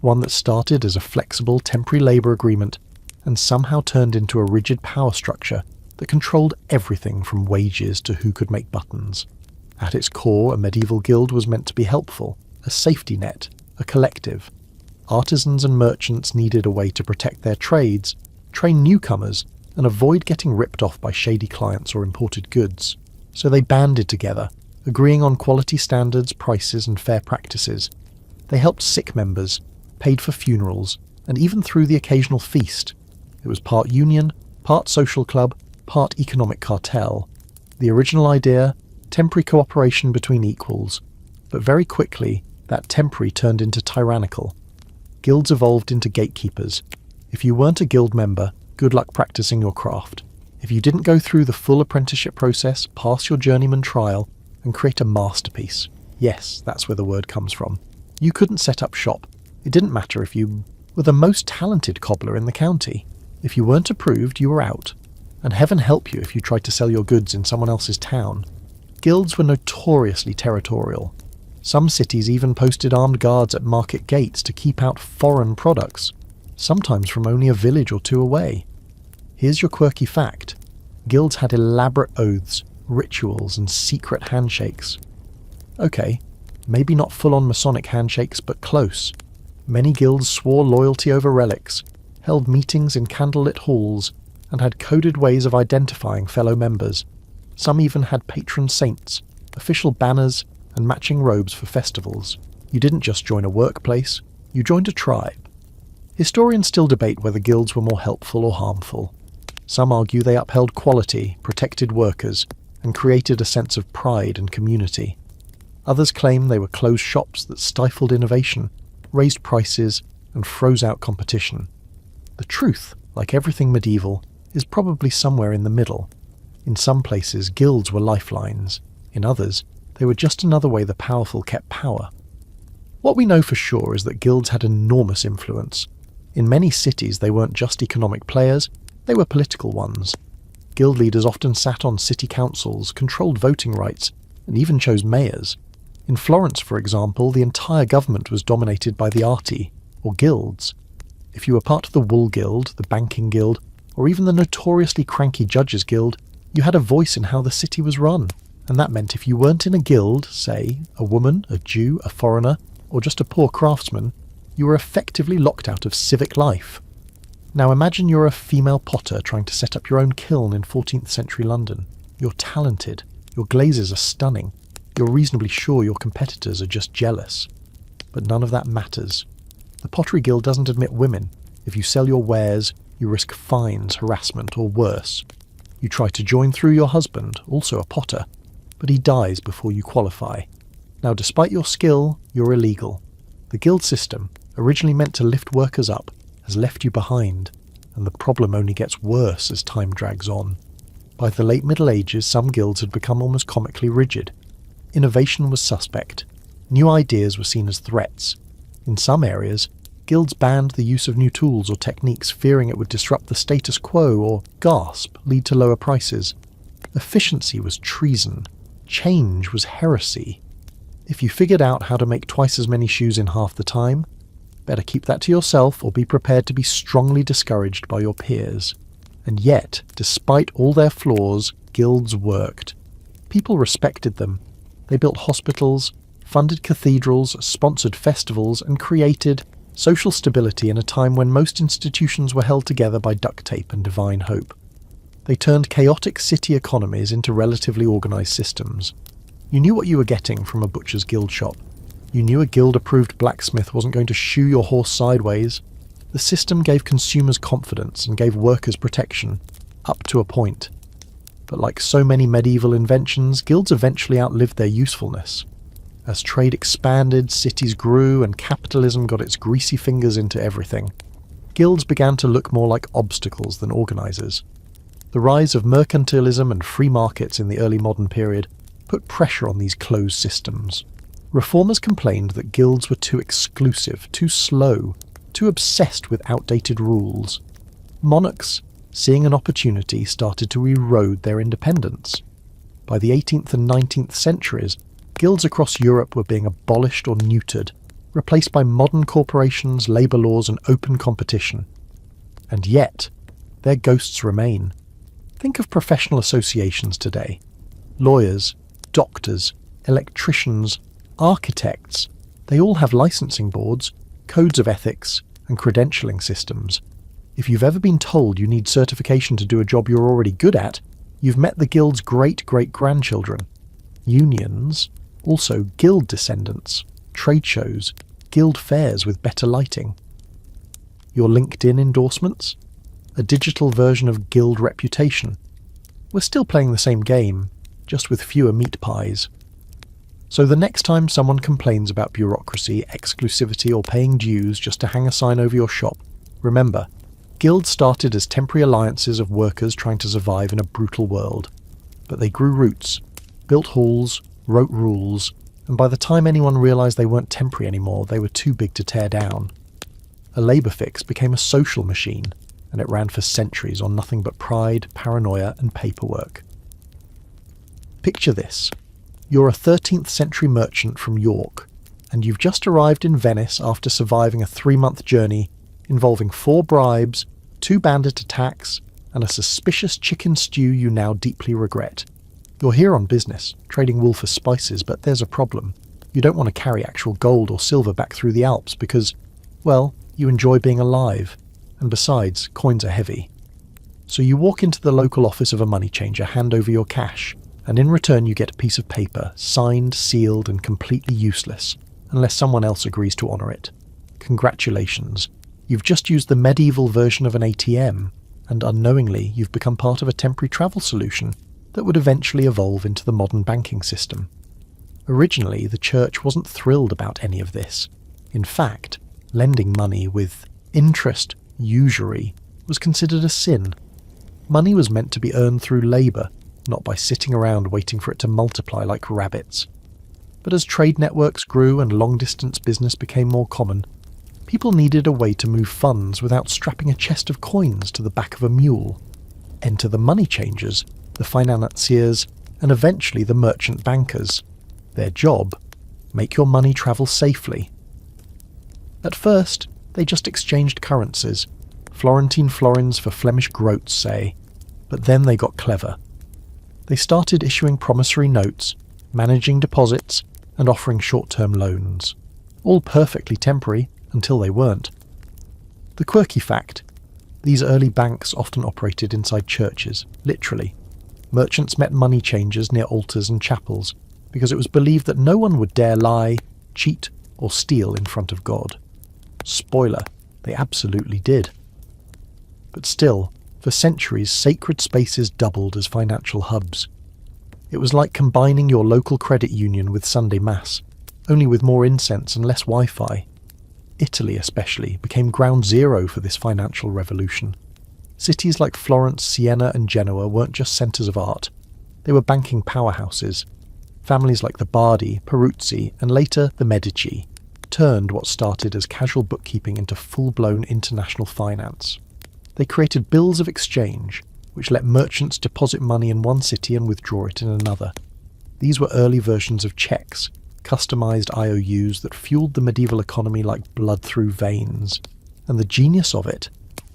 One that started as a flexible temporary labour agreement and somehow turned into a rigid power structure that controlled everything from wages to who could make buttons. At its core, a medieval guild was meant to be helpful, a safety net, a collective. Artisans and merchants needed a way to protect their trades, train newcomers, and avoid getting ripped off by shady clients or imported goods. So they banded together, agreeing on quality standards, prices, and fair practices. They helped sick members, paid for funerals, and even threw the occasional feast. It was part union, part social club, part economic cartel. The original idea, temporary cooperation between equals, but very quickly that temporary turned into tyrannical. Guilds evolved into gatekeepers. If you weren't a guild member, good luck practicing your craft. If you didn't go through the full apprenticeship process, pass your journeyman trial, and create a masterpiece, yes, that's where the word comes from, you couldn't set up shop. It didn't matter if you were the most talented cobbler in the county. If you weren't approved, you were out. And heaven help you if you tried to sell your goods in someone else's town. Guilds were notoriously territorial. Some cities even posted armed guards at market gates to keep out foreign products, sometimes from only a village or two away. Here's your quirky fact. Guilds had elaborate oaths, rituals, and secret handshakes. Okay, maybe not full-on Masonic handshakes, but close. Many guilds swore loyalty over relics, held meetings in candlelit halls, and had coded ways of identifying fellow members. Some even had patron saints, official banners, and matching robes for festivals. You didn't just join a workplace, you joined a tribe. Historians still debate whether guilds were more helpful or harmful. Some argue they upheld quality, protected workers, and created a sense of pride and community. Others claim they were closed shops that stifled innovation, raised prices, and froze out competition. The truth, like everything medieval, is probably somewhere in the middle. In some places, guilds were lifelines. In others, they were just another way the powerful kept power. What we know for sure is that guilds had enormous influence. In many cities, they weren't just economic players, they were political ones. Guild leaders often sat on city councils, controlled voting rights, and even chose mayors. In Florence, for example, the entire government was dominated by the arti, or guilds. If you were part of the wool guild, the banking guild, or even the notoriously cranky judges guild, you had a voice in how the city was run. And that meant if you weren't in a guild, say, a woman, a Jew, a foreigner, or just a poor craftsman, you were effectively locked out of civic life. Now imagine you're a female potter trying to set up your own kiln in 14th century London. You're talented, your glazes are stunning, you're reasonably sure your competitors are just jealous. But none of that matters. The Pottery Guild doesn't admit women. If you sell your wares, you risk fines, harassment, or worse. You try to join through your husband, also a potter, but he dies before you qualify. Now, despite your skill, you're illegal. The guild system, originally meant to lift workers up, has left you behind, and the problem only gets worse as time drags on. By the late Middle Ages, some guilds had become almost comically rigid. Innovation was suspect. New ideas were seen as threats. In some areas, guilds banned the use of new tools or techniques, fearing it would disrupt the status quo or, gasp, lead to lower prices. Efficiency was treason. Change was heresy. If you figured out how to make twice as many shoes in half the time, better keep that to yourself or be prepared to be strongly discouraged by your peers. And yet, despite all their flaws, guilds worked. People respected them. They built hospitals, funded cathedrals, sponsored festivals, and created social stability in a time when most institutions were held together by duct tape and divine hope. They turned chaotic city economies into relatively organised systems. You knew what you were getting from a butcher's guild shop. You knew a guild-approved blacksmith wasn't going to shoe your horse sideways. The system gave consumers confidence and gave workers protection, up to a point. But like so many medieval inventions, guilds eventually outlived their usefulness. As trade expanded, cities grew, and capitalism got its greasy fingers into everything, guilds began to look more like obstacles than organisers. The rise of mercantilism and free markets in the early modern period put pressure on these closed systems. Reformers complained that guilds were too exclusive, too slow, too obsessed with outdated rules. Monarchs, seeing an opportunity, started to erode their independence. By the 18th and 19th centuries, guilds across Europe were being abolished or neutered, replaced by modern corporations, labour laws and open competition. And yet, their ghosts remain. Think of professional associations today. Lawyers, doctors, electricians, architects, they all have licensing boards, codes of ethics, and credentialing systems. If you've ever been told you need certification to do a job you're already good at, you've met the guild's great-great-grandchildren. Unions, also guild descendants, trade shows, guild fairs with better lighting. Your LinkedIn endorsements? A digital version of guild reputation. We're still playing the same game, just with fewer meat pies. So the next time someone complains about bureaucracy, exclusivity, or paying dues just to hang a sign over your shop, remember, guilds started as temporary alliances of workers trying to survive in a brutal world. But they grew roots, built halls, wrote rules, and by the time anyone realised they weren't temporary anymore, they were too big to tear down. A labour fix became a social machine, and it ran for centuries on nothing but pride, paranoia, and paperwork. Picture this. You're a 13th century merchant from York, and you've just arrived in Venice after surviving a 3-month journey involving 4 bribes, 2 bandit attacks, and a suspicious chicken stew you now deeply regret. You're here on business, trading wool for spices, but there's a problem. You don't want to carry actual gold or silver back through the Alps because, well, you enjoy being alive, and besides, coins are heavy. So you walk into the local office of a money changer, hand over your cash, and in return you get a piece of paper, signed, sealed, and completely useless, unless someone else agrees to honour it. Congratulations. You've just used the medieval version of an ATM, and unknowingly you've become part of a temporary travel solution that would eventually evolve into the modern banking system. Originally, the church wasn't thrilled about any of this. In fact, lending money with interest, usury, was considered a sin. Money was meant to be earned through labour, not by sitting around waiting for it to multiply like rabbits. But as trade networks grew and long-distance business became more common, people needed a way to move funds without strapping a chest of coins to the back of a mule. Enter the money changers, the financiers, and eventually the merchant bankers. Their job? Make your money travel safely. At first, they just exchanged currencies, Florentine florins for Flemish groats, say, but then they got clever. They started issuing promissory notes, managing deposits, and offering short-term loans. All perfectly temporary, until they weren't. The quirky fact: these early banks often operated inside churches, literally. Merchants met money changers near altars and chapels, because it was believed that no one would dare lie, cheat, or steal in front of God. Spoiler, they absolutely did. But still, for centuries, sacred spaces doubled as financial hubs. It was like combining your local credit union with Sunday Mass, only with more incense and less Wi-Fi. Italy especially became ground zero for this financial revolution. Cities like Florence, Siena and Genoa weren't just centres of art, they were banking powerhouses. Families like the Bardi, Peruzzi and later the Medici turned what started as casual bookkeeping into full-blown international finance. They created bills of exchange, which let merchants deposit money in one city and withdraw it in another. These were early versions of checks, customised IOUs that fueled the medieval economy like blood through veins. And the genius of it?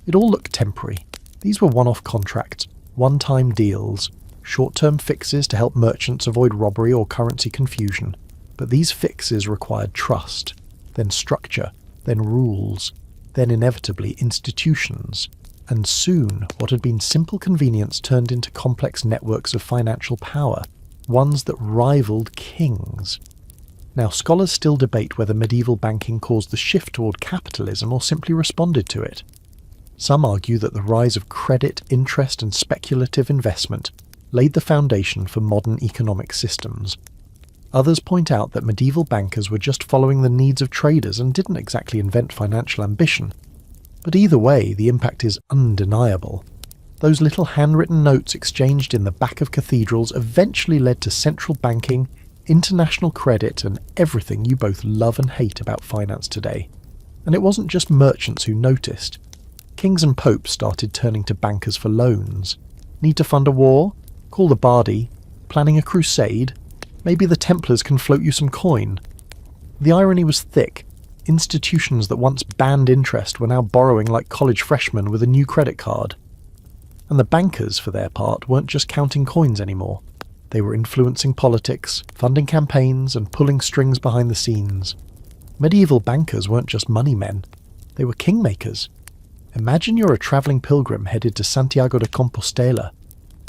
It all looked temporary. These were one-off contracts, one-time deals, short-term fixes to help merchants avoid robbery or currency confusion. But these fixes required trust, then structure, then rules, then inevitably institutions. And soon, what had been simple convenience turned into complex networks of financial power. ones that rivaled kings. Now, scholars still debate whether medieval banking caused the shift toward capitalism or simply responded to it. Some argue that the rise of credit, interest, and speculative investment laid the foundation for modern economic systems. Others point out that medieval bankers were just following the needs of traders and didn't exactly invent financial ambition. But either way, the impact is undeniable. Those little handwritten notes exchanged in the back of cathedrals eventually led to central banking, international credit, and everything you both love and hate about finance today. And it wasn't just merchants who noticed. Kings and popes started turning to bankers for loans. Need to fund a war? Call the Bardi. Planning a crusade? Maybe the Templars can float you some coin. The irony was thick. Institutions that once banned interest were now borrowing like college freshmen with a new credit card. And the bankers, for their part, weren't just counting coins anymore. They were influencing politics, funding campaigns, and pulling strings behind the scenes. Medieval bankers weren't just money men. They were kingmakers. Imagine you're a travelling pilgrim headed to Santiago de Compostela.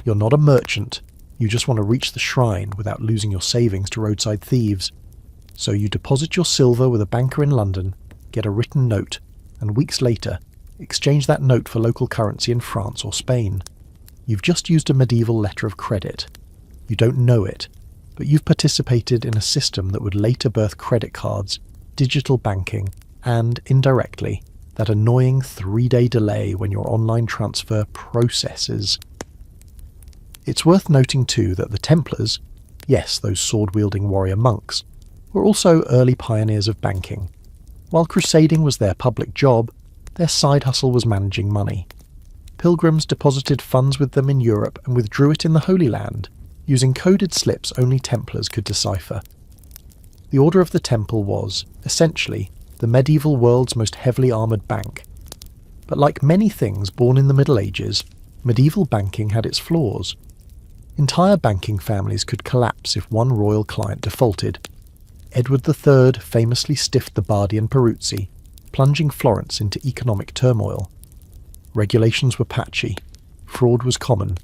You're not a merchant. You just want to reach the shrine without losing your savings to roadside thieves. So you deposit your silver with a banker in London, get a written note, and weeks later, exchange that note for local currency in France or Spain. You've just used a medieval letter of credit. You don't know it, but you've participated in a system that would later birth credit cards, digital banking, and, indirectly, that annoying 3-day delay when your online transfer processes. It's worth noting too that the Templars, yes, those sword-wielding warrior monks, were also early pioneers of banking. While crusading was their public job, their side hustle was managing money. Pilgrims deposited funds with them in Europe and withdrew it in the Holy Land, using coded slips only Templars could decipher. The Order of the Temple was, essentially, the medieval world's most heavily armoured bank. But like many things born in the Middle Ages, medieval banking had its flaws. Entire banking families could collapse if one royal client defaulted. Edward III famously stiffed the Bardi and Peruzzi, plunging Florence into economic turmoil. Regulations were patchy. Fraud was common.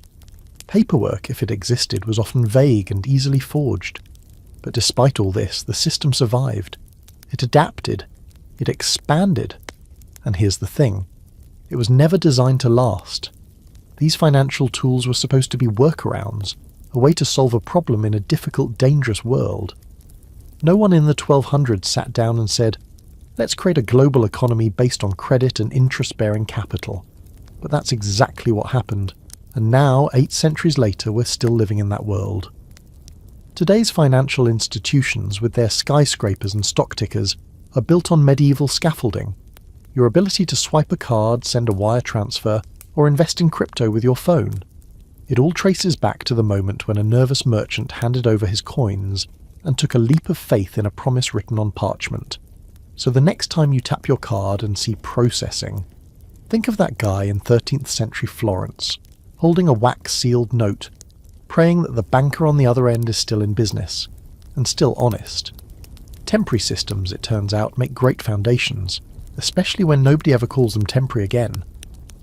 Paperwork, if it existed, was often vague and easily forged. But despite all this, the system survived. It adapted. It expanded. And here's the thing. It was never designed to last. These financial tools were supposed to be workarounds, a way to solve a problem in a difficult, dangerous world. No one in the 1200s sat down and said, let's create a global economy based on credit and interest-bearing capital. But that's exactly what happened, and now, 8 centuries later, we're still living in that world. Today's financial institutions, with their skyscrapers and stock tickers, are built on medieval scaffolding. Your ability to swipe a card, send a wire transfer, or invest in crypto with your phone. It all traces back to the moment when a nervous merchant handed over his coins and took a leap of faith in a promise written on parchment. So the next time you tap your card and see processing, think of that guy in 13th century Florence, holding a wax-sealed note, praying that the banker on the other end is still in business, and still honest. Temporary systems, it turns out, make great foundations, especially when nobody ever calls them temporary again.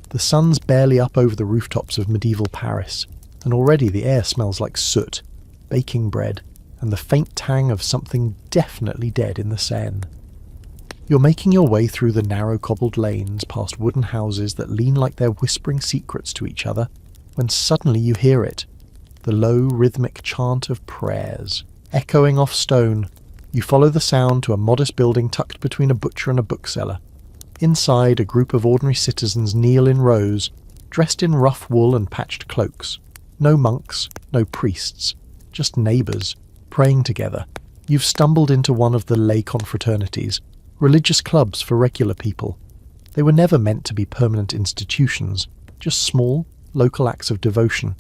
The sun's barely up over the rooftops of medieval Paris, and already the air smells like soot, baking bread, and the faint tang of something definitely dead in the Seine. You're making your way through the narrow cobbled lanes past wooden houses that lean like they're whispering secrets to each other, when suddenly you hear it, the low rhythmic chant of prayers, echoing off stone. You follow the sound to a modest building tucked between a butcher and a bookseller. Inside, a group of ordinary citizens kneel in rows, dressed in rough wool and patched cloaks. No monks, no priests, just neighbours, praying together. You've stumbled into one of the lay confraternities, religious clubs for regular people. They were never meant to be permanent institutions, just small, local acts of devotion.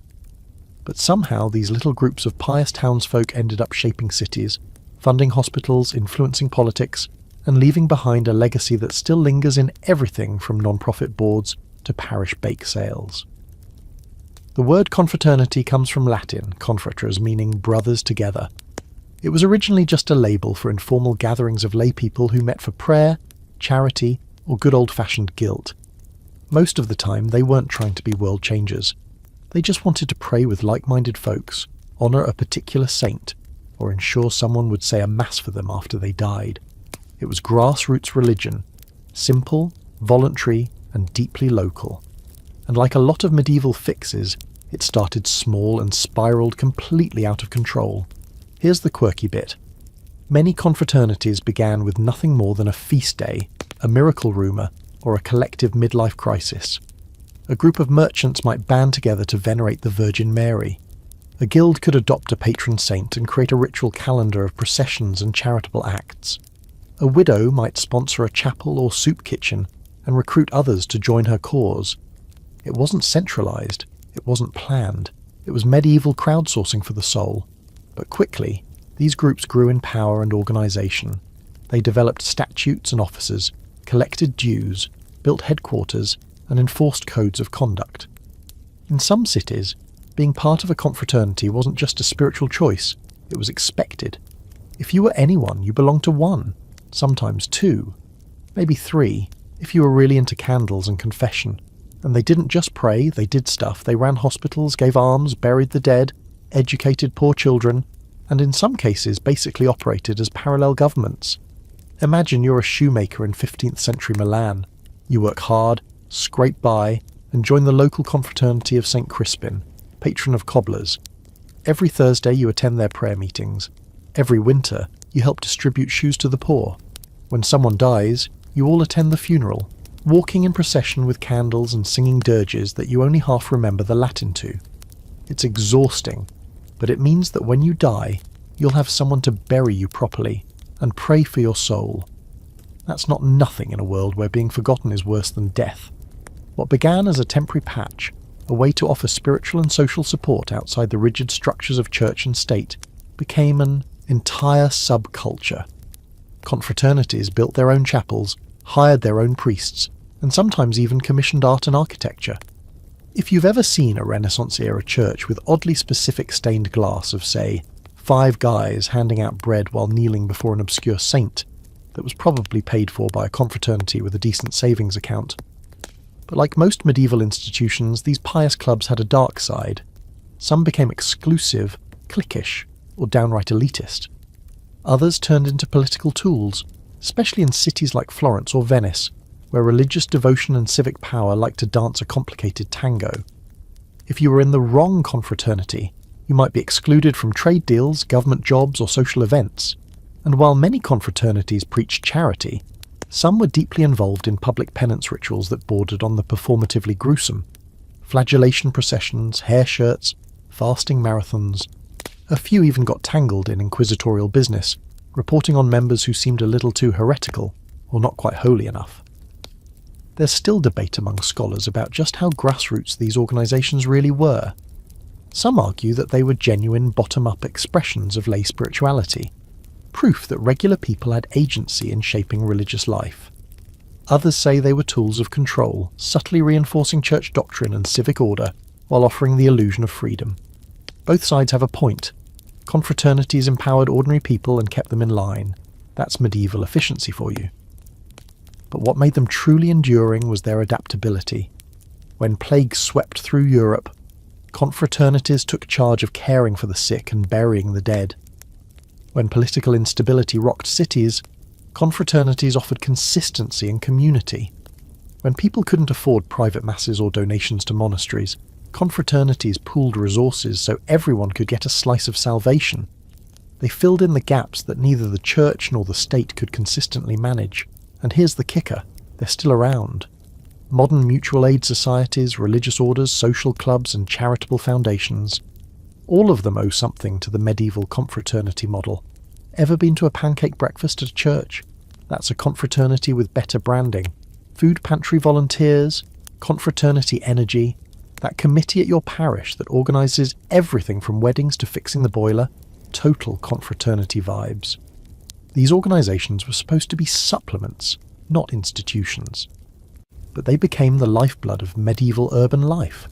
But somehow these little groups of pious townsfolk ended up shaping cities, funding hospitals, influencing politics, and leaving behind a legacy that still lingers in everything from non-profit boards to parish bake sales. The word confraternity comes from Latin, confratres, meaning brothers together. It was originally just a label for informal gatherings of lay people who met for prayer, charity, or good old-fashioned guilt. Most of the time, they weren't trying to be world changers. They just wanted to pray with like-minded folks, honour a particular saint, or ensure someone would say a mass for them after they died. It was grassroots religion, simple, voluntary, and deeply local. And like a lot of medieval fixes, it started small and spiralled completely out of control. Here's the quirky bit. Many confraternities began with nothing more than a feast day, a miracle rumour, or a collective midlife crisis. A group of merchants might band together to venerate the Virgin Mary. A guild could adopt a patron saint and create a ritual calendar of processions and charitable acts. A widow might sponsor a chapel or soup kitchen and recruit others to join her cause. It wasn't centralised, it wasn't planned, it was medieval crowdsourcing for the soul. But quickly, these groups grew in power and organisation. They developed statutes and officers, collected dues, built headquarters, and enforced codes of conduct. In some cities, being part of a confraternity wasn't just a spiritual choice, it was expected. If you were anyone, you belonged to one, sometimes two, maybe three, if you were really into candles and confession. And they didn't just pray, they did stuff. They ran hospitals, gave alms, buried the dead, educated poor children, and in some cases basically operated as parallel governments. Imagine you're a shoemaker in 15th century Milan. You work hard, scrape by, and join the local confraternity of St. Crispin, patron of cobblers. Every Thursday you attend their prayer meetings. Every winter you help distribute shoes to the poor. When someone dies, you all attend the funeral, walking in procession with candles and singing dirges that you only half remember the Latin to. It's exhausting, but it means that when you die, you'll have someone to bury you properly and pray for your soul. That's not nothing in a world where being forgotten is worse than death. What began as a temporary patch, a way to offer spiritual and social support outside the rigid structures of church and state, became an entire subculture. Confraternities built their own chapels, hired their own priests, and sometimes even commissioned art and architecture. If you've ever seen a Renaissance-era church with oddly specific stained glass of, say, 5 guys handing out bread while kneeling before an obscure saint, that was probably paid for by a confraternity with a decent savings account. But like most medieval institutions, these pious clubs had a dark side. Some became exclusive, cliquish, or downright elitist. Others turned into political tools, especially in cities like Florence or Venice, where religious devotion and civic power liked to dance a complicated tango. If you were in the wrong confraternity, you might be excluded from trade deals, government jobs, or social events. And while many confraternities preached charity, some were deeply involved in public penance rituals that bordered on the performatively gruesome. Flagellation processions, hair shirts, fasting marathons. A few even got tangled in inquisitorial business, reporting on members who seemed a little too heretical, or not quite holy enough. There's still debate among scholars about just how grassroots these organisations really were. Some argue that they were genuine bottom-up expressions of lay spirituality, proof that regular people had agency in shaping religious life. Others say they were tools of control, subtly reinforcing church doctrine and civic order while offering the illusion of freedom. Both sides have a point. Confraternities empowered ordinary people and kept them in line. That's medieval efficiency for you. But what made them truly enduring was their adaptability. When plague swept through Europe, confraternities took charge of caring for the sick and burying the dead. When political instability rocked cities, confraternities offered consistency and community. When people couldn't afford private masses or donations to monasteries, confraternities pooled resources so everyone could get a slice of salvation. They filled in the gaps that neither the church nor the state could consistently manage. And here's the kicker, they're still around. Modern mutual aid societies, religious orders, social clubs, and charitable foundations. All of them owe something to the medieval confraternity model. Ever been to a pancake breakfast at a church? That's a confraternity with better branding. Food pantry volunteers, confraternity energy, that committee at your parish that organises everything from weddings to fixing the boiler, total confraternity vibes. These organisations were supposed to be supplements, not institutions. But they became the lifeblood of medieval urban life.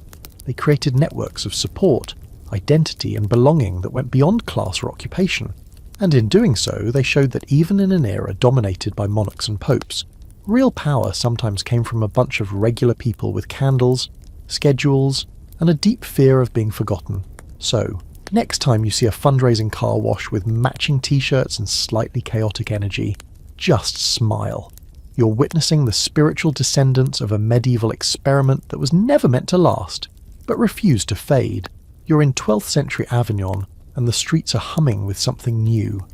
They created networks of support, identity and belonging that went beyond class or occupation. And in doing so, they showed that even in an era dominated by monarchs and popes, real power sometimes came from a bunch of regular people with candles, schedules, and a deep fear of being forgotten. So, Next time you see a fundraising car wash with matching t-shirts and slightly chaotic energy, just smile. You're witnessing the spiritual descendants of a medieval experiment that was never meant to last, but refused to fade. You're in 12th century Avignon, and the streets are humming with something new.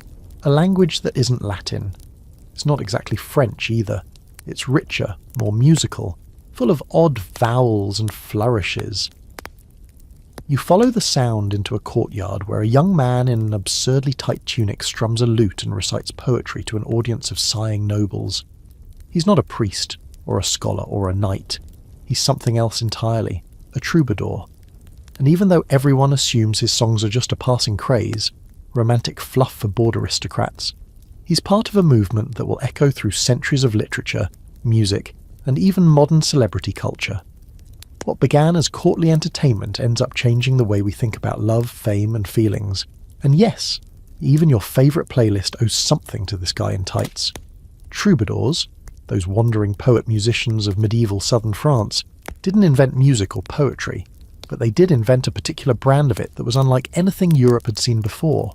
A language that isn't Latin. It's not exactly French either. It's richer, more musical, full of odd vowels and flourishes. You follow the sound into a courtyard where a young man in an absurdly tight tunic strums a lute and recites poetry to an audience of sighing nobles. He's not a priest, or a scholar, or a knight. He's something else entirely, a troubadour. And even though everyone assumes his songs are just a passing craze, romantic fluff for bored aristocrats, he's part of a movement that will echo through centuries of literature, music, and even modern celebrity culture. What began as courtly entertainment ends up changing the way we think about love, fame, and feelings. And yes, even your favourite playlist owes something to this guy in tights. Troubadours, those wandering poet-musicians of medieval southern France, didn't invent music or poetry, but they did invent a particular brand of it that was unlike anything Europe had seen before.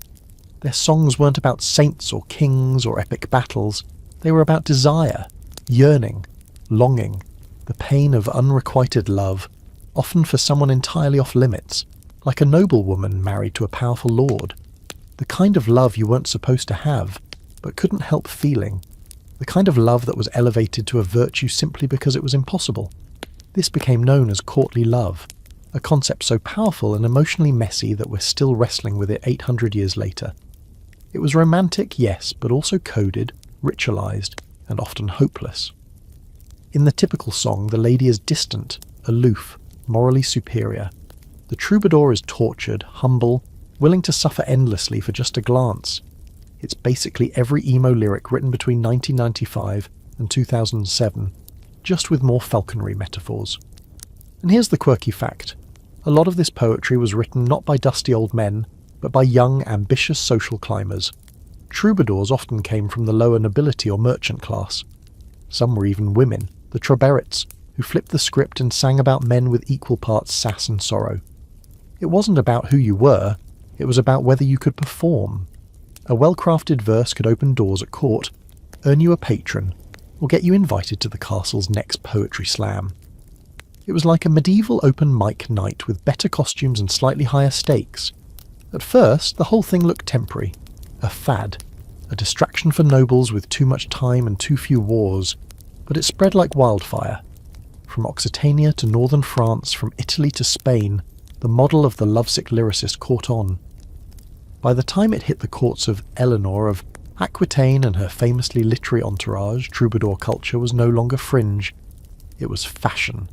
Their songs weren't about saints or kings or epic battles. They were about desire, yearning, longing, the pain of unrequited love, often for someone entirely off limits, like a noblewoman married to a powerful lord. The kind of love you weren't supposed to have, but couldn't help feeling. The kind of love that was elevated to a virtue simply because it was impossible. This became known as courtly love, a concept so powerful and emotionally messy that we're still wrestling with it 800 years later. It was romantic, yes, but also coded, ritualized, and often hopeless. In the typical song, the lady is distant, aloof, morally superior. The troubadour is tortured, humble, willing to suffer endlessly for just a glance. It's basically every emo lyric written between 1995 and 2007, just with more falconry metaphors. And here's the quirky fact. A lot of this poetry was written not by dusty old men, but by young, ambitious social climbers. Troubadours often came from the lower nobility or merchant class. Some were even women, the Troberits, who flipped the script and sang about men with equal parts sass and sorrow. It wasn't about who you were, it was about whether you could perform. A well-crafted verse could open doors at court, earn you a patron, or get you invited to the castle's next poetry slam. It was like a medieval open mic night with better costumes and slightly higher stakes. At first, the whole thing looked temporary, a fad, a distraction for nobles with too much time and too few wars, but it spread like wildfire. From Occitania to northern France, from Italy to Spain, the model of the lovesick lyricist caught on. By the time it hit the courts of Eleanor of Aquitaine and her famously literary entourage, troubadour culture was no longer fringe. It was fashion.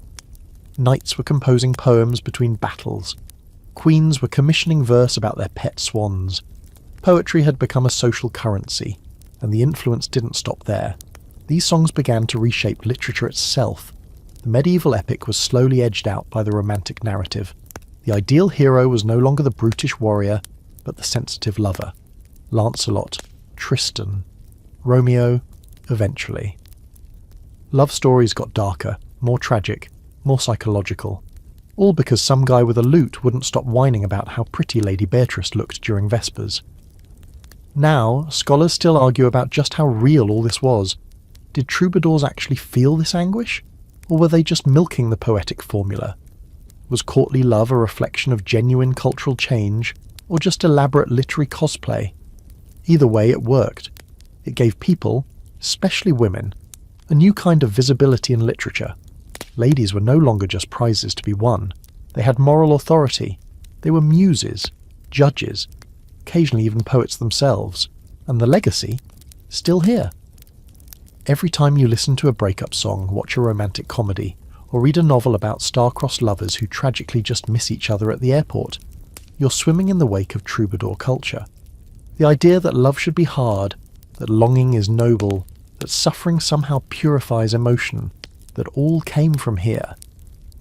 Knights were composing poems between battles. Queens were commissioning verse about their pet swans. Poetry had become a social currency, and the influence didn't stop there. These songs began to reshape literature itself. The medieval epic was slowly edged out by the romantic narrative. The ideal hero was no longer the brutish warrior, but the sensitive lover. Lancelot, Tristan, Romeo, eventually. Love stories got darker, more tragic, more psychological. All because some guy with a lute wouldn't stop whining about how pretty Lady Beatrice looked during Vespers. Now, scholars still argue about just how real all this was. Did troubadours actually feel this anguish? Or were they just milking the poetic formula? Was courtly love a reflection of genuine cultural change, or just elaborate literary cosplay? Either way, it worked. It gave people, especially women, a new kind of visibility in literature. Ladies were no longer just prizes to be won. They had moral authority. They were muses, judges, occasionally even poets themselves. And the legacy? Still here. Every time you listen to a breakup song, watch a romantic comedy, or read a novel about star-crossed lovers who tragically just miss each other at the airport, you're swimming in the wake of troubadour culture. The idea that love should be hard, that longing is noble, that suffering somehow purifies emotion, that all came from here.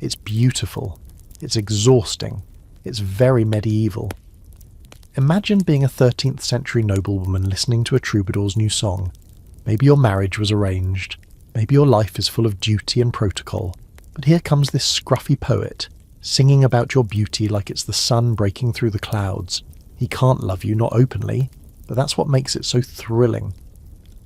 It's beautiful. It's exhausting. It's very medieval. Imagine being a 13th century noblewoman listening to a troubadour's new song. Maybe your marriage was arranged. Maybe your life is full of duty and protocol. But here comes this scruffy poet, singing about your beauty like it's the sun breaking through the clouds. He can't love you, not openly, but that's what makes it so thrilling.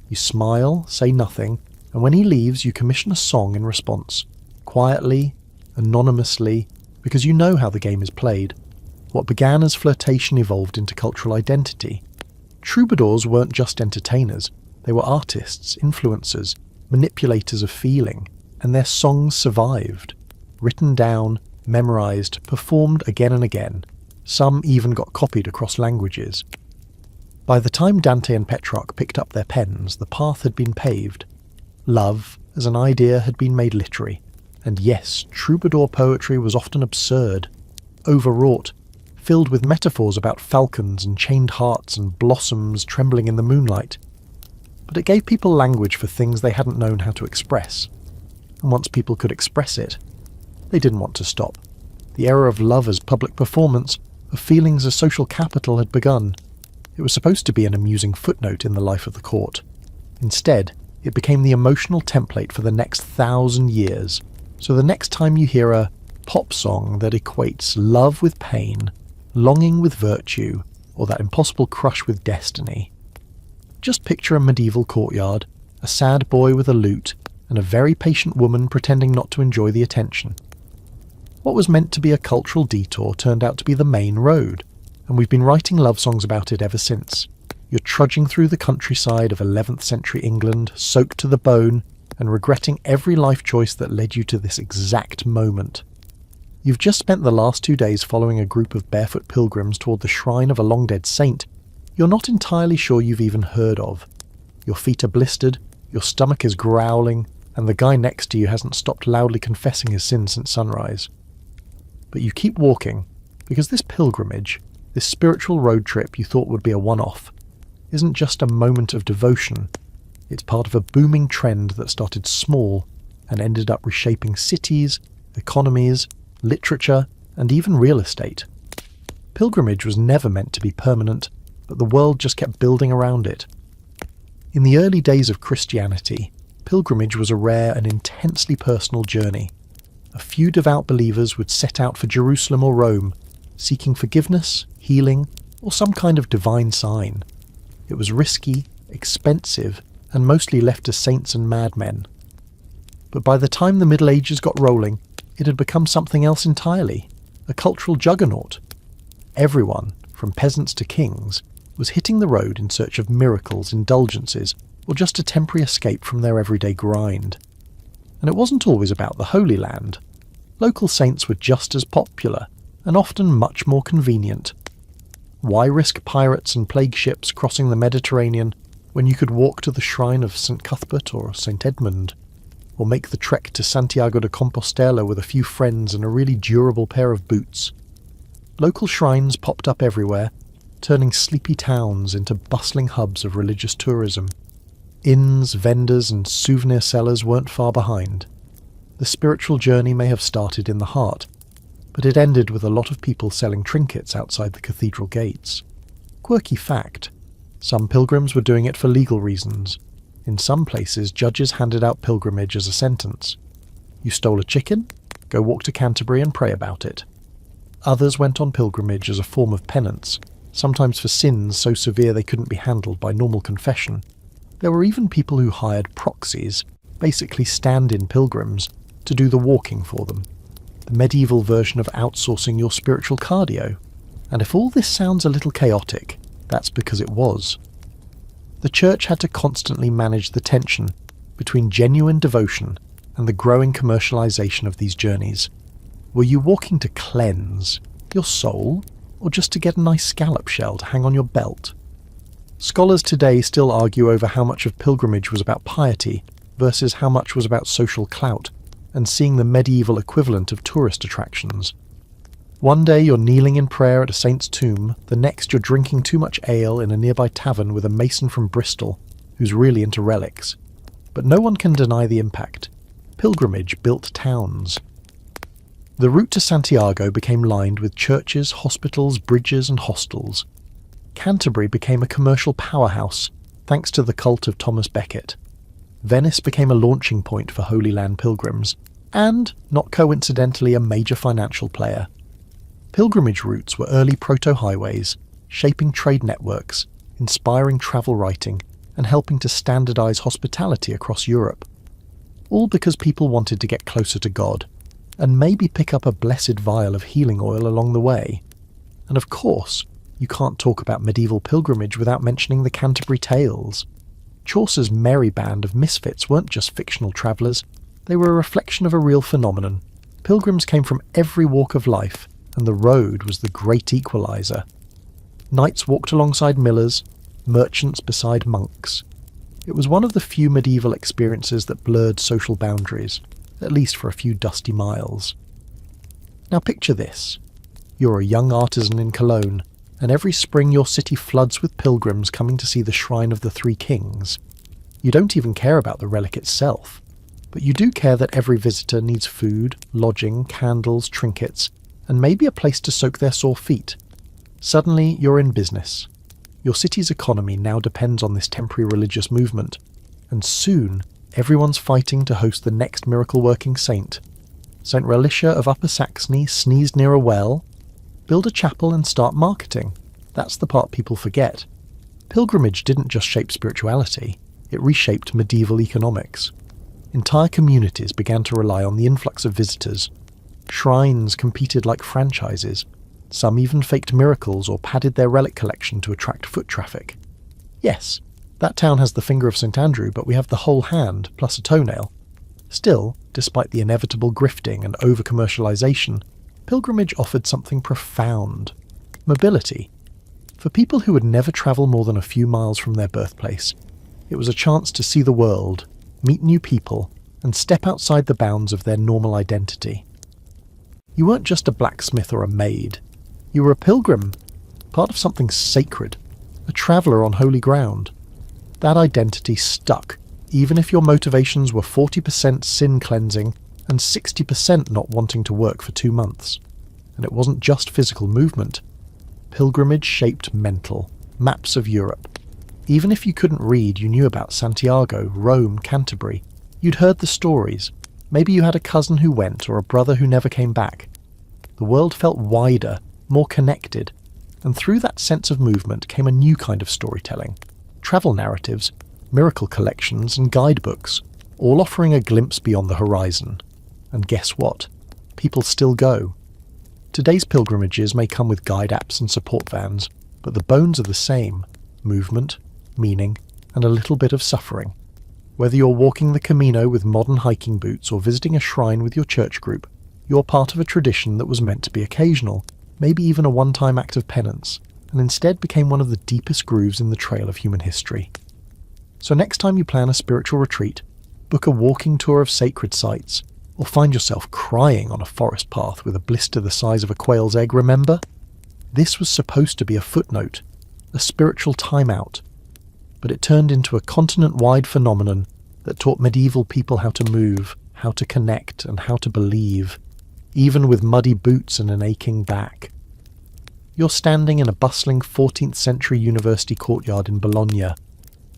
You smile, say nothing, and when he leaves, you commission a song in response, quietly, anonymously, because you know how the game is played. What began as flirtation evolved into cultural identity. Troubadours weren't just entertainers, they were artists, influencers, manipulators of feeling, and their songs survived. Written down, memorized, performed again and again. Some even got copied across languages. By the time Dante and Petrarch picked up their pens, the path had been paved. Love, as an idea, had been made literary. And yes, troubadour poetry was often absurd, overwrought, filled with metaphors about falcons and chained hearts and blossoms trembling in the moonlight. But it gave people language for things they hadn't known how to express. And once people could express it, they didn't want to stop. The era of love as public performance, of feelings as social capital had begun. It was supposed to be an amusing footnote in the life of the court. Instead, it became the emotional template for the next 1,000 years. So the next time you hear a pop song that equates love with pain, longing with virtue, or that impossible crush with destiny, just picture a medieval courtyard, a sad boy with a lute, and a very patient woman pretending not to enjoy the attention. What was meant to be a cultural detour turned out to be the main road, and we've been writing love songs about it ever since. You're trudging through the countryside of 11th century England, soaked to the bone, and regretting every life choice that led you to this exact moment. You've just spent the last 2 days following a group of barefoot pilgrims toward the shrine of a long-dead saint you're not entirely sure you've even heard of. Your feet are blistered, your stomach is growling, and the guy next to you hasn't stopped loudly confessing his sins since sunrise. But you keep walking, because this pilgrimage, this spiritual road trip you thought would be a one-off, isn't just a moment of devotion. It's part of a booming trend that started small and ended up reshaping cities, economies, literature, and even real estate. Pilgrimage was never meant to be permanent, but the world just kept building around it. In the early days of Christianity, pilgrimage was a rare and intensely personal journey. A few devout believers would set out for Jerusalem or Rome, seeking forgiveness, healing, or some kind of divine sign. It was risky, expensive, and mostly left to saints and madmen. But by the time the Middle Ages got rolling, it had become something else entirely, a cultural juggernaut. Everyone, from peasants to kings, was hitting the road in search of miracles, indulgences, or just a temporary escape from their everyday grind. And it wasn't always about the Holy Land. Local saints were just as popular, and often much more convenient. Why risk pirates and plague ships crossing the Mediterranean when you could walk to the shrine of St. Cuthbert or St. Edmund, or make the trek to Santiago de Compostela with a few friends and a really durable pair of boots? Local shrines popped up everywhere, turning sleepy towns into bustling hubs of religious tourism. Inns, vendors, and souvenir sellers weren't far behind. The spiritual journey may have started in the heart, but it ended with a lot of people selling trinkets outside the cathedral gates. Quirky fact: some pilgrims were doing it for legal reasons. In some places, judges handed out pilgrimage as a sentence. You stole a chicken? Go walk to Canterbury and pray about it. Others went on pilgrimage as a form of penance, sometimes for sins so severe they couldn't be handled by normal confession. There were even people who hired proxies, basically stand-in pilgrims, to do the walking for them. The medieval version of outsourcing your spiritual cardio. And if all this sounds a little chaotic, that's because it was. The church had to constantly manage the tension between genuine devotion and the growing commercialization of these journeys. Were you walking to cleanse your soul, or just to get a nice scallop shell to hang on your belt? Scholars today still argue over how much of pilgrimage was about piety versus how much was about social clout and seeing the medieval equivalent of tourist attractions. One day you're kneeling in prayer at a saint's tomb, the next you're drinking too much ale in a nearby tavern with a mason from Bristol who's really into relics. But no one can deny the impact. Pilgrimage built towns. The route to Santiago became lined with churches, hospitals, bridges, and hostels. Canterbury became a commercial powerhouse, thanks to the cult of Thomas Becket. Venice became a launching point for Holy Land pilgrims, And, not coincidentally, a major financial player. Pilgrimage routes were early proto-highways, shaping trade networks, inspiring travel writing, and helping to standardize hospitality across Europe. All because people wanted to get closer to God, and maybe pick up a blessed vial of healing oil along the way. And of course, you can't talk about medieval pilgrimage without mentioning the Canterbury Tales. Chaucer's merry band of misfits weren't just fictional travellers, they were a reflection of a real phenomenon. Pilgrims came from every walk of life, and the road was the great equaliser. Knights walked alongside millers, merchants beside monks. It was one of the few medieval experiences that blurred social boundaries, at least for a few dusty miles. Now picture this. You're a young artisan in Cologne, and every spring your city floods with pilgrims coming to see the Shrine of the Three Kings. You don't even care about the relic itself, but you do care that every visitor needs food, lodging, candles, trinkets, and maybe a place to soak their sore feet. Suddenly, you're in business. Your city's economy now depends on this temporary religious movement, and soon everyone's fighting to host the next miracle-working saint. St. Relicia of Upper Saxony sneezed near a well. Build a chapel and start marketing. That's the part people forget. Pilgrimage didn't just shape spirituality, it reshaped medieval economics. Entire communities began to rely on the influx of visitors. Shrines competed like franchises. Some even faked miracles or padded their relic collection to attract foot traffic. Yes, that town has the finger of St. Andrew, but we have the whole hand, plus a toenail. Still, despite the inevitable grifting and over-commercialization, pilgrimage offered something profound: mobility. For people who would never travel more than a few miles from their birthplace, it was a chance to see the world, meet new people, and step outside the bounds of their normal identity. You weren't just a blacksmith or a maid. You were a pilgrim, part of something sacred, a traveller on holy ground. That identity stuck, even if your motivations were 40% sin cleansing and 60% not wanting to work for 2 months. And it wasn't just physical movement. Pilgrimage shaped mental, maps of Europe. Even if you couldn't read, you knew about Santiago, Rome, Canterbury. You'd heard the stories. Maybe you had a cousin who went or a brother who never came back. The world felt wider, more connected, and through that sense of movement came a new kind of storytelling. Travel narratives, miracle collections, and guidebooks, all offering a glimpse beyond the horizon. And guess what? People still go. Today's pilgrimages may come with guide apps and support vans, but the bones are the same: movement, meaning, and a little bit of suffering. Whether you're walking the Camino with modern hiking boots or visiting a shrine with your church group, you're part of a tradition that was meant to be occasional, maybe even a one-time act of penance, and instead became one of the deepest grooves in the trail of human history. So next time you plan a spiritual retreat, book a walking tour of sacred sites, or find yourself crying on a forest path with a blister the size of a quail's egg, remember? This was supposed to be a footnote, a spiritual timeout, but it turned into a continent-wide phenomenon that taught medieval people how to move, how to connect, and how to believe, even with muddy boots and an aching back. You're standing in a bustling 14th century university courtyard in Bologna,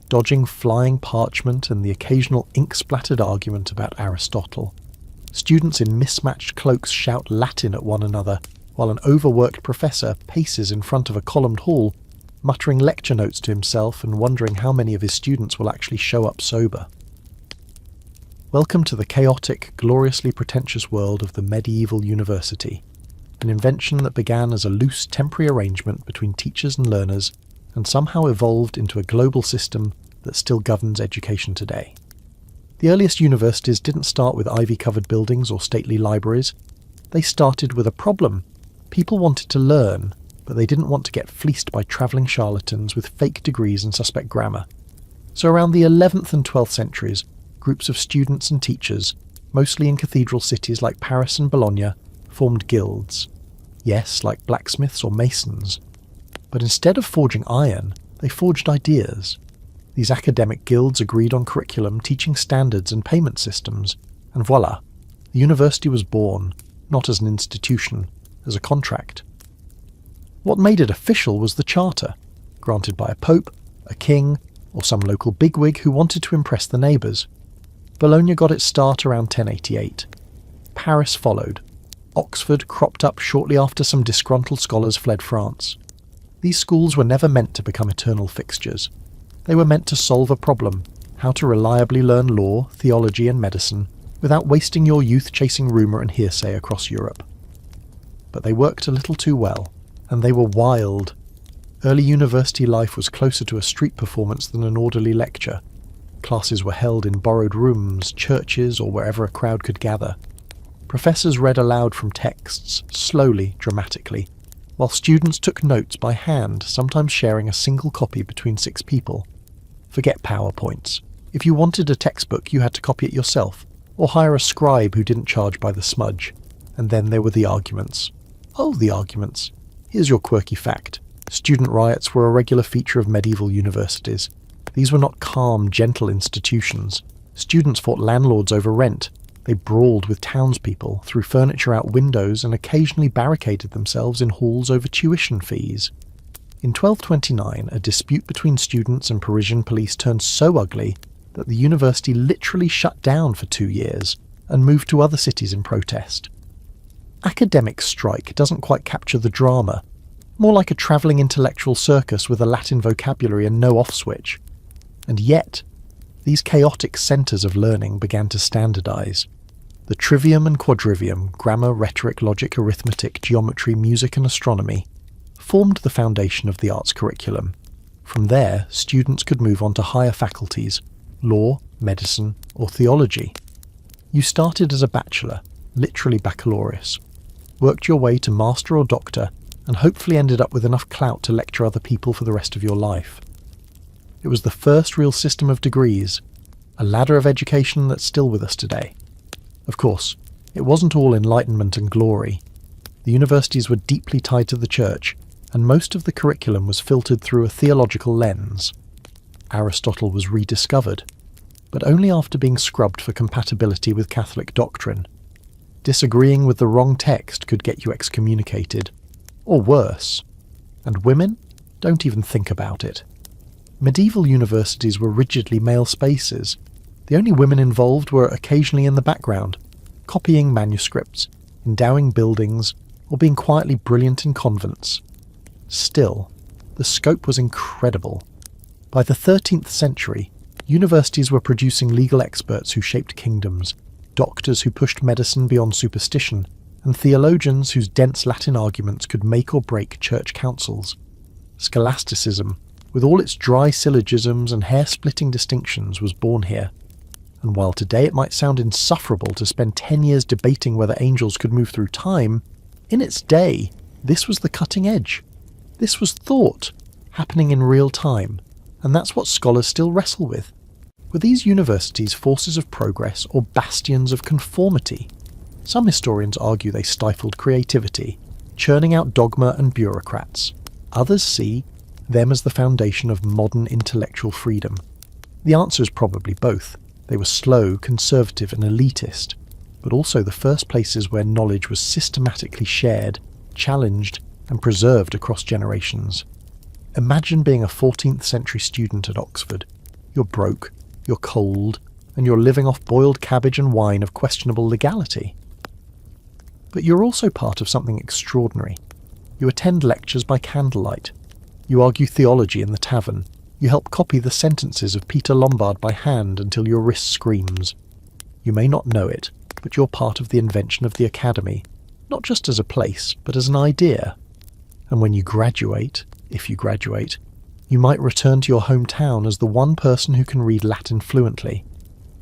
dodging flying parchment and the occasional ink-splattered argument about Aristotle. Students in mismatched cloaks shout Latin at one another, while an overworked professor paces in front of a columned hall, muttering lecture notes to himself and wondering how many of his students will actually show up sober. Welcome to the chaotic, gloriously pretentious world of the medieval university, an invention that began as a loose temporary arrangement between teachers and learners and somehow evolved into a global system that still governs education today. The earliest universities didn't start with ivy-covered buildings or stately libraries. They started with a problem. People wanted to learn, but they didn't want to get fleeced by travelling charlatans with fake degrees and suspect grammar. So around the 11th and 12th centuries, groups of students and teachers, mostly in cathedral cities like Paris and Bologna, formed guilds. Yes, like blacksmiths or masons. But instead of forging iron, they forged ideas. These academic guilds agreed on curriculum, teaching standards and payment systems, and voila, the university was born, not as an institution, as a contract. What made it official was the charter, granted by a pope, a king, or some local bigwig who wanted to impress the neighbours. Bologna got its start around 1088. Paris followed. Oxford cropped up shortly after some disgruntled scholars fled France. These schools were never meant to become eternal fixtures. They were meant to solve a problem: how to reliably learn law, theology and medicine without wasting your youth chasing rumour and hearsay across Europe. But they worked a little too well, and they were wild. Early university life was closer to a street performance than an orderly lecture. Classes were held in borrowed rooms, churches, or wherever a crowd could gather. Professors read aloud from texts, slowly, dramatically, while students took notes by hand, sometimes sharing a single copy between 6 people. Forget PowerPoints. If you wanted a textbook, you had to copy it yourself, or hire a scribe who didn't charge by the smudge. And then there were the arguments. Oh, the arguments. Here's your quirky fact. Student riots were a regular feature of medieval universities. These were not calm, gentle institutions. Students fought landlords over rent. They brawled with townspeople, threw furniture out windows, and occasionally barricaded themselves in halls over tuition fees. In 1229, a dispute between students and Parisian police turned so ugly that the university literally shut down for 2 years and moved to other cities in protest. Academic strike doesn't quite capture the drama, more like a travelling intellectual circus with a Latin vocabulary and no off switch. And yet, these chaotic centres of learning began to standardise. The trivium and quadrivium, grammar, rhetoric, logic, arithmetic, geometry, music and astronomy, formed the foundation of the arts curriculum. From there, students could move on to higher faculties, law, medicine or theology. You started as a bachelor, literally baccalaureus, worked your way to master or doctor, and hopefully ended up with enough clout to lecture other people for the rest of your life. It was the first real system of degrees, a ladder of education that's still with us today. Of course, it wasn't all enlightenment and glory. The universities were deeply tied to the church, and most of the curriculum was filtered through a theological lens. Aristotle was rediscovered, but only after being scrubbed for compatibility with Catholic doctrine. Disagreeing with the wrong text could get you excommunicated, or worse. And women? Don't even think about it. Medieval universities were rigidly male spaces. The only women involved were occasionally in the background, copying manuscripts, endowing buildings, or being quietly brilliant in convents. Still, the scope was incredible. By the 13th century, universities were producing legal experts who shaped kingdoms, doctors who pushed medicine beyond superstition, and theologians whose dense Latin arguments could make or break church councils. Scholasticism, with all its dry syllogisms and hair-splitting distinctions, was born here. And while today it might sound insufferable to spend 10 years debating whether angels could move through time, in its day, this was the cutting edge. This was thought, happening in real time, and that's what scholars still wrestle with. Were these universities forces of progress or bastions of conformity? Some historians argue they stifled creativity, churning out dogma and bureaucrats. Others see them as the foundation of modern intellectual freedom. The answer is probably both. They were slow, conservative and elitist, but also the first places where knowledge was systematically shared, challenged and preserved across generations. Imagine being a 14th century student at Oxford. You're broke, you're cold, and you're living off boiled cabbage and wine of questionable legality. But you're also part of something extraordinary. You attend lectures by candlelight. You argue theology in the tavern. You help copy the sentences of Peter Lombard by hand until your wrist screams. You may not know it, but you're part of the invention of the academy, not just as a place, but as an idea. And when you graduate, if you graduate, you might return to your hometown as the one person who can read Latin fluently.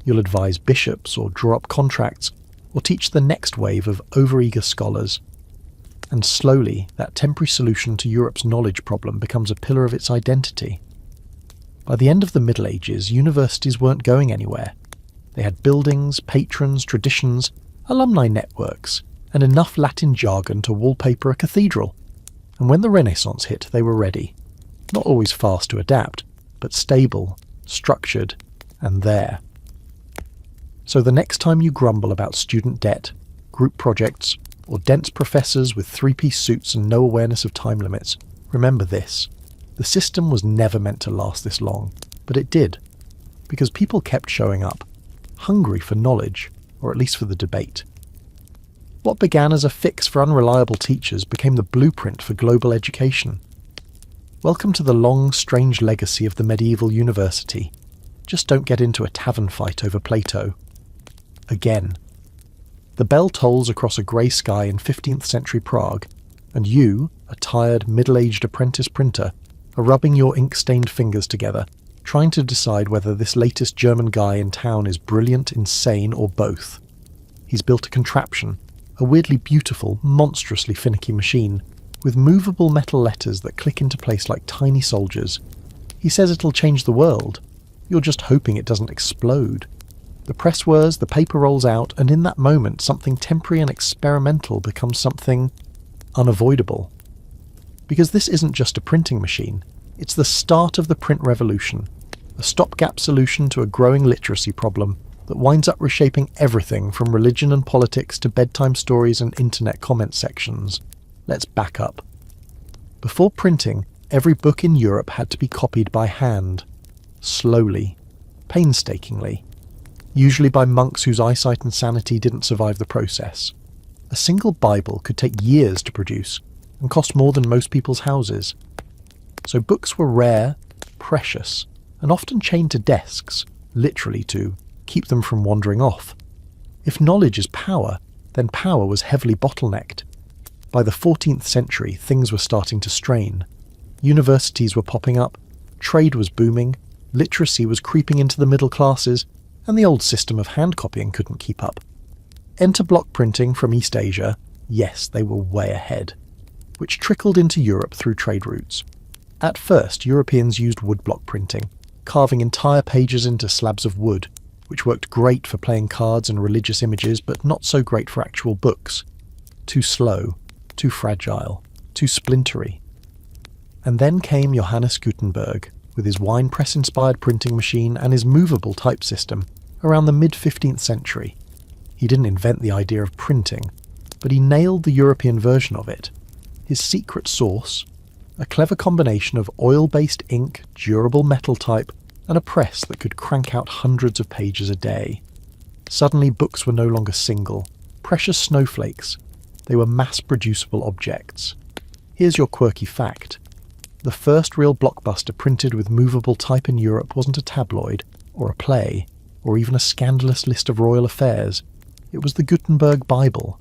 You'll advise bishops or draw up contracts or teach the next wave of overeager scholars. And slowly, that temporary solution to Europe's knowledge problem becomes a pillar of its identity. By the end of the Middle Ages, universities weren't going anywhere. They had buildings, patrons, traditions, alumni networks, and enough Latin jargon to wallpaper a cathedral. And when the Renaissance hit, they were ready. Not always fast to adapt, but stable, structured, and there. So the next time you grumble about student debt, group projects, or dense professors with three-piece suits and no awareness of time limits, remember this. The system was never meant to last this long, but it did, because people kept showing up, hungry for knowledge, or at least for the debate. What began as a fix for unreliable teachers became the blueprint for global education. Welcome to the long, strange legacy of the medieval university. Just don't get into a tavern fight over Plato. Again. The bell tolls across a grey sky in 15th century Prague, and you, a tired, middle-aged apprentice printer, are rubbing your ink-stained fingers together, trying to decide whether this latest German guy in town is brilliant, insane, or both. He's built a contraption, a weirdly beautiful, monstrously finicky machine, with movable metal letters that click into place like tiny soldiers. He says it'll change the world. You're just hoping it doesn't explode. The press whirs, the paper rolls out, and in that moment something temporary and experimental becomes something unavoidable. Because this isn't just a printing machine, it's the start of the print revolution, a stopgap solution to a growing literacy problem that winds up reshaping everything from religion and politics to bedtime stories and internet comment sections. Let's back up. Before printing, every book in Europe had to be copied by hand, slowly, painstakingly, usually by monks whose eyesight and sanity didn't survive the process. A single Bible could take years to produce and cost more than most people's houses. So books were rare, precious, and often chained to desks, literally to keep them from wandering off. If knowledge is power, then power was heavily bottlenecked. By the 14th century, things were starting to strain. Universities were popping up, trade was booming, literacy was creeping into the middle classes, and the old system of hand copying couldn't keep up. Enter block printing from East Asia. Yes, they were way ahead, which trickled into Europe through trade routes. At first, Europeans used woodblock printing, carving entire pages into slabs of wood, which worked great for playing cards and religious images, but not so great for actual books. Too slow, too fragile, too splintery. And then came Johannes Gutenberg, with his wine press-inspired printing machine and his movable type system, around the mid-15th century. He didn't invent the idea of printing, but he nailed the European version of it. His secret sauce, a clever combination of oil-based ink, durable metal type, and a press that could crank out hundreds of pages a day. Suddenly books were no longer single, precious snowflakes. They were mass-producible objects. Here's your quirky fact. The first real blockbuster printed with movable type in Europe wasn't a tabloid, or a play, or even a scandalous list of royal affairs. It was the Gutenberg Bible.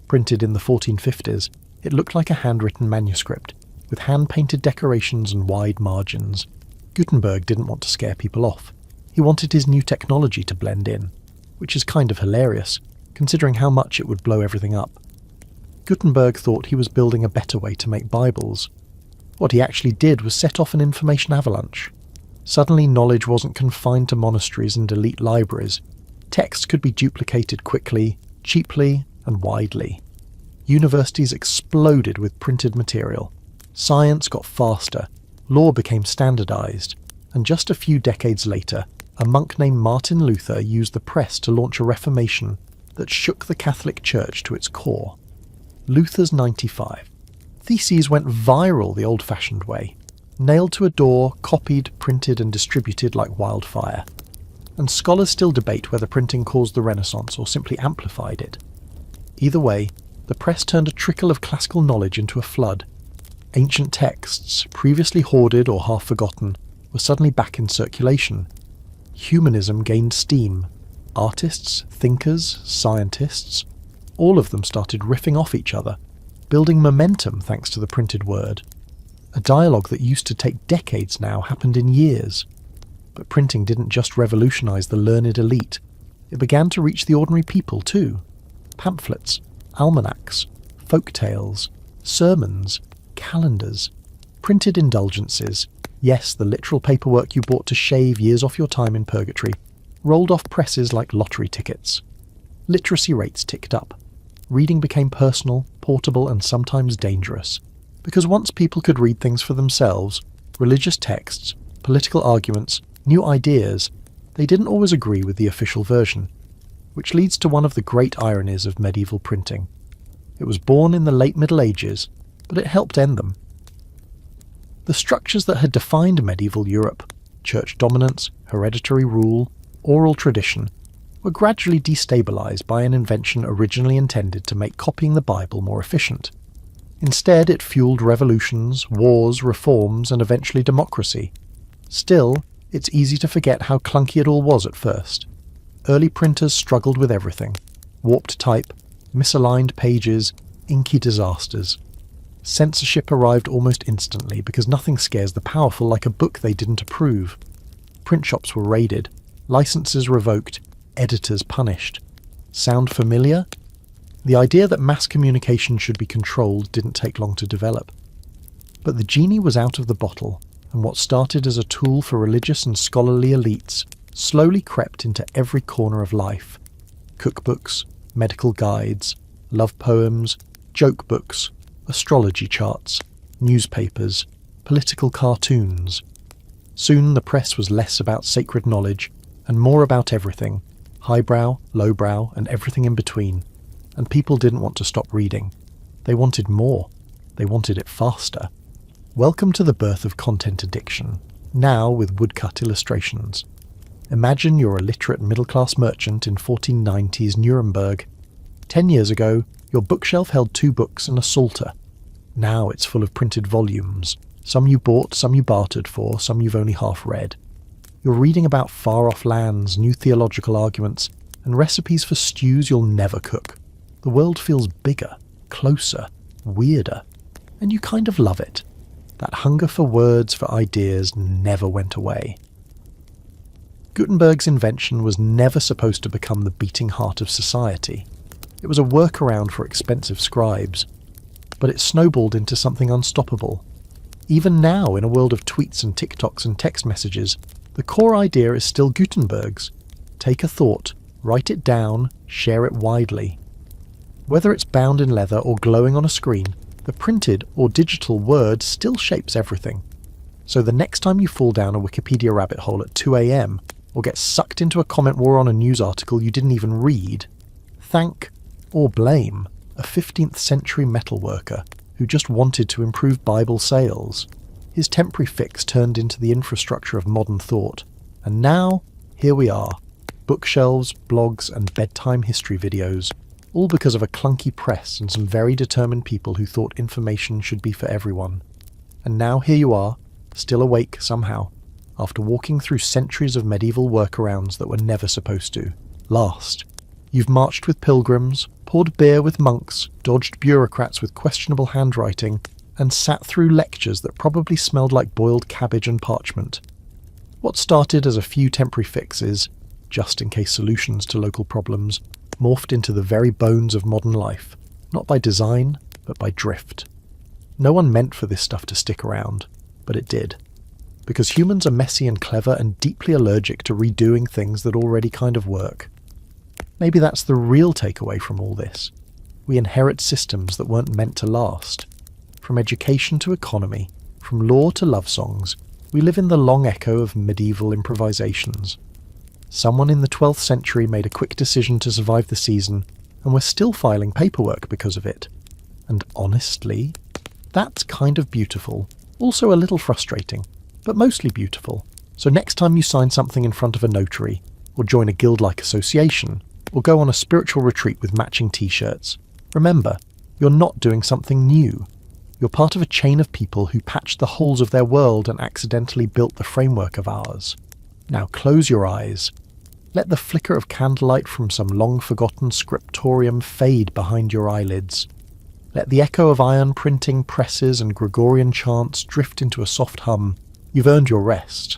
Printed in the 1450s, it looked like a handwritten manuscript, with hand-painted decorations and wide margins. Gutenberg didn't want to scare people off. He wanted his new technology to blend in, which is kind of hilarious, considering how much it would blow everything up. Gutenberg thought he was building a better way to make Bibles. What he actually did was set off an information avalanche. Suddenly knowledge wasn't confined to monasteries and elite libraries. Text could be duplicated quickly, cheaply, and widely. Universities exploded with printed material. Science got faster, law became standardized, and just a few decades later, a monk named Martin Luther used the press to launch a reformation that shook the Catholic Church to its core. Luther's 95. Theses went viral the old-fashioned way, nailed to a door, copied, printed, and distributed like wildfire. And scholars still debate whether printing caused the Renaissance or simply amplified it. Either way, the press turned a trickle of classical knowledge into a flood. Ancient texts, previously hoarded or half forgotten, were suddenly back in circulation. Humanism gained steam. Artists, thinkers, scientists, all of them started riffing off each other, building momentum thanks to the printed word. A dialogue that used to take decades now happened in years. But printing didn't just revolutionize the learned elite. It began to reach the ordinary people too. Pamphlets, almanacs, folk tales, sermons, calendars, printed indulgences, yes, the literal paperwork you bought to shave years off your time in purgatory, rolled off presses like lottery tickets. Literacy rates ticked up. Reading became personal, portable, and sometimes dangerous. Because once people could read things for themselves, religious texts, political arguments, new ideas, they didn't always agree with the official version, which leads to one of the great ironies of medieval printing. It was born in the late Middle Ages, but it helped end them. The structures that had defined medieval Europe, church dominance, hereditary rule, oral tradition, were gradually destabilized by an invention originally intended to make copying the Bible more efficient. Instead, it fueled revolutions, wars, reforms, and eventually democracy. Still, it's easy to forget how clunky it all was at first. Early printers struggled with everything: warped type, misaligned pages, inky disasters. Censorship arrived almost instantly because nothing scares the powerful like a book they didn't approve. Print shops were raided, licenses revoked, editors punished. Sound familiar? The idea that mass communication should be controlled didn't take long to develop. But the genie was out of the bottle, and what started as a tool for religious and scholarly elites slowly crept into every corner of life. Cookbooks, medical guides, love poems, joke books, astrology charts, newspapers, political cartoons. Soon the press was less about sacred knowledge and more about everything, highbrow, lowbrow, and everything in between. And people didn't want to stop reading. They wanted more. They wanted it faster. Welcome to the birth of content addiction, now with woodcut illustrations. Imagine you're a literate middle-class merchant in 1490s Nuremberg. 10 years ago, your bookshelf held 2 books and a psalter. Now it's full of printed volumes. Some you bought, some you bartered for, some you've only half read. You're reading about far-off lands, new theological arguments, and recipes for stews you'll never cook. The world feels bigger, closer, weirder, and you kind of love it. That hunger for words, for ideas, never went away. Gutenberg's invention was never supposed to become the beating heart of society. It was a workaround for expensive scribes. But it snowballed into something unstoppable. Even now, in a world of tweets and TikToks and text messages, the core idea is still Gutenberg's. Take a thought, write it down, share it widely. Whether it's bound in leather or glowing on a screen, the printed or digital word still shapes everything. So the next time you fall down a Wikipedia rabbit hole at 2 a.m. or get sucked into a comment war on a news article you didn't even read, thank or blame a 15th century metalworker who just wanted to improve Bible sales. His temporary fix turned into the infrastructure of modern thought. And now, here we are. Bookshelves, blogs, and bedtime history videos, all because of a clunky press and some very determined people who thought information should be for everyone. And now here you are, still awake somehow, after walking through centuries of medieval workarounds that were never supposed to last. You've marched with pilgrims, poured beer with monks, dodged bureaucrats with questionable handwriting, and sat through lectures that probably smelled like boiled cabbage and parchment. What started as a few temporary fixes, just-in-case solutions to local problems, morphed into the very bones of modern life, not by design, but by drift. No one meant for this stuff to stick around, but it did. Because humans are messy and clever and deeply allergic to redoing things that already kind of work. Maybe that's the real takeaway from all this. We inherit systems that weren't meant to last. From education to economy, from law to love songs, we live in the long echo of medieval improvisations. Someone in the 12th century made a quick decision to survive the season, and we're still filing paperwork because of it. And honestly, that's kind of beautiful. Also a little frustrating, but mostly beautiful. So next time you sign something in front of a notary, or join a guild-like association, or go on a spiritual retreat with matching t-shirts, remember, you're not doing something new. You're part of a chain of people who patched the holes of their world and accidentally built the framework of ours. Now close your eyes. Let the flicker of candlelight from some long-forgotten scriptorium fade behind your eyelids. Let the echo of iron printing presses and Gregorian chants drift into a soft hum. You've earned your rest.